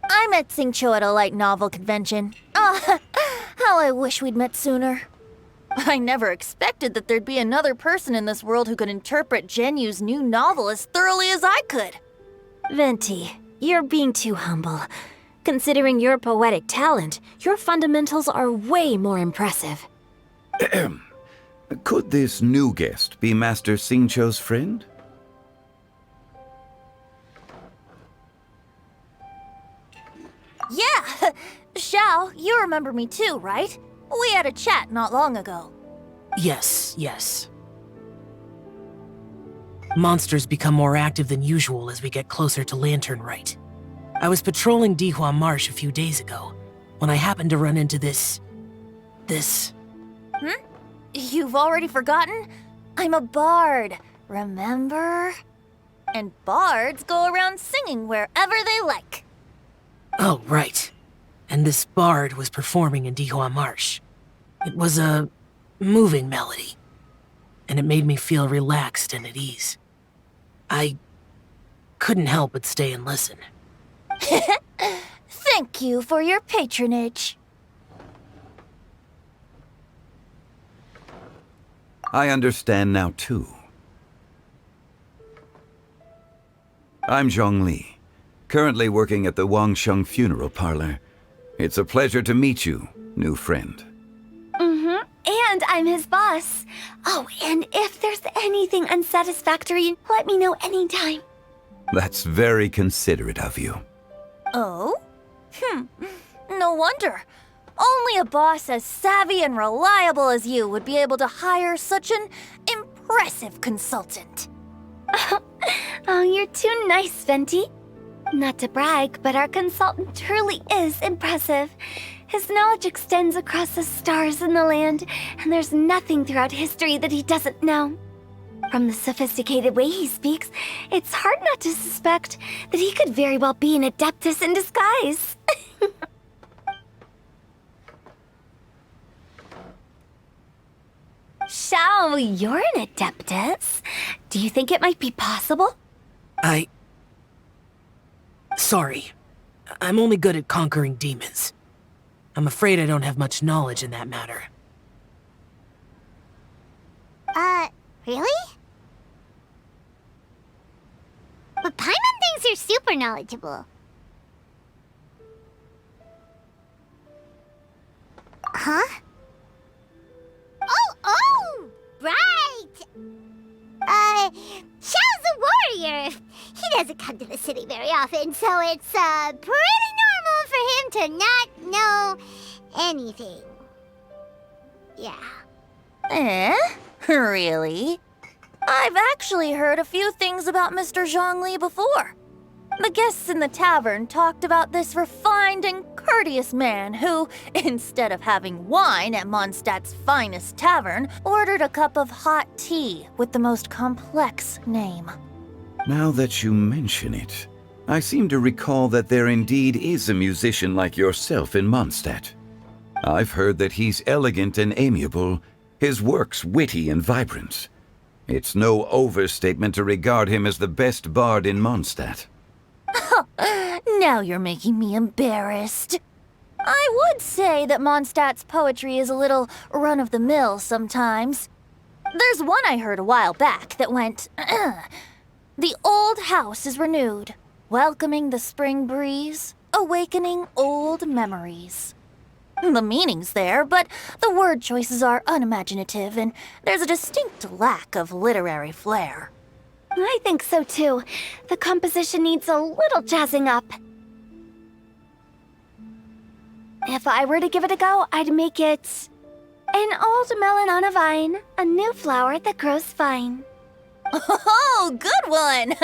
I met Xingqiu at a light novel convention. Ah, how I wish we'd met sooner. I never expected that there'd be another person in this world who could interpret Genu's new novel as thoroughly as I could. Venti, you're being too humble. Considering your poetic talent, your fundamentals are way more impressive. Could this new guest be Master Xingqiu's friend? Yeah! Xiao, you remember me too, right? We had a chat not long ago. Yes, yes. Monsters become more active than usual as we get closer to Lantern Rite. I was patrolling Dihua Marsh a few days ago, when I happened to run into this... You've already forgotten? I'm a bard, remember? And bards go around singing wherever they like. Oh, right. And this bard was performing in Dihua Marsh. It was a moving melody, and it made me feel relaxed and at ease. I couldn't help but stay and listen. Thank you for your patronage. I understand now, too. I'm Zhongli, currently working at the Wangsheng Funeral Parlor. It's a pleasure to meet you, new friend. And I'm his boss. Oh, and if there's anything unsatisfactory, let me know anytime. That's very considerate of you. Oh? No wonder. Only a boss as savvy and reliable as you would be able to hire such an impressive consultant. Oh, you're too nice, Venti. Not to brag, but our consultant truly is impressive. His knowledge extends across the stars and the land, and there's nothing throughout history that he doesn't know. From the sophisticated way he speaks, it's hard not to suspect that he could very well be an adeptus in disguise. Xiao, you're an adeptus. Do you think it might be possible? Sorry. I'm only good at conquering demons. I'm afraid I don't have much knowledge in that matter. Really? But Paimon thinks you're super knowledgeable. Huh? Oh! Right! Xiao's a warrior. He doesn't come to the city very often, so it's, pretty normal for him to not know anything. Yeah. Really? I've actually heard a few things about Mr. Zhongli before. The guests in the tavern talked about this refined and courteous man who, instead of having wine at Mondstadt's finest tavern, ordered a cup of hot tea with the most complex name. Now that you mention it, I seem to recall that there indeed is a musician like yourself in Mondstadt. I've heard that he's elegant and amiable, his works witty and vibrant. It's no overstatement to regard him as the best bard in Mondstadt. Now you're making me embarrassed. I would say that Mondstadt's poetry is a little run-of-the-mill sometimes. There's one I heard a while back that went, The old house is renewed, welcoming the spring breeze, awakening old memories. The meaning's there, but the word choices are unimaginative, and there's a distinct lack of literary flair. I think so too. The composition needs a little jazzing up. If I were to give it a go, I'd make it An old melon on a vine, a new flower that grows fine. Oh, good one!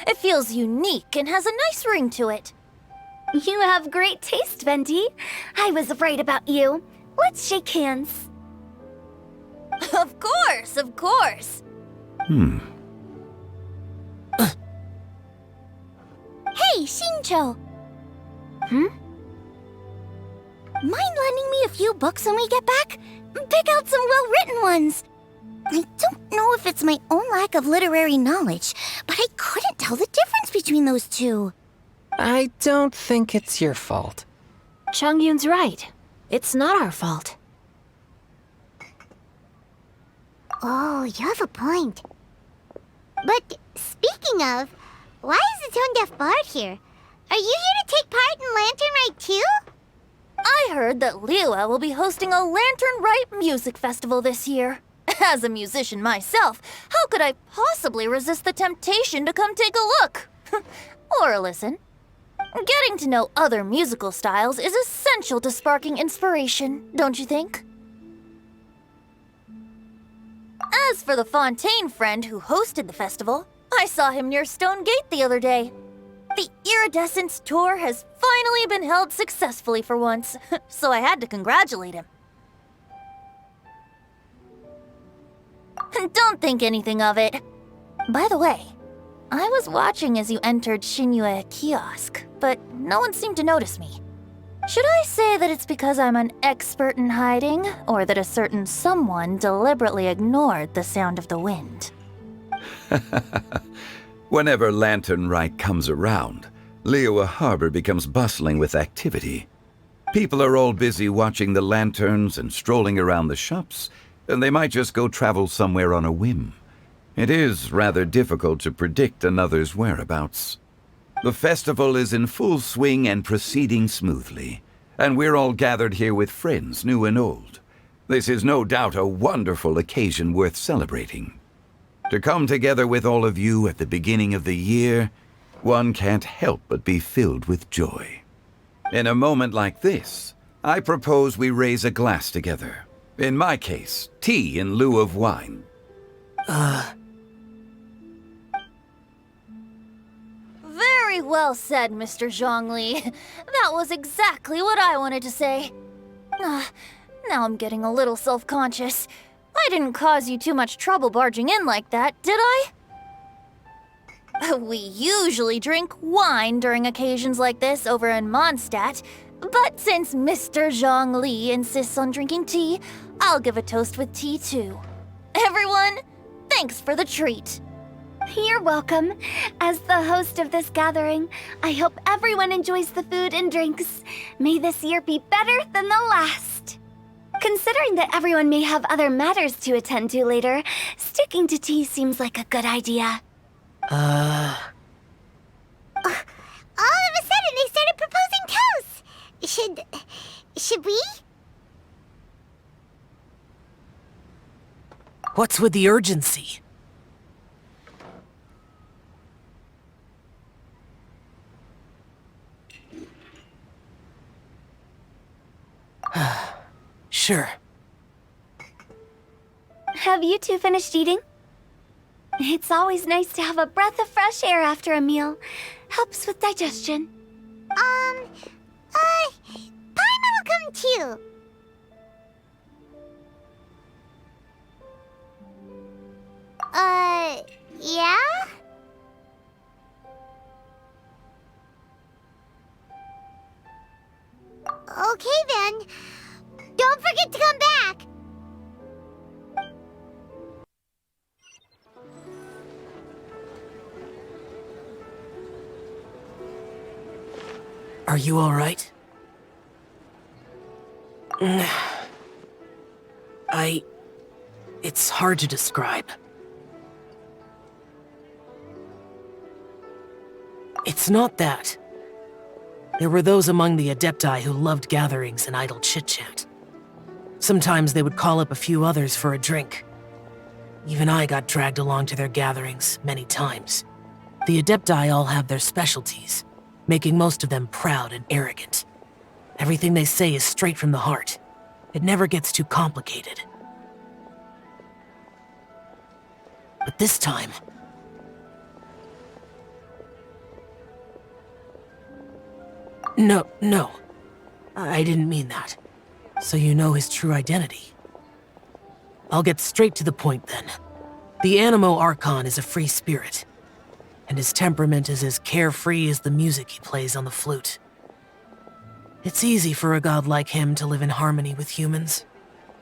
It feels unique and has a nice ring to it. You have great taste, Venti. I was right about you. Let's shake hands. Of course, of course. Hey, Shincho! Mind lending me a few books when we get back? Pick out some well-written ones. I don't know if it's my own lack of literary knowledge, but I couldn't tell the difference between those two. I don't think it's your fault. Chongyun's right. It's not our fault. Oh, you have a point. But speaking of, why is the tone-deaf bard here? Are you here to take part in Lantern Rite too? I heard that Liyue will be hosting a Lantern Rite music festival this year. As a musician myself, how could I possibly resist the temptation to come take a look? Or listen. Getting to know other musical styles is essential to sparking inspiration, don't you think? As for the Fontaine friend who hosted the festival, I saw him near Stone Gate the other day. The Iridescence tour has finally been held successfully for once, so I had to congratulate him. Don't think anything of it. By the way, I was watching as you entered Shinyue Kiosk, but no one seemed to notice me. Should I say that it's because I'm an expert in hiding, or that a certain someone deliberately ignored the sound of the wind? Whenever Lantern Rite comes around, Liyue Harbor becomes bustling with activity. People are all busy watching the lanterns and strolling around the shops, and they might just go travel somewhere on a whim. It is rather difficult to predict another's whereabouts. The festival is in full swing and proceeding smoothly, and we're all gathered here with friends, new and old. This is no doubt a wonderful occasion worth celebrating. To come together with all of you at the beginning of the year, one can't help but be filled with joy. In a moment like this, I propose we raise a glass together. In my case, tea in lieu of wine. Very well said, Mr. Zhongli. That was exactly what I wanted to say. Now I'm getting a little self-conscious. I didn't cause you too much trouble barging in like that, did I? We usually drink wine during occasions like this over in Mondstadt, but since Mr. Zhongli insists on drinking tea, I'll give a toast with tea too. Everyone, thanks for the treat. You're welcome. As the host of this gathering, I hope everyone enjoys the food and drinks. May this year be better than the last. Considering that everyone may have other matters to attend to later, sticking to tea seems like a good idea. All of a sudden, they started proposing toasts. Should we? What's with the urgency? Sure. Have you two finished eating? It's always nice to have a breath of fresh air after a meal. Helps with digestion. Paimon will come too. Yeah? Okay then. Don't forget to come back. Are you all right? It's hard to describe. It's not that. There were those among the Adepti who loved gatherings and idle chit-chat. Sometimes they would call up a few others for a drink. Even I got dragged along to their gatherings many times. The Adepti all have their specialties, making most of them proud and arrogant. Everything they say is straight from the heart. It never gets too complicated. But this time... No. I didn't mean that. So you know his true identity. I'll get straight to the point then. The Animo Archon is a free spirit, and his temperament is as carefree as the music he plays on the flute. It's easy for a god like him to live in harmony with humans,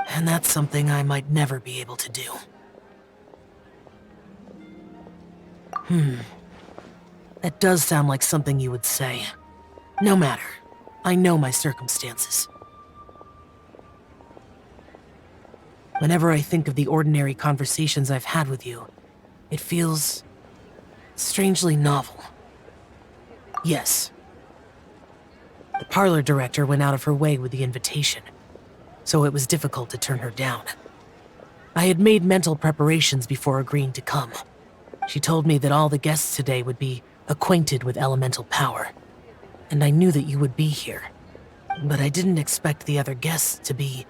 and that's something I might never be able to do. That does sound like something you would say. No matter. I know my circumstances. Whenever I think of the ordinary conversations I've had with you, it feels strangely novel. Yes. The parlor director went out of her way with the invitation, so it was difficult to turn her down. I had made mental preparations before agreeing to come. She told me that all the guests today would be acquainted with elemental power, and I knew that you would be here. But I didn't expect the other guests to be...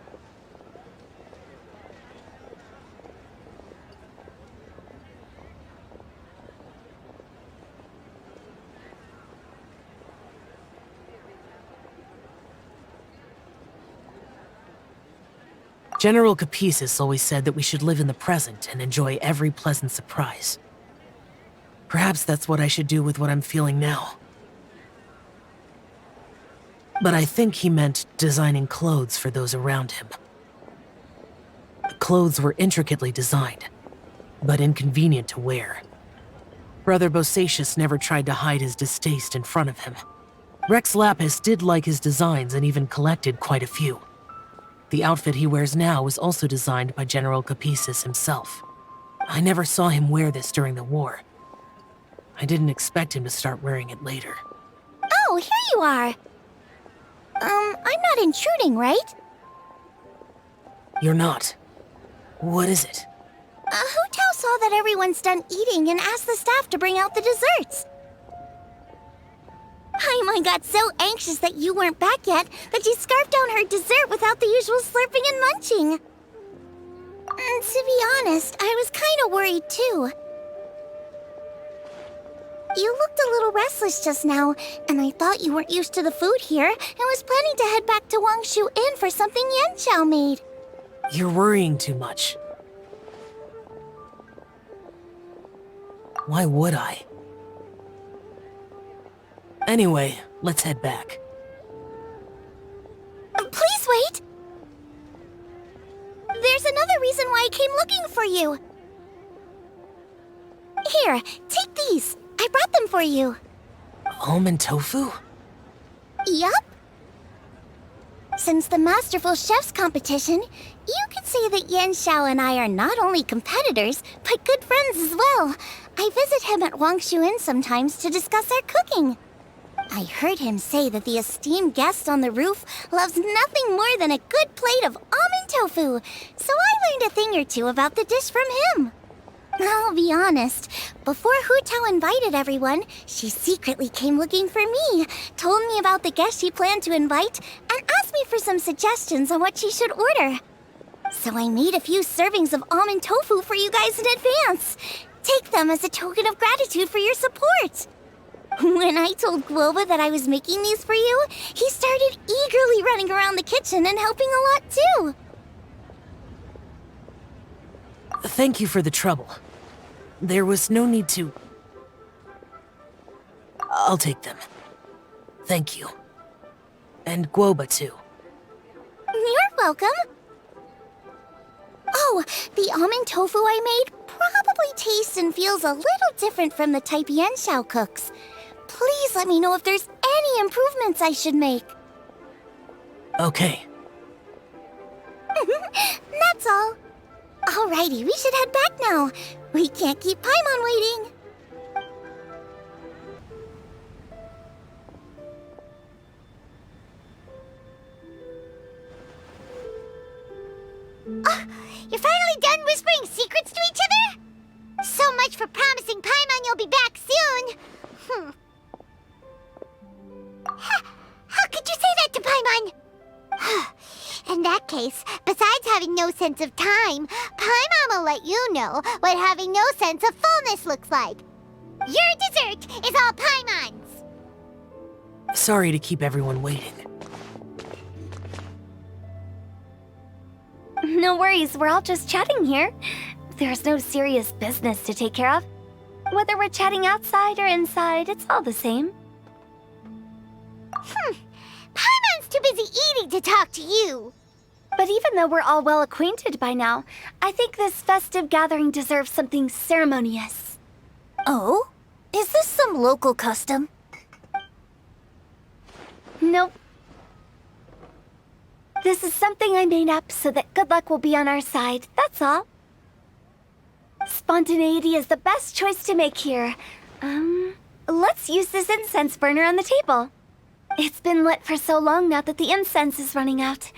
General Capisis always said that we should live in the present and enjoy every pleasant surprise. Perhaps that's what I should do with what I'm feeling now. But I think he meant designing clothes for those around him. The clothes were intricately designed, but inconvenient to wear. Brother Bosacius never tried to hide his distaste in front of him. Rex Lapis did like his designs and even collected quite a few. The outfit he wears now was also designed by General Capisis himself. I never saw him wear this during the war. I didn't expect him to start wearing it later. Oh, here you are. I'm not intruding, right? You're not. What is it? Hu Tao saw that everyone's done eating and asked the staff to bring out the desserts. Paimon got so anxious that you weren't back yet that she scarfed down her dessert without the usual slurping and munching. To be honest, I was kind of worried too. You looked a little restless just now, and I thought you weren't used to the food here and was planning to head back to Wangshu Inn for something Yanxiao made. You're worrying too much. Why would I? Anyway, let's head back. Please wait! There's another reason why I came looking for you. Here, take these. I brought them for you. Almond tofu? Yup. Since the Masterful Chef's competition, you could say that Yanxiao and I are not only competitors, but good friends as well. I visit him at Wangshu Inn sometimes to discuss our cooking. I heard him say that the esteemed guest on the roof loves nothing more than a good plate of almond tofu, so I learned a thing or two about the dish from him. I'll be honest, before Hu Tao invited everyone, she secretly came looking for me, told me about the guests she planned to invite, and asked me for some suggestions on what she should order. So I made a few servings of almond tofu for you guys in advance. Take them as a token of gratitude for your support. When I told Guoba that I was making these for you, he started eagerly running around the kitchen and helping a lot too. Thank you for the trouble. There was no need to... I'll take them. Thank you. And Guoba too. You're welcome. Oh, the almond tofu I made probably tastes and feels a little different from the type Yanxiao cooks. Please let me know if there's any improvements I should make. Okay. That's all. Alrighty, we should head back now. We can't keep Paimon waiting. You're finally done whispering secrets to each other? So much for promising Paimon you'll be back soon. How could you say that to Paimon? In that case, case, besides having no sense of time, Paimon will let you know what having no sense of fullness looks like. Your dessert is all Paimon's! Sorry to keep everyone waiting. No worries, we're all just chatting here. There's no serious business to take care of. Whether we're chatting outside or inside, it's all the same. Paimon's too busy eating to talk to you. But even though we're all well acquainted by now, I think this festive gathering deserves something ceremonious. Oh? Is this some local custom? Nope. This is something I made up so that good luck will be on our side, that's all. Spontaneity is the best choice to make here. Let's use this incense burner on the table. It's been lit for so long now that the incense is running out.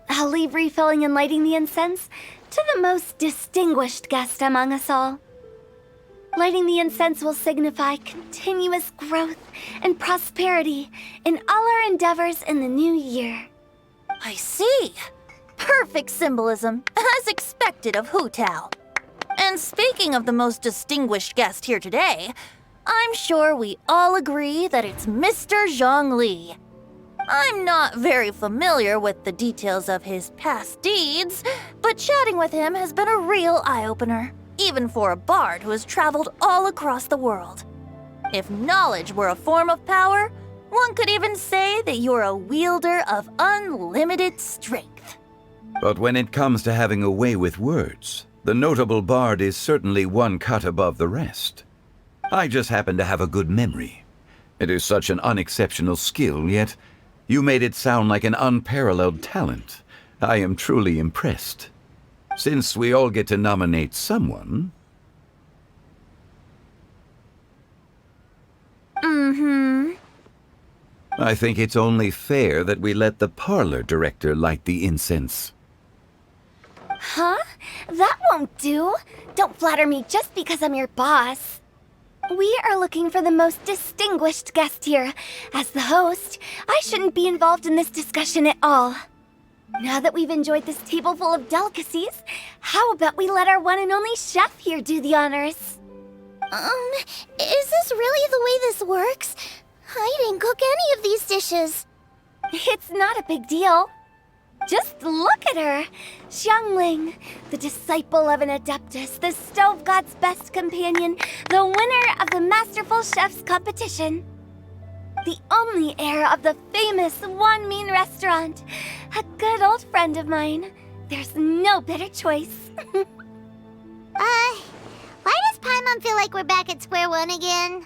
I'll leave refilling and lighting the incense to the most distinguished guest among us all. Lighting the incense will signify continuous growth and prosperity in all our endeavors in the new year. I see. Perfect symbolism, as expected of Hu Tao. And speaking of the most distinguished guest here today, I'm sure we all agree that it's Mr. Zhongli. I'm not very familiar with the details of his past deeds, but chatting with him has been a real eye-opener, even for a bard who has traveled all across the world. If knowledge were a form of power, one could even say that you're a wielder of unlimited strength. But when it comes to having a way with words, the notable bard is certainly one cut above the rest. I just happen to have a good memory. It is such an unexceptional skill, yet you made it sound like an unparalleled talent. I am truly impressed. Since we all get to nominate someone... I think it's only fair that we let the parlor director light the incense. Huh? That won't do. Don't flatter me just because I'm your boss. We are looking for the most distinguished guest here. As the host, I shouldn't be involved in this discussion at all. Now that we've enjoyed this table full of delicacies, how about we let our one and only chef here do the honors? Is this really the way this works? I didn't cook any of these dishes. It's not a big deal. Just look at her! Xiangling, the disciple of an adeptus, the stove god's best companion, the winner of the Masterful Chef's competition. The only heir of the famous Wan Min restaurant. A good old friend of mine. There's no better choice. Why does Paimon feel like we're back at square one again?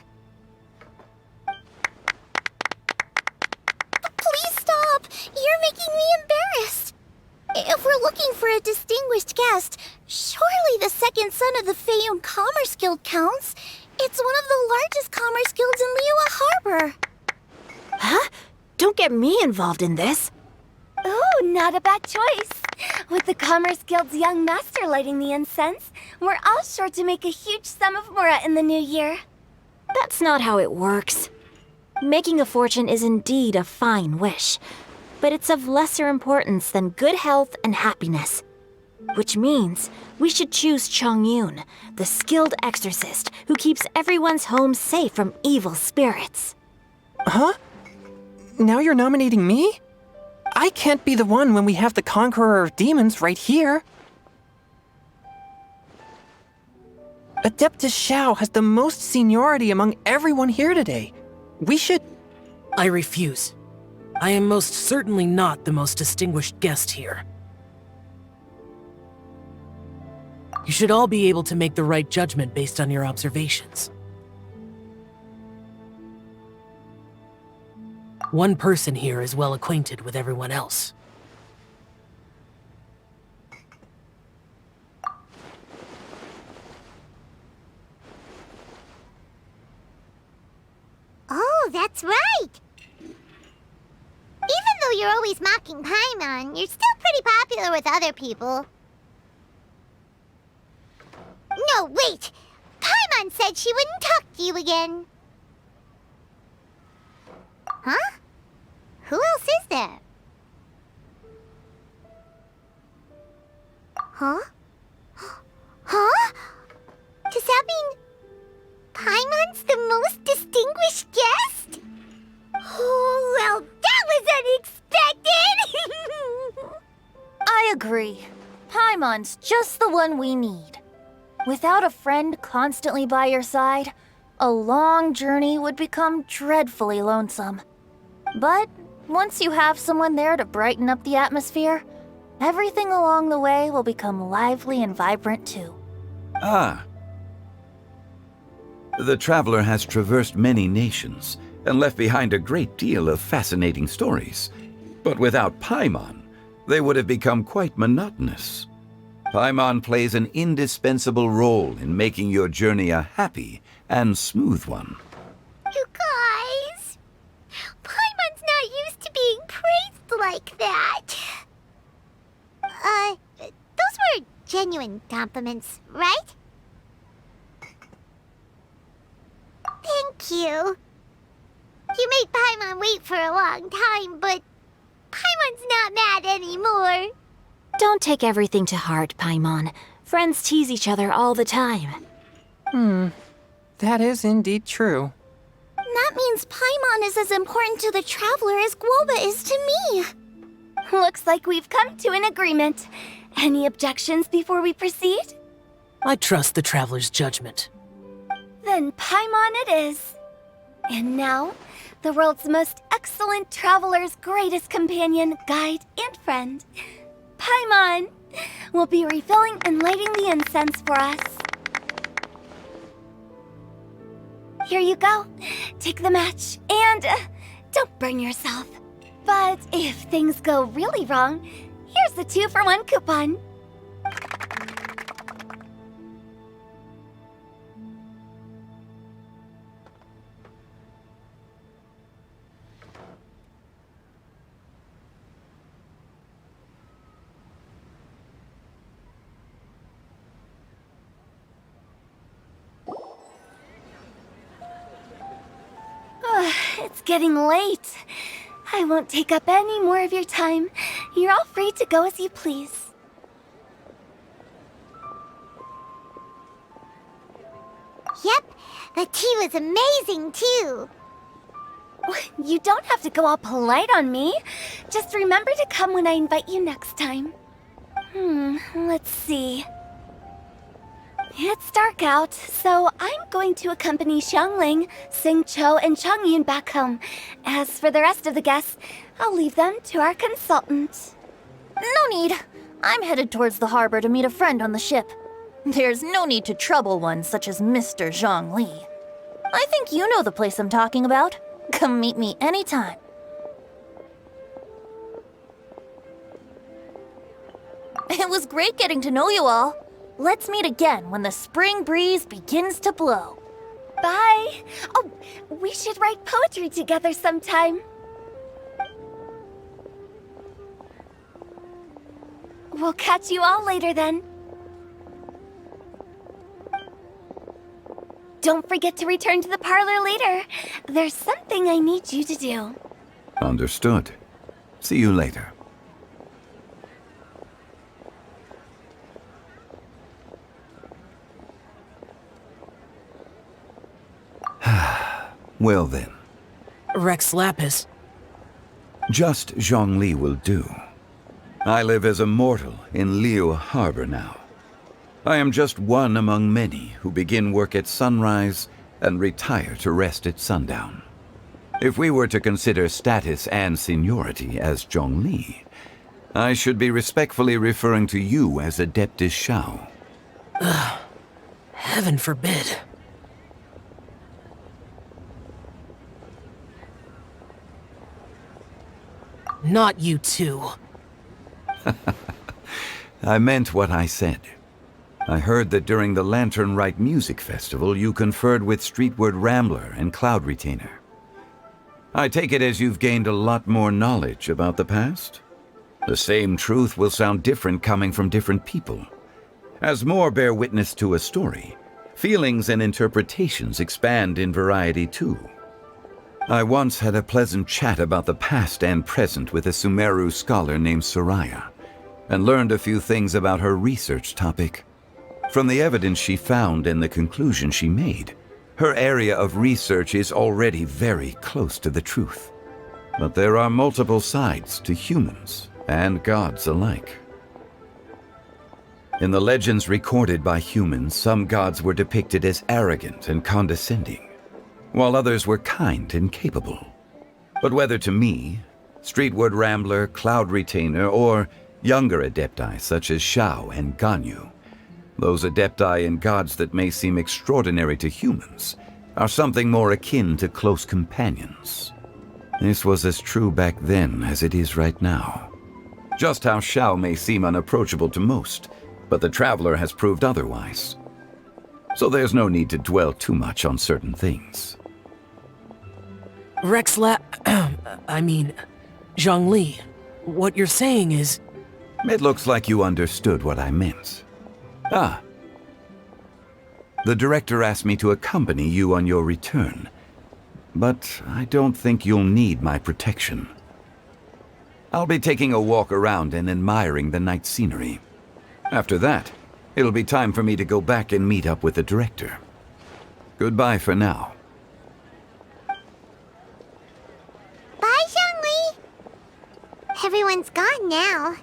Please stop! You're making me embarrassed. If we're looking for a distinguished guest, surely the second son of the Feiyun Commerce Guild counts. It's one of the largest commerce guilds in Liyue Harbor. Huh? Don't get me involved in this. Ooh, not a bad choice. With the Commerce Guild's young master lighting the incense, we're all sure to make a huge sum of mora in the new year. That's not how it works. Making a fortune is indeed a fine wish, but it's of lesser importance than good health and happiness. Which means we should choose Chongyun, the skilled exorcist who keeps everyone's home safe from evil spirits. Huh? Now you're nominating me? I can't be the one when we have the Conqueror of Demons right here. Adeptus Xiao has the most seniority among everyone here today. We should... I refuse. I am most certainly not the most distinguished guest here. You should all be able to make the right judgment based on your observations. One person here is well acquainted with everyone else. Oh, that's right! Even though you're always mocking Paimon, you're still pretty popular with other people. No, wait! Paimon said she wouldn't talk to you again. Huh? Who else is there? Huh? Huh? Does that mean Paimon's the most distinguished guest? Oh, well, that was unexpected! I agree. Paimon's just the one we need. Without a friend constantly by your side, a long journey would become dreadfully lonesome. But once you have someone there to brighten up the atmosphere, everything along the way will become lively and vibrant too. Ah. The traveler has traversed many nations and left behind a great deal of fascinating stories. But without Paimon, they would have become quite monotonous. Paimon plays an indispensable role in making your journey a happy and smooth one. You guys, Paimon's not used to being praised like that. Those were genuine compliments, right? Thank you. You made Paimon wait for a long time, but Paimon's not mad anymore. Don't take everything to heart, Paimon. Friends tease each other all the time. That is indeed true. That means Paimon is as important to the traveler as Guoba is to me. Looks like we've come to an agreement. Any objections before we proceed? I trust the traveler's judgment. Then Paimon it is. And now, the world's most excellent traveler's greatest companion, guide, and friend, Paimon, will be refilling and lighting the incense for us. Here you go. Take the match, and don't burn yourself. But if things go really wrong, here's the 2-for-1 coupon. It's getting late. I won't take up any more of your time. You're all free to go as you please. Yep, the tea was amazing too. You don't have to go all polite on me. Just remember to come when I invite you next time. Let's see. It's dark out, so I'm going to accompany Xiangling, Xingqiu, and Changyun back home. As for the rest of the guests, I'll leave them to our consultant. No need. I'm headed towards the harbor to meet a friend on the ship. There's no need to trouble one such as Mr. Zhongli. I think you know the place I'm talking about. Come meet me anytime. It was great getting to know you all. Let's meet again when the spring breeze begins to blow. Bye. Oh, we should write poetry together sometime. We'll catch you all later then. Don't forget to return to the parlor later. There's something I need you to do. Understood. See you later. Well then. Rex Lapis. Just Zhongli will do. I live as a mortal in Liu Harbor now. I am just one among many who begin work at sunrise and retire to rest at sundown. If we were to consider status and seniority as Zhongli, I should be respectfully referring to you as Adeptus Shao. Heaven forbid. Not you too. I meant what I said. I heard that during the Lantern Rite Music Festival, you conferred with Streetward Rambler and Cloud Retainer. I take it as you've gained a lot more knowledge about the past? The same truth will sound different coming from different people. As more bear witness to a story, feelings and interpretations expand in variety too. I once had a pleasant chat about the past and present with a Sumeru scholar named Soraya, and learned a few things about her research topic. From the evidence she found and the conclusion she made, her area of research is already very close to the truth. But there are multiple sides to humans and gods alike. In the legends recorded by humans, some gods were depicted as arrogant and condescending, while others were kind and capable. But whether to me, Streetwood Rambler, Cloud Retainer, or younger adepti such as Shao and Ganyu, those adepti and gods that may seem extraordinary to humans are something more akin to close companions. This was as true back then as it is right now. Just how Shao may seem unapproachable to most, but the Traveler has proved otherwise. So there's no need to dwell too much on certain things. Zhongli, what you're saying is... It looks like you understood what I meant. Ah. The director asked me to accompany you on your return, but I don't think you'll need my protection. I'll be taking a walk around and admiring the night scenery. After that, it'll be time for me to go back and meet up with the director. Goodbye for now. Bye, Zhongli! Everyone's gone now.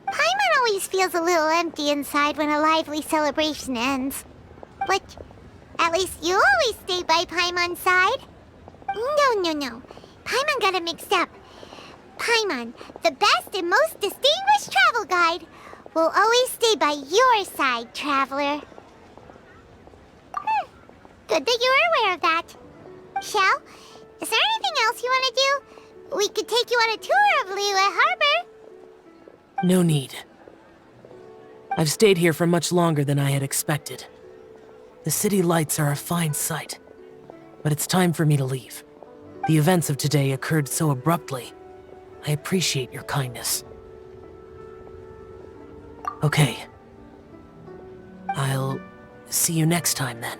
Paimon always feels a little empty inside when a lively celebration ends. But at least you always stay by Paimon's side. No. Paimon got it mixed up. Paimon, the best and most distinguished travel guide, will always stay by your side, Traveler. Good that you were aware of that. Shell, is there anything else you want to do? We could take you on a tour of Liyue Harbor. No need. I've stayed here for much longer than I had expected. The city lights are a fine sight, but it's time for me to leave. The events of today occurred so abruptly. I appreciate your kindness. Okay. I'll see you next time then.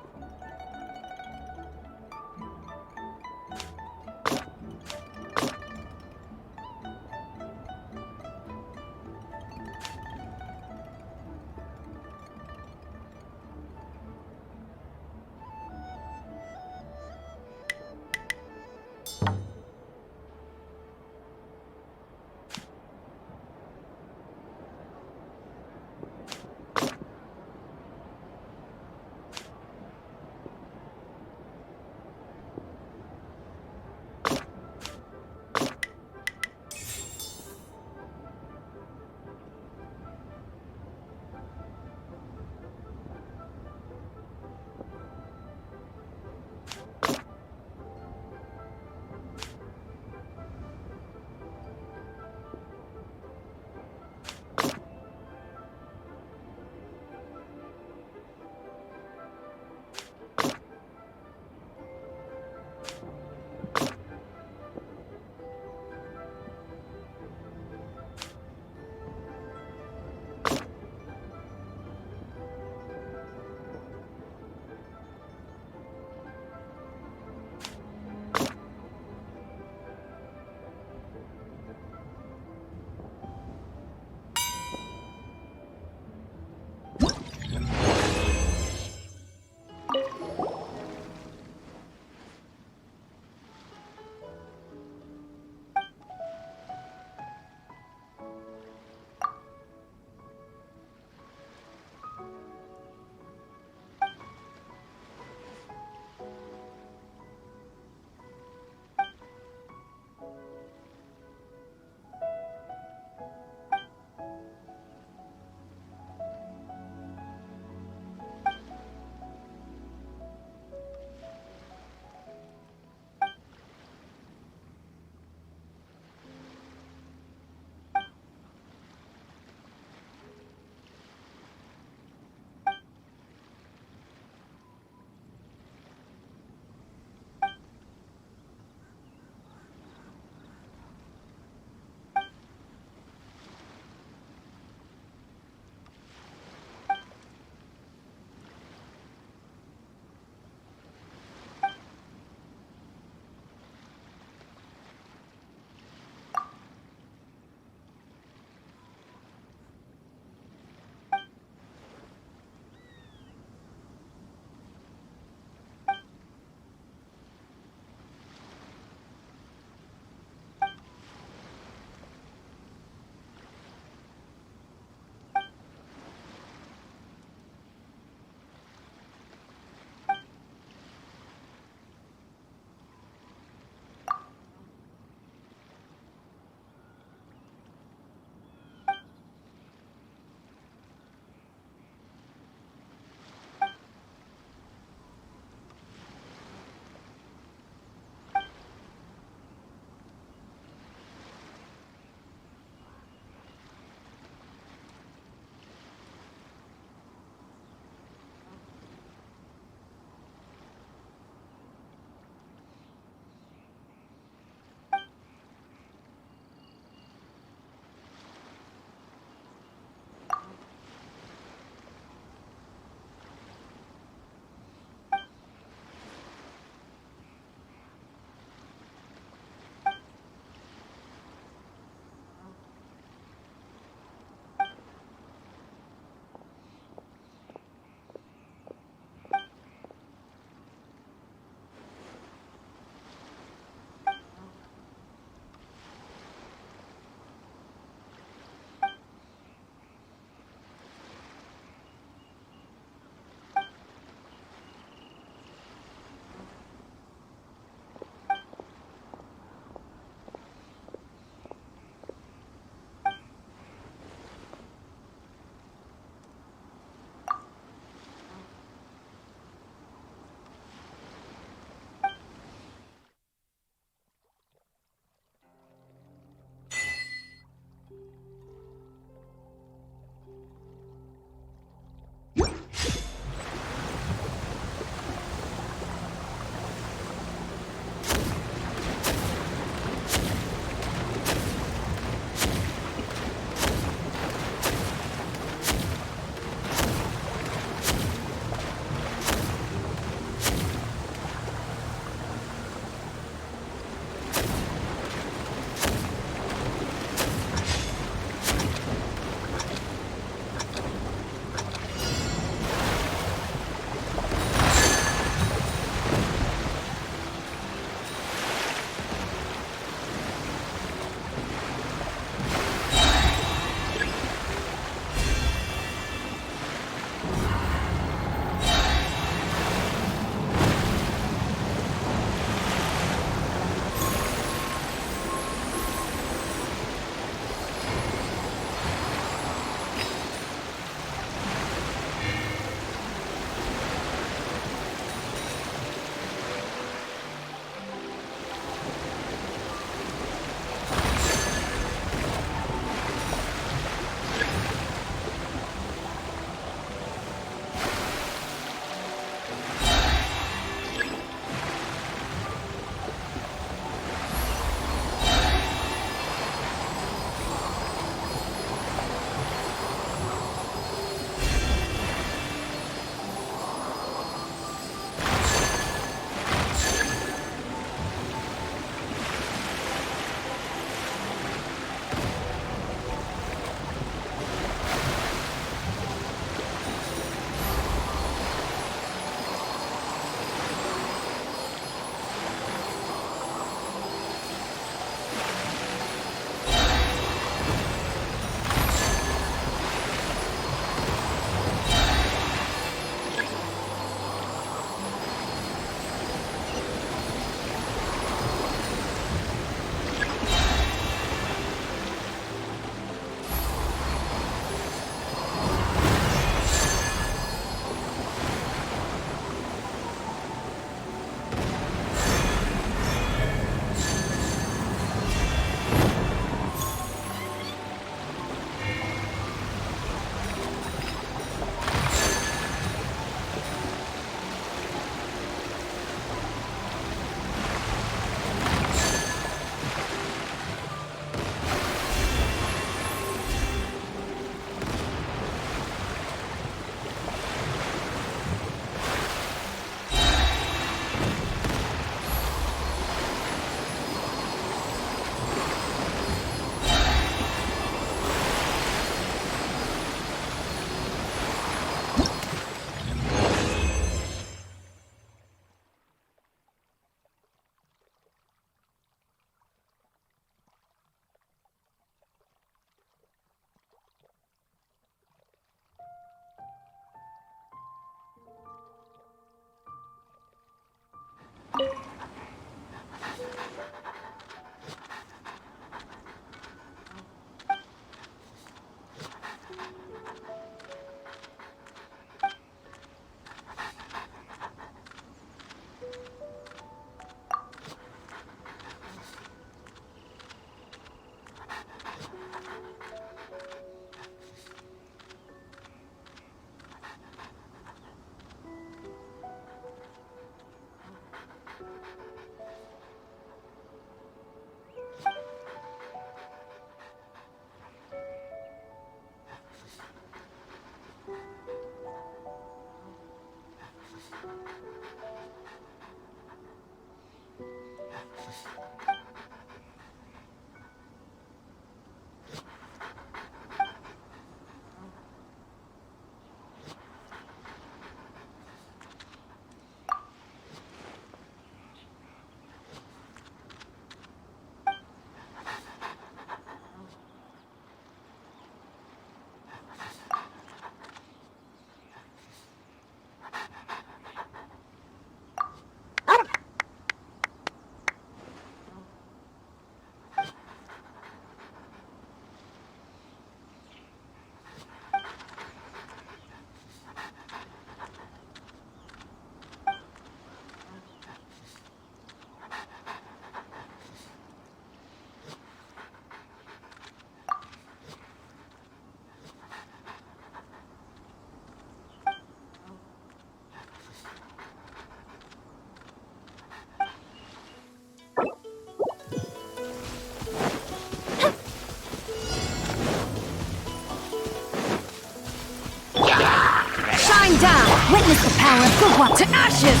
Witness the power of Gugwa to ashes!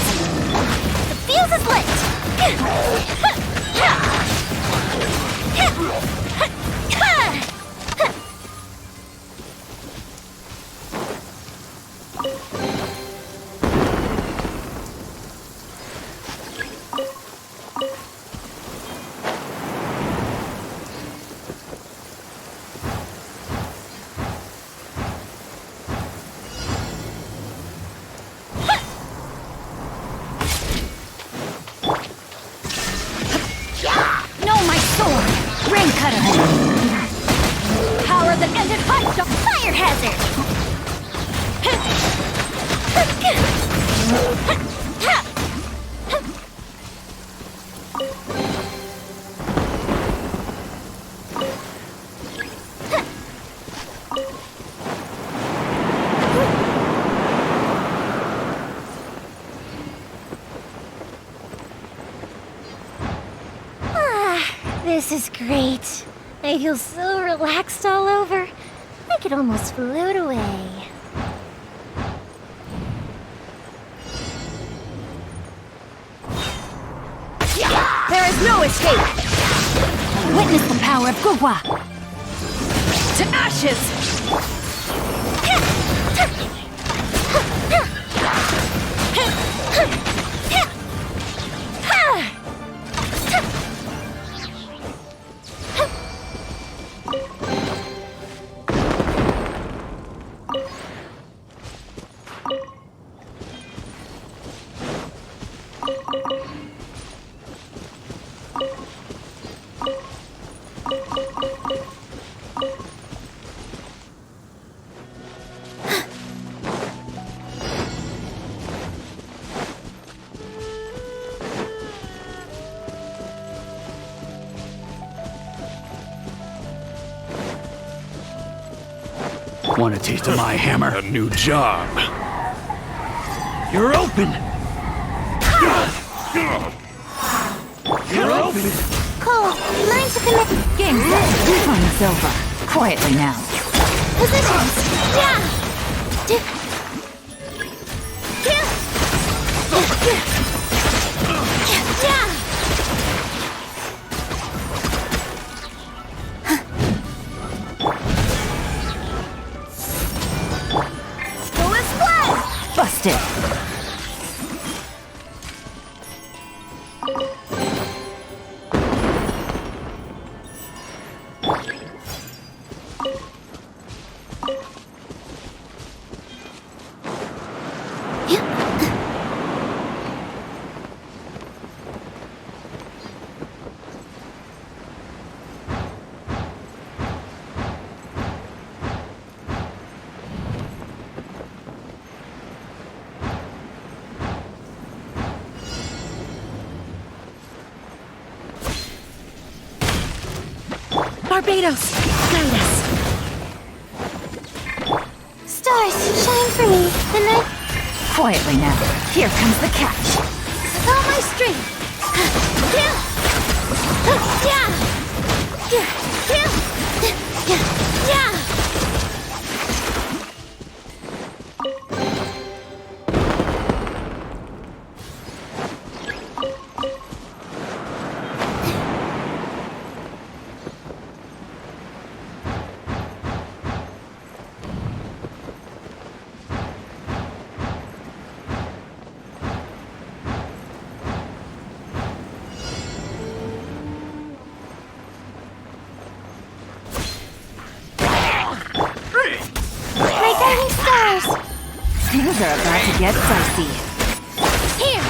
The fuse is lit! No, my sword! Rain cutter! Power that ended hunt! Fire hazard! This is great. I feel so relaxed all over. I could almost float away. There is no escape! Witness the power of Gugwa! To ashes! Want a taste of my hammer? A new job. You're open! You're open! Cole, mine to commit. Game set. Fun is over. Quietly now. Positions. Yeah! Yeah! Busted. Barbados! Guide us! Stars, shine for me. The night. Quietly now. Here comes the catch. With all my strength. Yeah! Things are about to get dicey. Here!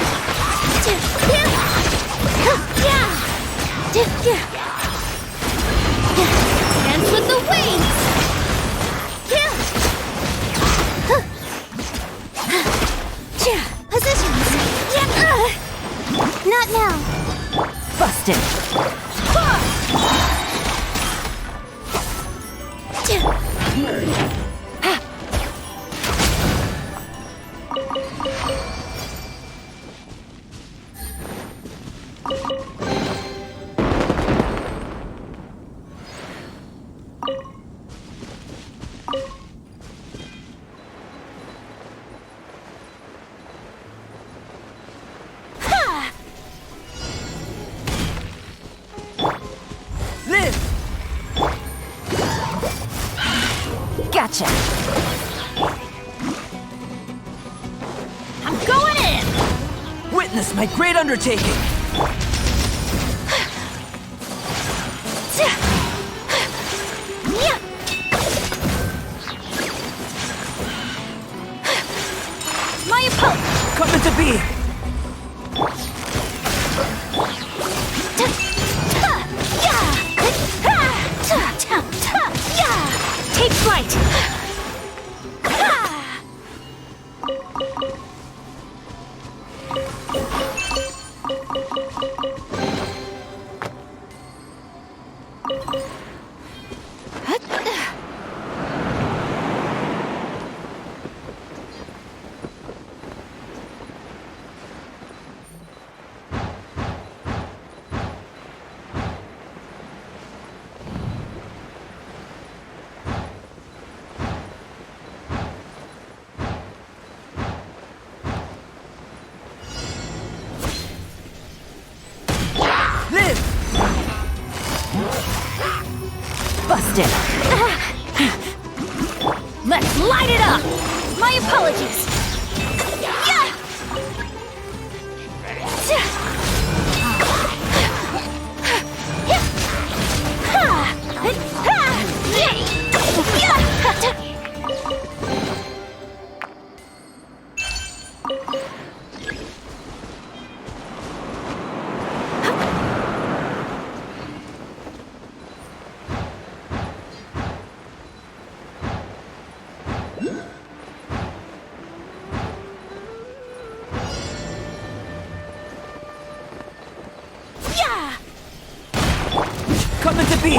Dance with the wings! Positions! Not now! Busted! Gotcha. I'm going in! Witness my great undertaking! My opponent! Coming to be! Take flight! Busted. Let's light it up! My apologies! Coming to be!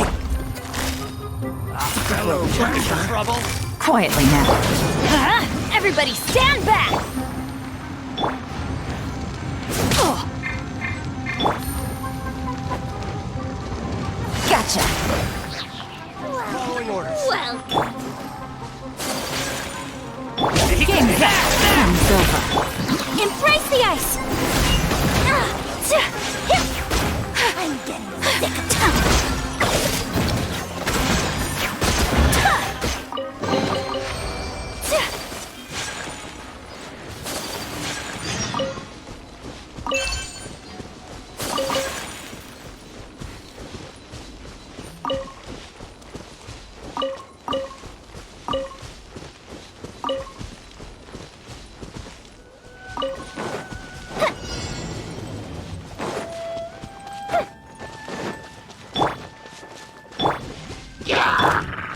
Fellow ready for trouble? Quietly now. Everybody stand back! Gotcha. Following orders. Well. Game's back. Time's over. Embrace the ice! I'm getting sick of time.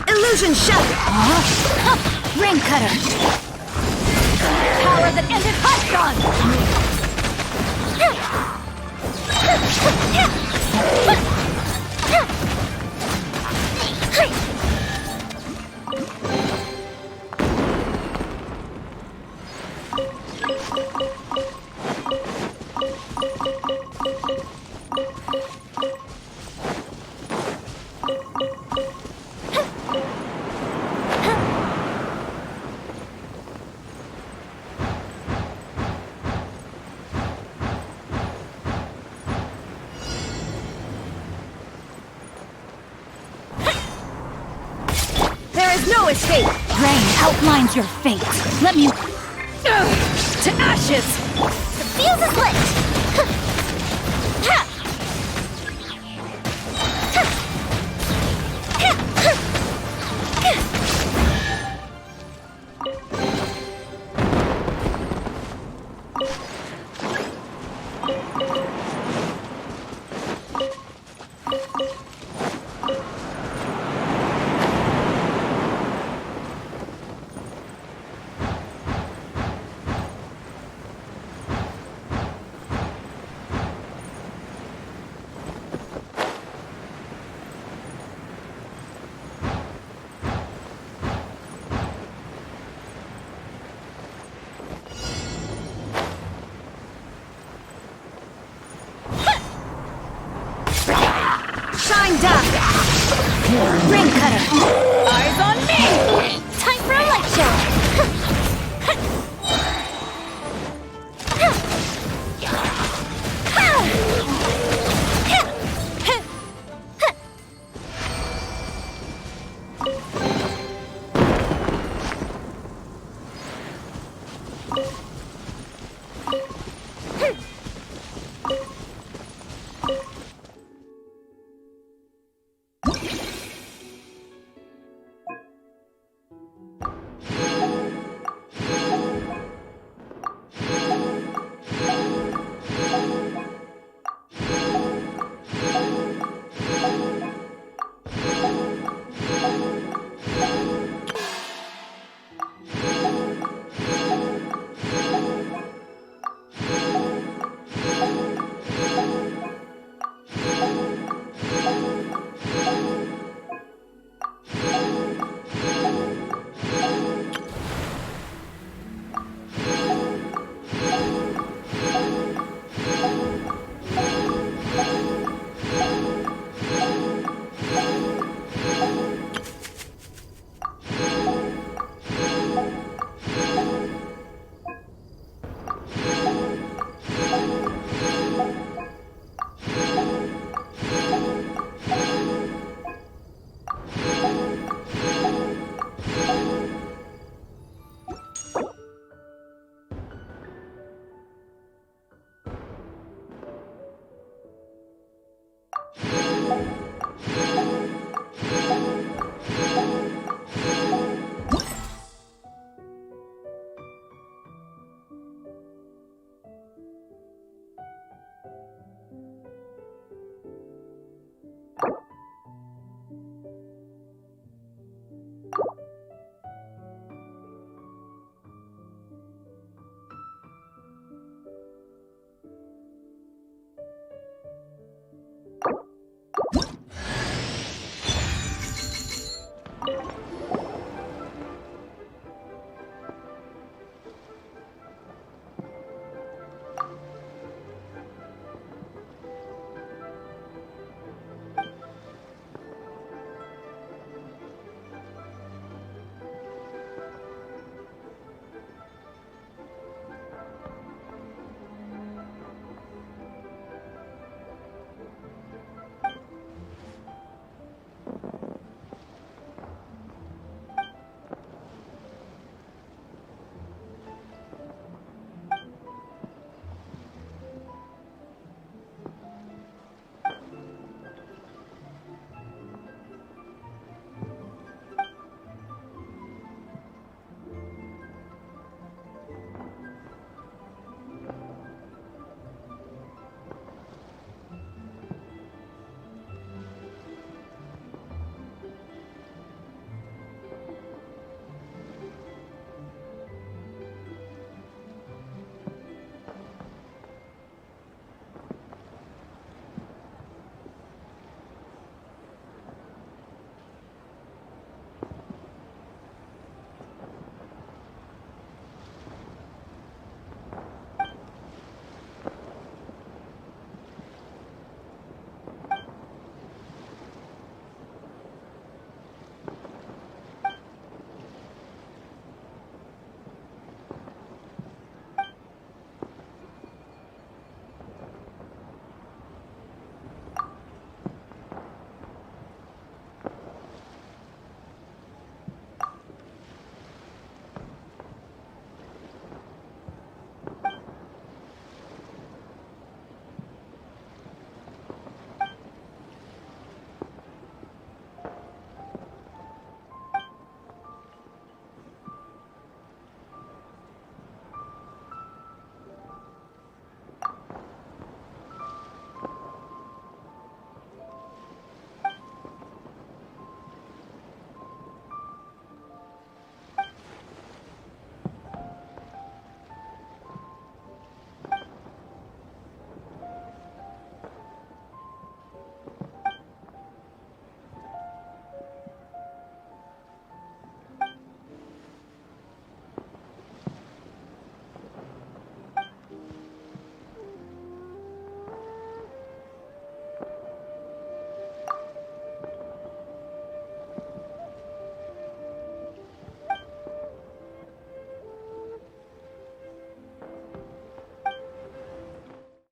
Illusion shattered! Ring cutter! Power that ended There is no escape! Rain outlines your fate. Let me... to ashes! The fuse is lit! Shine down! Ring cutter!